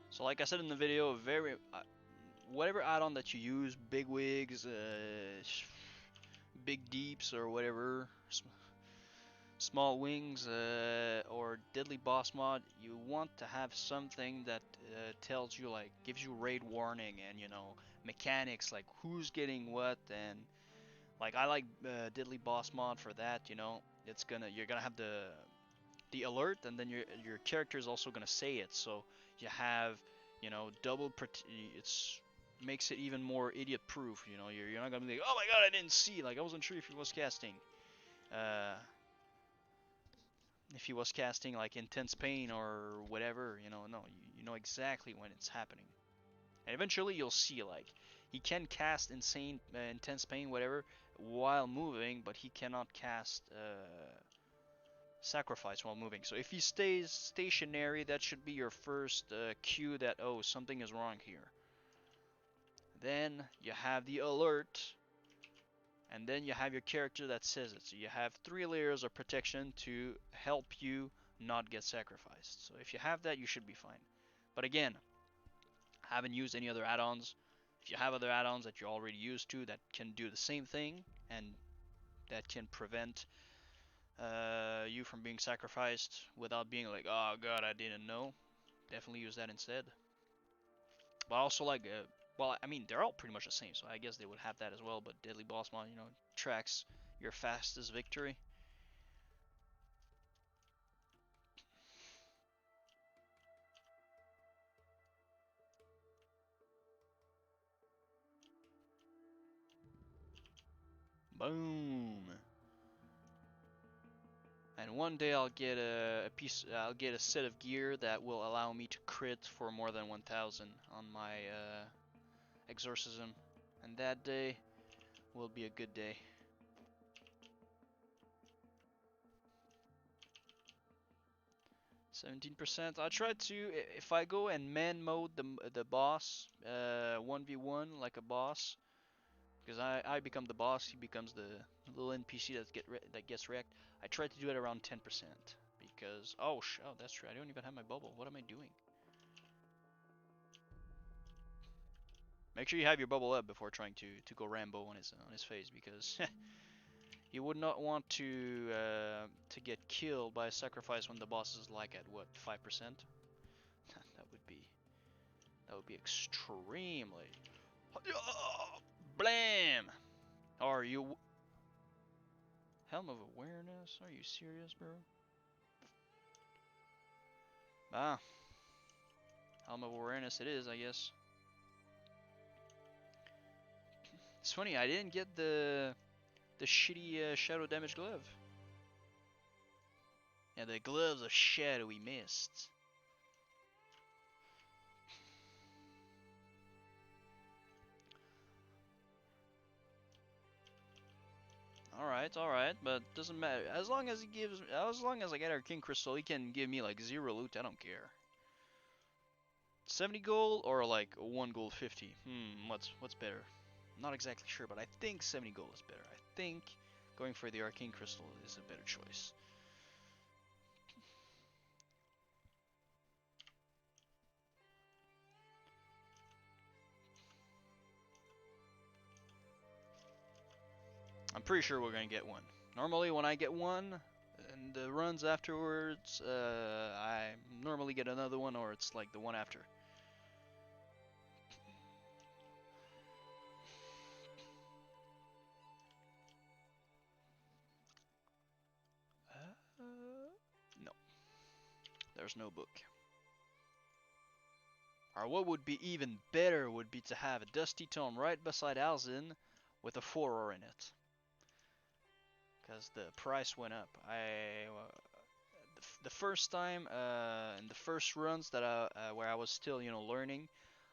So like I said in the video, whatever add-on that you use, big wigs, big deeps or whatever, small wings, or deadly boss mod, you want to have something that tells you, like, gives you raid warning and, you know, mechanics like who's getting what. And like I like deadly boss mod for that. You know, you're gonna have the alert, and then your character is also gonna say it, so you have, you know, it's makes it even more idiot proof. You know, you're not gonna be like, oh my god, I didn't see, like I wasn't sure if he was casting uh like intense pain or whatever. You know, no, you know exactly when it's happening, and eventually you'll see, like, he can cast insane intense pain whatever while moving, but he cannot cast sacrifice while moving. So if he stays stationary, that should be your first cue that, oh, something is wrong here. Then you have the alert, and then you have your character that says it. So you have 3 layers of protection to help you not get sacrificed. So if you have that, you should be fine. But again, I haven't used any other add-ons. If you have other add-ons that you're already used to that can do the same thing and that can prevent you from being sacrificed without being like, oh god, I didn't know, definitely use that instead. But also, like, well, I mean, they're all pretty much the same, so I guess they would have that as well. But Deadly Boss Mod, you know, tracks your fastest victory. Boom. And one day I'll get I'll get a set of gear that will allow me to crit for more than 1,000 on my exorcism, and that day will be a good day. 17%. I try to, if I go and man mode the boss 1v1 like a boss, because I become the boss, he becomes the little NPC that gets wrecked. I try to do it around 10% because oh that's true. I don't even have my bubble. What am I doing? Make sure you have your bubble up before trying to go Rambo on his face, because you would not want to get killed by a sacrifice when the boss is like at what, 5%. That would be extremely blam. Are you Helm of Awareness? Are you serious, bro? Ah, Helm of Awareness it is, I guess. It's funny, I didn't get the shitty shadow damage glove. Yeah, the gloves of shadowy mist. Alright, but doesn't matter. As long as I get Arcane Crystal, he can give me like 0 loot, I don't care. 70 gold or like 1 gold 50? What's better? I'm not exactly sure, but I think 70 gold is better. I think going for the Arcane Crystal is a better choice. I'm pretty sure we're gonna get one. Normally when I get one, and the runs afterwards, I normally get another one, or it's like the one after. There's no book. Or what would be even better would be to have a dusty tome right beside Alzin with a 4 in it. Because the price went up. The first time, in the first runs that where I was still, learning,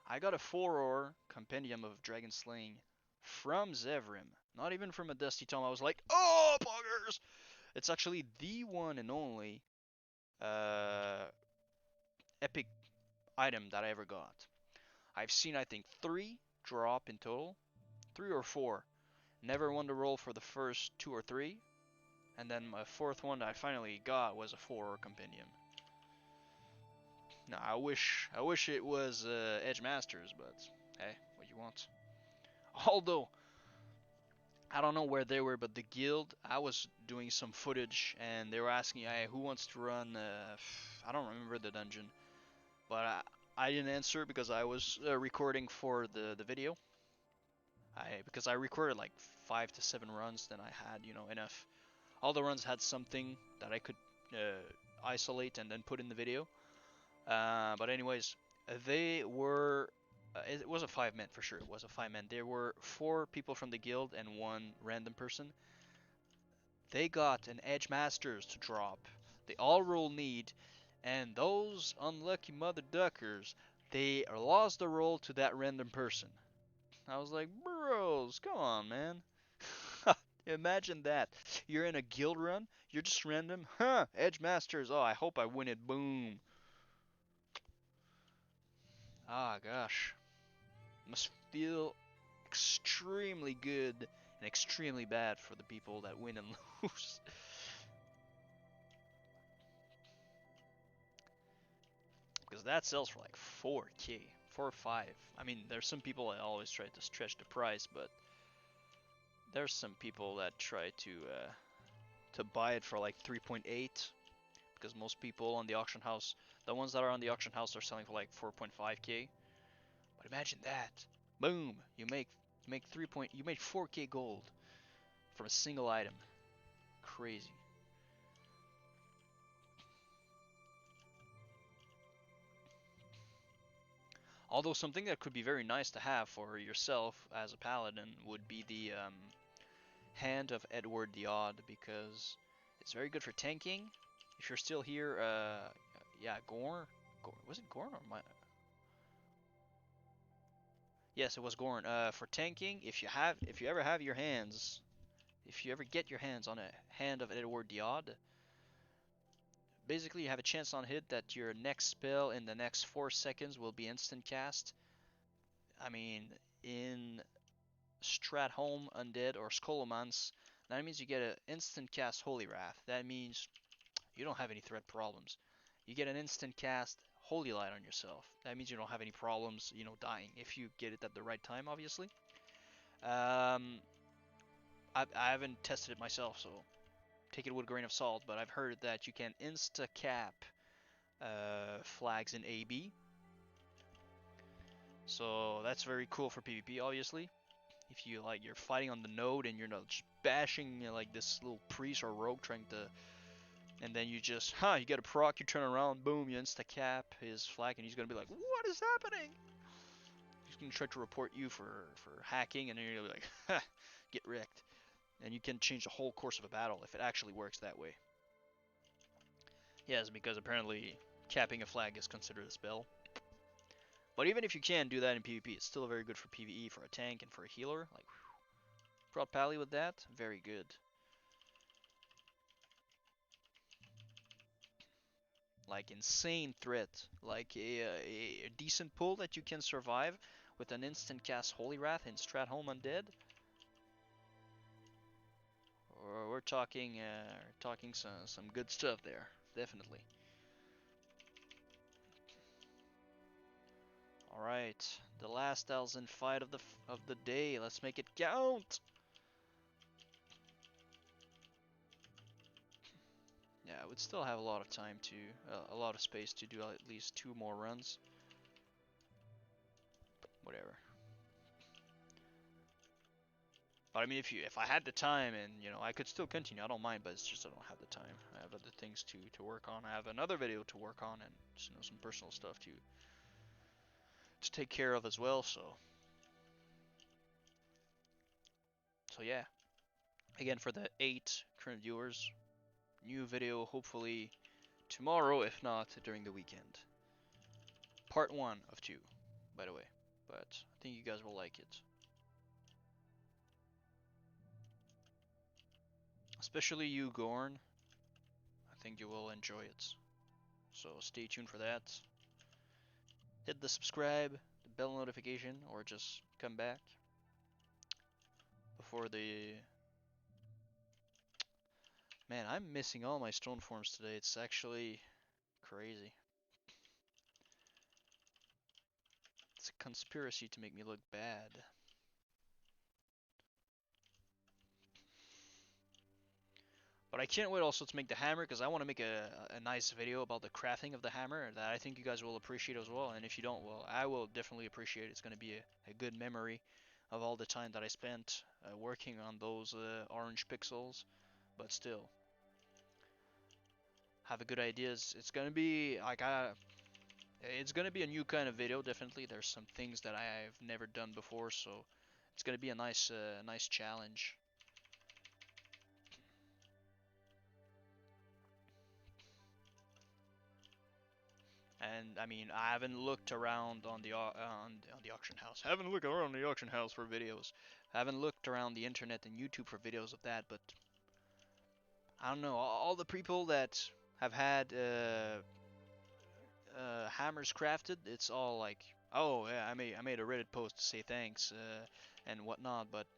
I got a 4 compendium of dragon slaying from Zevrim. Not even from a dusty tome. I was like, oh, poggers! It's actually the one and only epic item that I ever got. I've seen, I think, 3 drop in total. 3 or 4. Never won the roll for the first 2 or 3. And then my 4th one that I finally got was a 4 compendium. Now I wish it was Edge Masters, but hey, what you want. Although I don't know where they were, but the guild, I was doing some footage and they were asking, hey, who wants to run? I don't remember the dungeon, but I didn't answer because I was recording for the video. Because I recorded like 5 to 7 runs, then I had enough. All the runs had something that I could isolate and then put in the video. But anyways, they were. It was a 5-man for sure. It was a 5-man. There were 4 people from the guild and 1 random person. They got an Edge Masters to drop. They all roll need, and those unlucky mother duckers, they lost the roll to that random person. I was like, bros, come on, man. Imagine that. You're in a guild run, you're just random. Huh, Edge Masters. Oh, I hope I win it. Boom. Ah, gosh. Must feel extremely good and extremely bad for the people that win and lose. Because that sells for like 4k, 4 or 5. I mean, there's some people that always try to stretch the price, but there's some people that try to buy it for like 3.8, because most people on the auction house, the ones that are on the auction house, are selling for like 4.5k. But imagine that, boom, you make 4k gold from a single item. Crazy. Although something that could be very nice to have for yourself as a paladin would be the Hand of Edward the Odd, because it's very good for tanking. If you're still here, yeah, Gorn. Was it Gorn or my? Yes, it was Gorn. For tanking, if you ever get your hands on a Hand of Edward the Odd, basically you have a chance on hit that your next spell in the next 4 seconds will be instant cast. I mean, in Stratholme Undead or Scholomance, that means you get an instant cast Holy Wrath. That means you don't have any threat problems. You get an instant cast Holy Light on yourself. That means you don't have any problems, dying, if you get it at the right time, obviously. I haven't tested it myself, so take it with a grain of salt, but I've heard that you can insta-cap flags in AB. So that's very cool for PvP, obviously. If you're fighting on the node and you're not just bashing like this little priest or rogue trying to, and then you get a proc, you turn around, boom, you insta-cap his flag, and he's gonna be like, what is happening? He's gonna try to report you for hacking, and then you're gonna be like, ha, get wrecked. And you can change the whole course of a battle if it actually works that way. Yes, because apparently capping a flag is considered a spell. But even if you can do that in PvP, it's still very good for PvE, for a tank and for a healer. Like, Prot Pally with that, very good. Like insane threat, like a decent pull that you can survive with an instant cast Holy Wrath in Stratholme Undead. Or we're talking some good stuff there, definitely. All right, the last Alzin fight of the day. Let's make it count. Yeah, I would still have a lot of time to, a lot of space to do at least 2 more runs. Whatever. But I mean, if I had the time and I could still continue, I don't mind. But it's just I don't have the time. I have other things to work on. I have another video to work on and just, some personal stuff to take care of as well. So yeah. Again, for the 8 current viewers, new video hopefully tomorrow, if not during the weekend. Part 1 of 2, by the way. But I think you guys will like it. Especially you, Gorn. I think you will enjoy it. So stay tuned for that. Hit the subscribe, the bell notification, or just come back before the... Man, I'm missing all my stone forms today. It's actually crazy. It's a conspiracy to make me look bad. But I can't wait also to make the hammer, because I want to make a nice video about the crafting of the hammer that I think you guys will appreciate as well. And if you don't, well, I will definitely appreciate it. It's going to be a good memory of all the time that I spent working on those orange pixels. But still, have a good ideas. It's going to be like it's going to be a new kind of video. Definitely, there's some things that I've never done before, so it's going to be a nice challenge. And I mean, I haven't looked around on the auction house. I haven't looked around the auction house for videos. I haven't looked around the internet and YouTube for videos of that. But I don't know. All the people that have had hammers crafted, it's all like, oh yeah, I made a Reddit post to say thanks and whatnot. But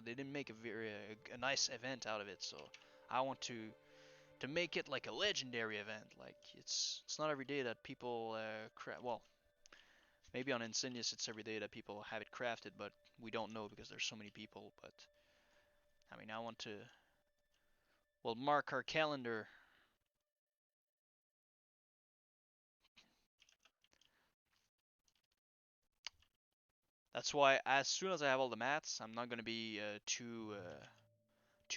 they didn't make a nice event out of it. So I want to make it like a legendary event. Like it's not every day that people craft. Well, maybe on Insidious it's every day that people have it crafted, but we don't know because there's so many people. But I mean, I want to mark our calendar. That's why as soon as I have all the mats, I'm not gonna be too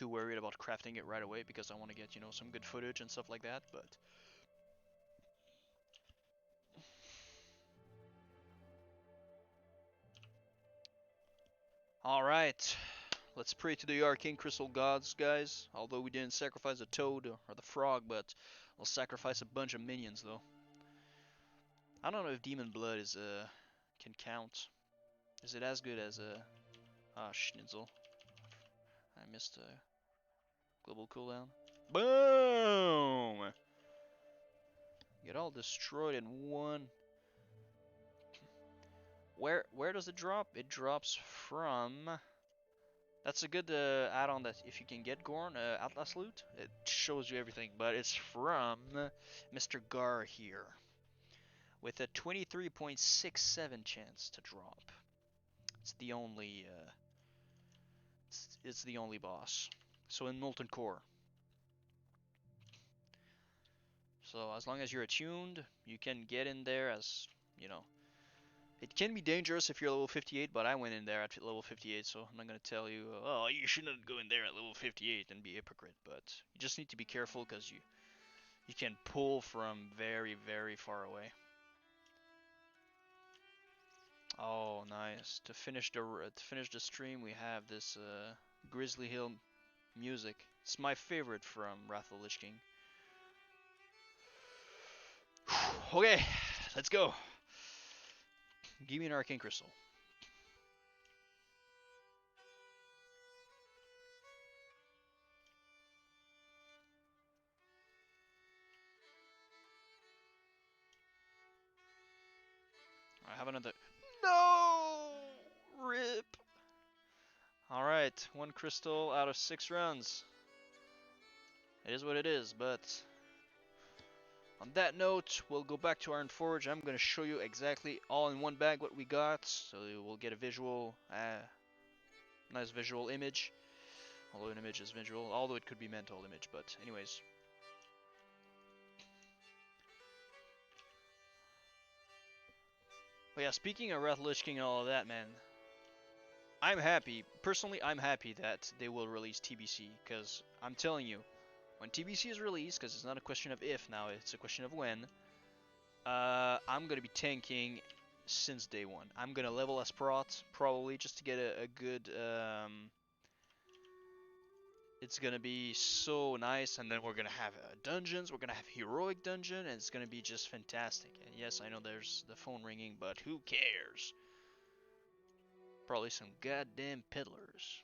worried about crafting it right away because I want to get some good footage and stuff like that. But all right. Let's pray to the arcane crystal gods, guys. Although we didn't sacrifice a toad or the frog, but we'll sacrifice a bunch of minions, though. I don't know if demon blood is can count. Is it as good as Schnitzel? I missed a global cooldown. Boom! Get all destroyed in one. Where does it drop? It drops from. That's a good add-on that if you can get Gorn, Atlas Loot, it shows you everything, but it's from Mr. Gar here, with a 23.67 chance to drop. It's the only, it's the only boss. So in Molten Core. So as long as you're attuned, you can get in there as, It can be dangerous if you're level 58, but I went in there at level 58, so I'm not going to tell you, oh, you shouldn't go in there at level 58 and be a hypocrite, but you just need to be careful because you can pull from very, very far away. Oh, nice. To finish the stream, we have this Grizzly Hill music. It's my favorite from Wrath of the Lich King. Okay, let's go. Give me an Arcane Crystal. I have another. No! RIP! Alright, 1 crystal out of 6 runs. It is what it is, but on that note, we'll go back to Ironforge. I'm going to show you exactly all in one bag what we got, so we'll get a visual, nice visual image. Although an image is visual, although it could be mental image, but anyways. But yeah, speaking of Wrath Lich King and all of that, man, I'm happy. Personally, I'm happy that they will release TBC, because I'm telling you, when TBC is released, because it's not a question of if now, it's a question of when, I'm gonna be tanking since day one. I'm gonna level as prot, probably, just to get a good, it's gonna be so nice, and then we're gonna have dungeons, we're gonna have heroic dungeon, and it's gonna be just fantastic. And yes, I know there's the phone ringing, but who cares? Probably some goddamn peddlers.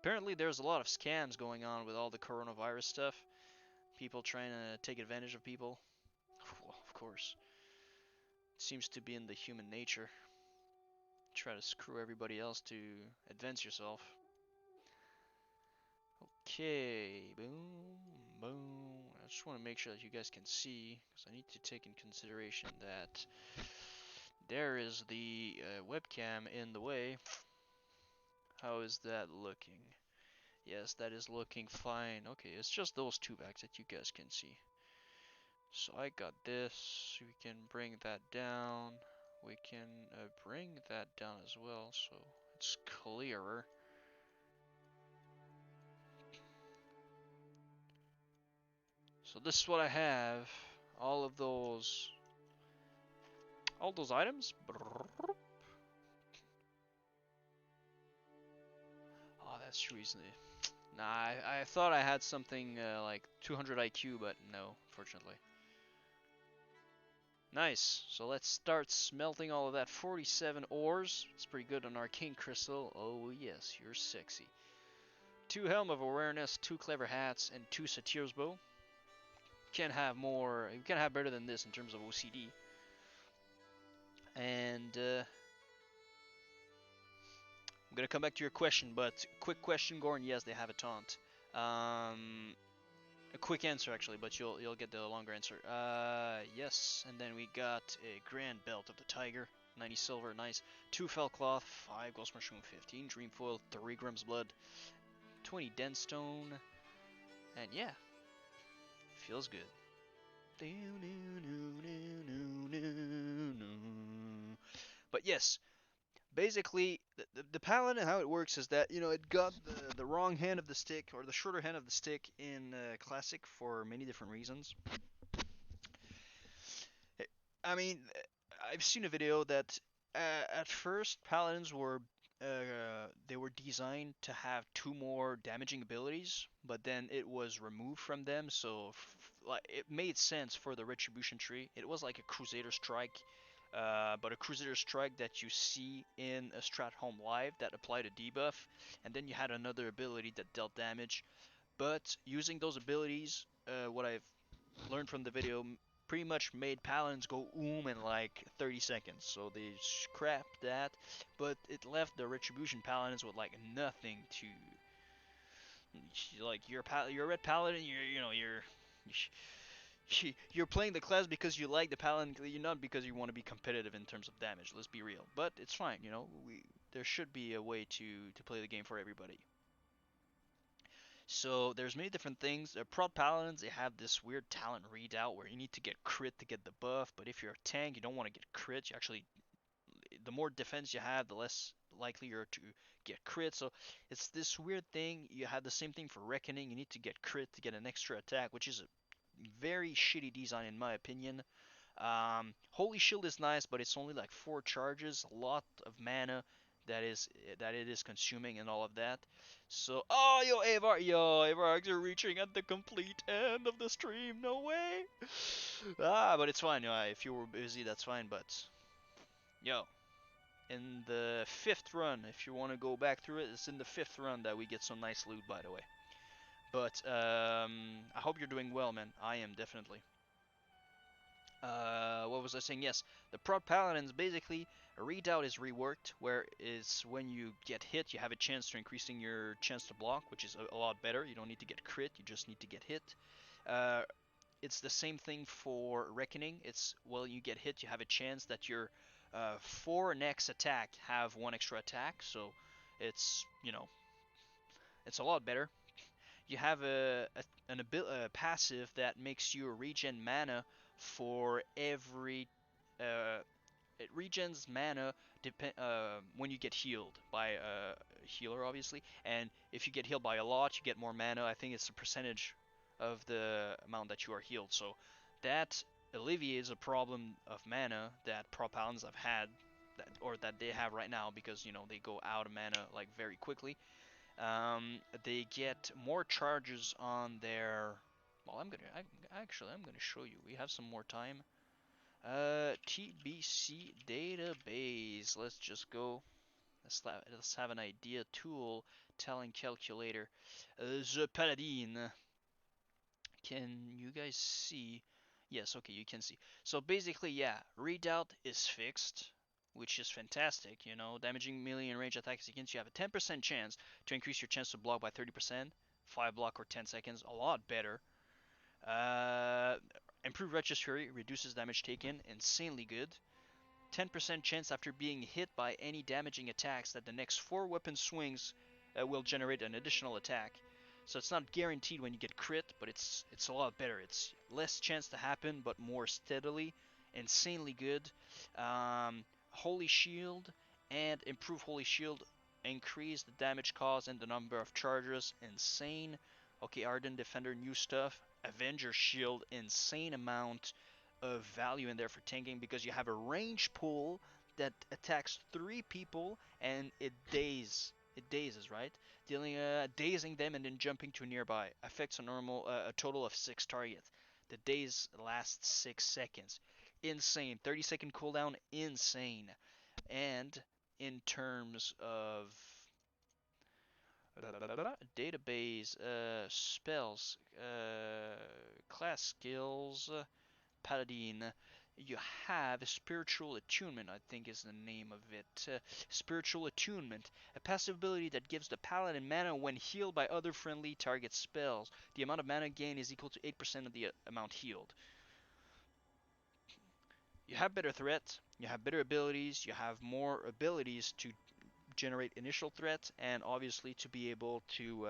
Apparently there's a lot of scams going on with all the coronavirus stuff. People trying to take advantage of people. Well, of course. It seems to be in the human nature. Try to screw everybody else to advance yourself. Okay, boom, boom. I just want to make sure that you guys can see, because I need to take in consideration that there is the webcam in the way. How is that looking? Yes, that is looking fine. Okay, it's just those two backs that you guys can see. So I got this. We can bring that down. We can bring that down as well, so it's clearer. So this is what I have. All those items. Oh, that's true. Nah, I thought I had something like 200 IQ, but no, fortunately. Nice. So let's start smelting all of that. 47 ores. It's pretty good on Arcane Crystal. Oh yes, you're sexy. 2 Helm of Awareness, 2 Clever Hats, and 2 Satir's Bow. Can't have more. You can't have better than this in terms of OCD. And I'm gonna come back to your question, but quick question, Gorn. Yes, they have a taunt. A quick answer actually, but you'll get the longer answer. Yes, and then we got a Grand Belt of the Tiger, 90 silver, nice. 2 Fell Cloth, 5 Ghost Mushroom, 15 Dream Foil, 3 Grimm's Blood, 20 Denstone, and yeah, feels good. But yes, basically, the paladin, how it works is that, it got the wrong hand of the stick, or the shorter hand of the stick in Classic for many different reasons. I mean, I've seen a video that at first paladins were they were designed to have 2 more damaging abilities, but then it was removed from them. So like it made sense for the retribution tree. It was like a Crusader Strike, but a Crusader Strike that you see in a Strat Home Live that applied a debuff, and then you had another ability that dealt damage. But using those abilities, what I've learned from the video, pretty much made paladins go in like 30 seconds. So they scrapped that, but it left the retribution paladins with like nothing to, like, you're a red paladin. You're playing the class because you like the paladin. You're not because you want to be competitive in terms of damage. Let's be real. But it's fine. There should be a way to play the game for everybody. So there's many different things. Prod paladins, they have this weird talent readout where you need to get crit to get the buff. But if you're a tank, you don't want to get crit. You actually, the more defense you have, the less likely you're to get crit. So it's this weird thing. You have the same thing for reckoning. You need to get crit to get an extra attack, which is a very shitty design in my opinion. Holy Shield is nice, but it's only like 4 charges, a lot of mana that it is consuming and all of that. So, oh, Avar, you're reaching at the complete end of the stream. No way. But it's fine. If you were busy, that's fine. But yo, in the 5th run, if you want to go back through it, it's in the 5th run that we get some nice loot, by the way. But I hope you're doing well, man. I am definitely. What was I saying? Yes, the prod paladins, basically a readout is reworked, where is when you get hit, you have a chance to increasing your chance to block, which is a lot better. You don't need to get crit, you just need to get hit. Uh, it's the same thing for reckoning. It's, well, you get hit, you have a chance that your 4 next attack have 1 extra attack, so it's, it's a lot better. You have a passive that makes you regen mana for every uh, it regens mana when you get healed by a healer, obviously. And if you get healed by a lot, you get more mana. I think it's a percentage of the amount that you are healed. So that alleviates a problem of mana that Pro Paladins have had, or that they have right now, because they go out of mana like very quickly. They get more charges on their. Well, I'm gonna show you. We have some more time. TBC database. Let's just go. Let's have an idea tool telling calculator. The Paladin. Can you guys see? Yes, okay, you can see. So basically, yeah, readout is fixed, which is fantastic. Damaging melee and range attacks against you have a 10% chance to increase your chance to block by 30%. 5 block or 10 seconds, a lot better. Improved registry reduces damage taken, insanely good. 10% chance after being hit by any damaging attacks that the next 4 weapon swings will generate an additional attack. So it's not guaranteed when you get crit, but it's a lot better. It's less chance to happen, but more steadily. Insanely good. Holy Shield and improve Holy Shield. Increase the damage caused and the number of charges. Insane. Okay, Ardent Defender, new stuff. Avenger Shield, insane amount of value in there for tanking, because you have a range pull that attacks 3 people and it dazes, right? Dazing them and then jumping to nearby. Affects a total of 6 targets. The daze lasts 6 seconds. Insane. 30-second cooldown, insane. And in terms of database, spells, class skills, Paladin, you have Spiritual Attunement, I think is the name of it. Spiritual Attunement, a passive ability that gives the Paladin mana when healed by other friendly target spells. The amount of mana gain is equal to 8% of the amount healed. You have better threats, you have better abilities, you have more abilities to generate initial threats, and obviously to be able to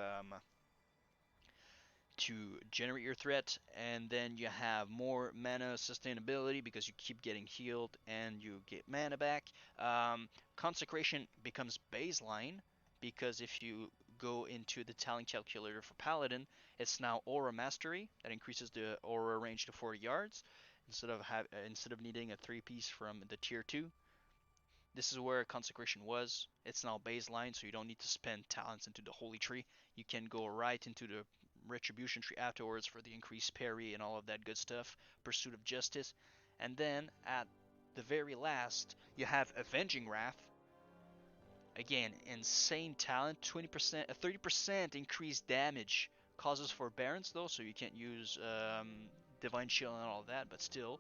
generate your threat, and then you have more mana sustainability because you keep getting healed and you get mana back. Consecration becomes baseline, because if you go into the talent calculator for Paladin, it's now Aura Mastery that increases the aura range to 40 yards instead of needing a 3-piece from the tier 2. This is where Consecration was. It's now baseline, so you don't need to spend talents into the Holy Tree. You can go right into the Retribution Tree afterwards for the increased parry and all of that good stuff. Pursuit of Justice. And then, at the very last, you have Avenging Wrath. Again, insane talent. 30% increased damage. Causes forbearance, though, so you can't use Divine Shield and all of that, but still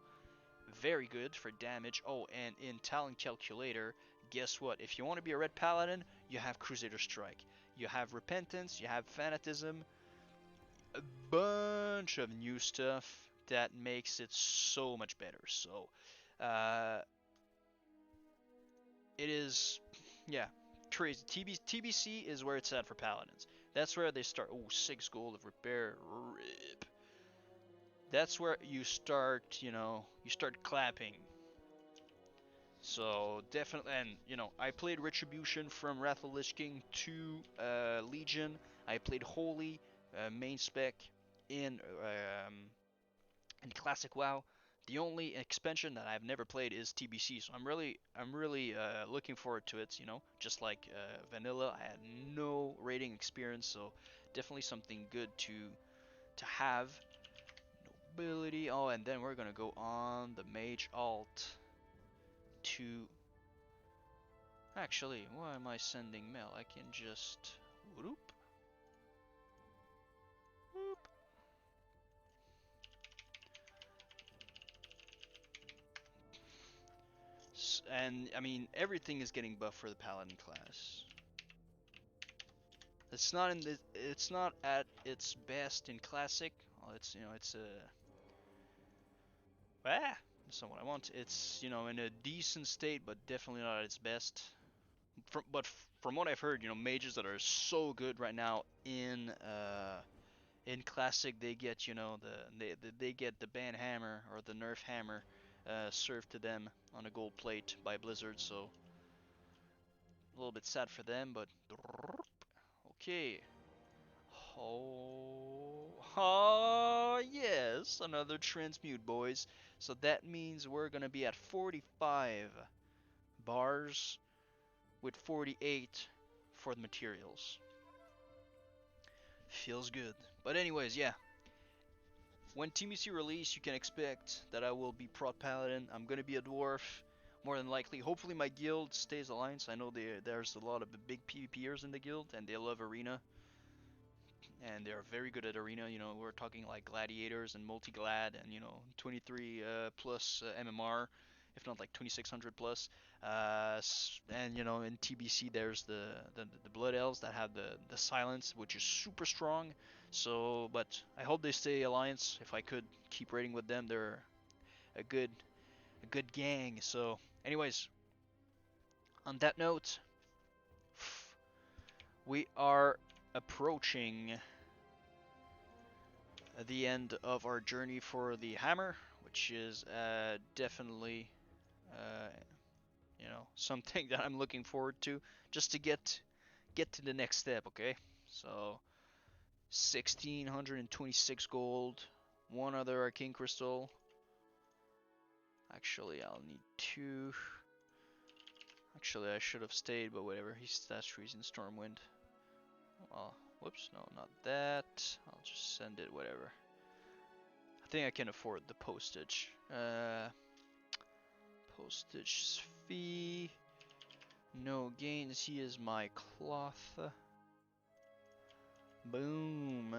very good for damage. Oh, and in Talent Calculator, guess what? If you want to be a Red Paladin, you have Crusader Strike. You have Repentance, you have Fanatism, a bunch of new stuff that makes it so much better. So, it is, yeah, crazy. TBC is where it's at for Paladins. That's where they start. Oh, 6 gold of repair. Rip. That's where you start, you start clapping. So definitely, and I played Retribution from Wrath of Lich King to Legion. I played Holy main spec in Classic WoW. The only expansion that I've never played is TBC, so I'm really looking forward to it. Just like Vanilla, I had no raiding experience, so definitely something good to have. Nobility. Oh, and then we're gonna go on the Mage alt to. Actually, why am I sending mail? I can just whoop, whoop. And I mean, everything is getting buffed for the Paladin class. It's not at its best in Classic. Well, it's that's not what I want. It's in a decent state, but definitely not at its best. From what I've heard, mages that are so good right now in Classic, they get they get the ban hammer or the nerf hammer served to them on a gold plate by Blizzard, so a little bit sad for them, but okay. Oh, yes, another transmute, boys. So that means we're gonna be at 45 bars with 48 for the materials. Feels good. But anyways, yeah. When TBC release, you can expect that I will be Prot Paladin. I'm gonna be a dwarf, more than likely. Hopefully my guild stays Alliance. I know there's a lot of the big PvPers in the guild, and they love Arena. And they're very good at Arena. You know, we're talking like Gladiators and Multi-Glad, and 23 plus MMR, if not like 2600 plus. And in TBC there's the Blood Elves that have the Silence, which is super strong. So, but I hope they stay Alliance. If I could keep raiding with them, they're a good gang. So, anyways, on that note, we are approaching the end of our journey for the hammer, which is definitely uh, something that I'm looking forward to, just to get to the next step. Okay, so 1626 gold, one other arcane crystal. Actually, I'll need two. Actually, I should have stayed, but whatever. That's trees in Stormwind. Well, whoops, no, not that. I'll just send it, whatever. I think I can afford the postage. Postage fee. No gains. He is my cloth. Boom.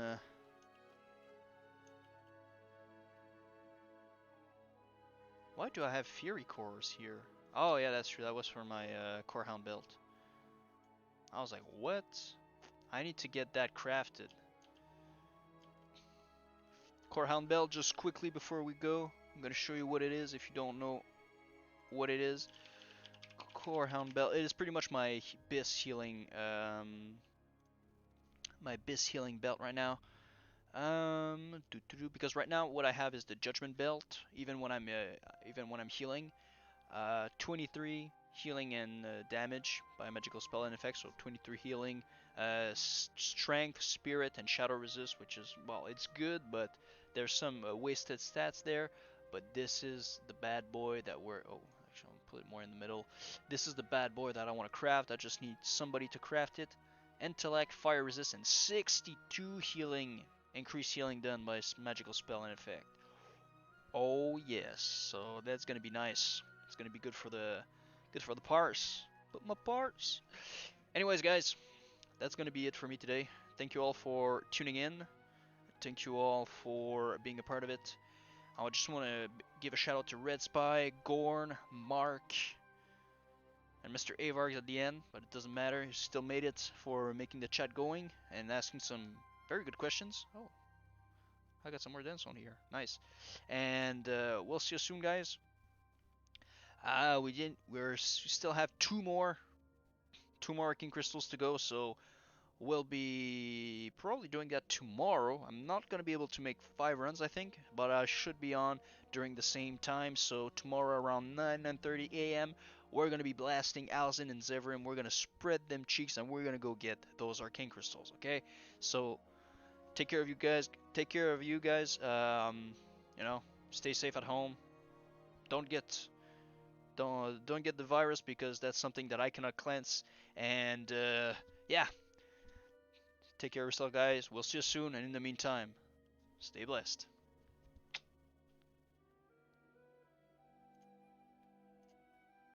Why do I have Fury Cores here? Oh yeah, that's true. That was for my Corehound belt. I was like, what? I need to get that crafted. Corehound belt, just quickly before we go, I'm gonna show you what it is if you don't know what it is. Corehound belt. It is pretty much my Bis healing, belt right now. Because right now what I have is the Judgment belt. Even when I'm healing, 23 healing and damage by magical spell and effects. So 23 healing, strength, spirit, and shadow resist, which is, well, it's good, but there's some wasted stats there. But this is the bad boy that we're. Oh, actually, I'll put it more in the middle. This is the bad boy that I want to craft. I just need somebody to craft it. Intellect, fire resist, and 62 healing. Increased healing done by magical spell and effect. Oh yes, so that's gonna be nice. It's gonna be good for the parse. But my parts. Anyways, guys, that's gonna be it for me today. Thank you all for tuning in. Thank you all for being a part of it. I just want to give a shout out to Red Spy, Gorn, Mark, and Mr. Avargs at the end, but it doesn't matter. He still made it for making the chat going and asking some very good questions. Oh, I got some more dance on here. Nice. And we'll see you soon, guys. We still have two more arcane crystals to go, so we'll be probably doing that tomorrow. I'm not gonna be able to make 5 runs, I think, but I should be on during the same time. So tomorrow around 9:30 a.m. we're gonna be blasting Alzin and Zevrim. We're gonna spread them cheeks and we're gonna go get those arcane crystals. Okay, so take care of you guys. Take care of you guys. Stay safe at home. Don't get the virus, because that's something that I cannot cleanse. And yeah, take care of yourself, guys. We'll see you soon. And in the meantime, stay blessed.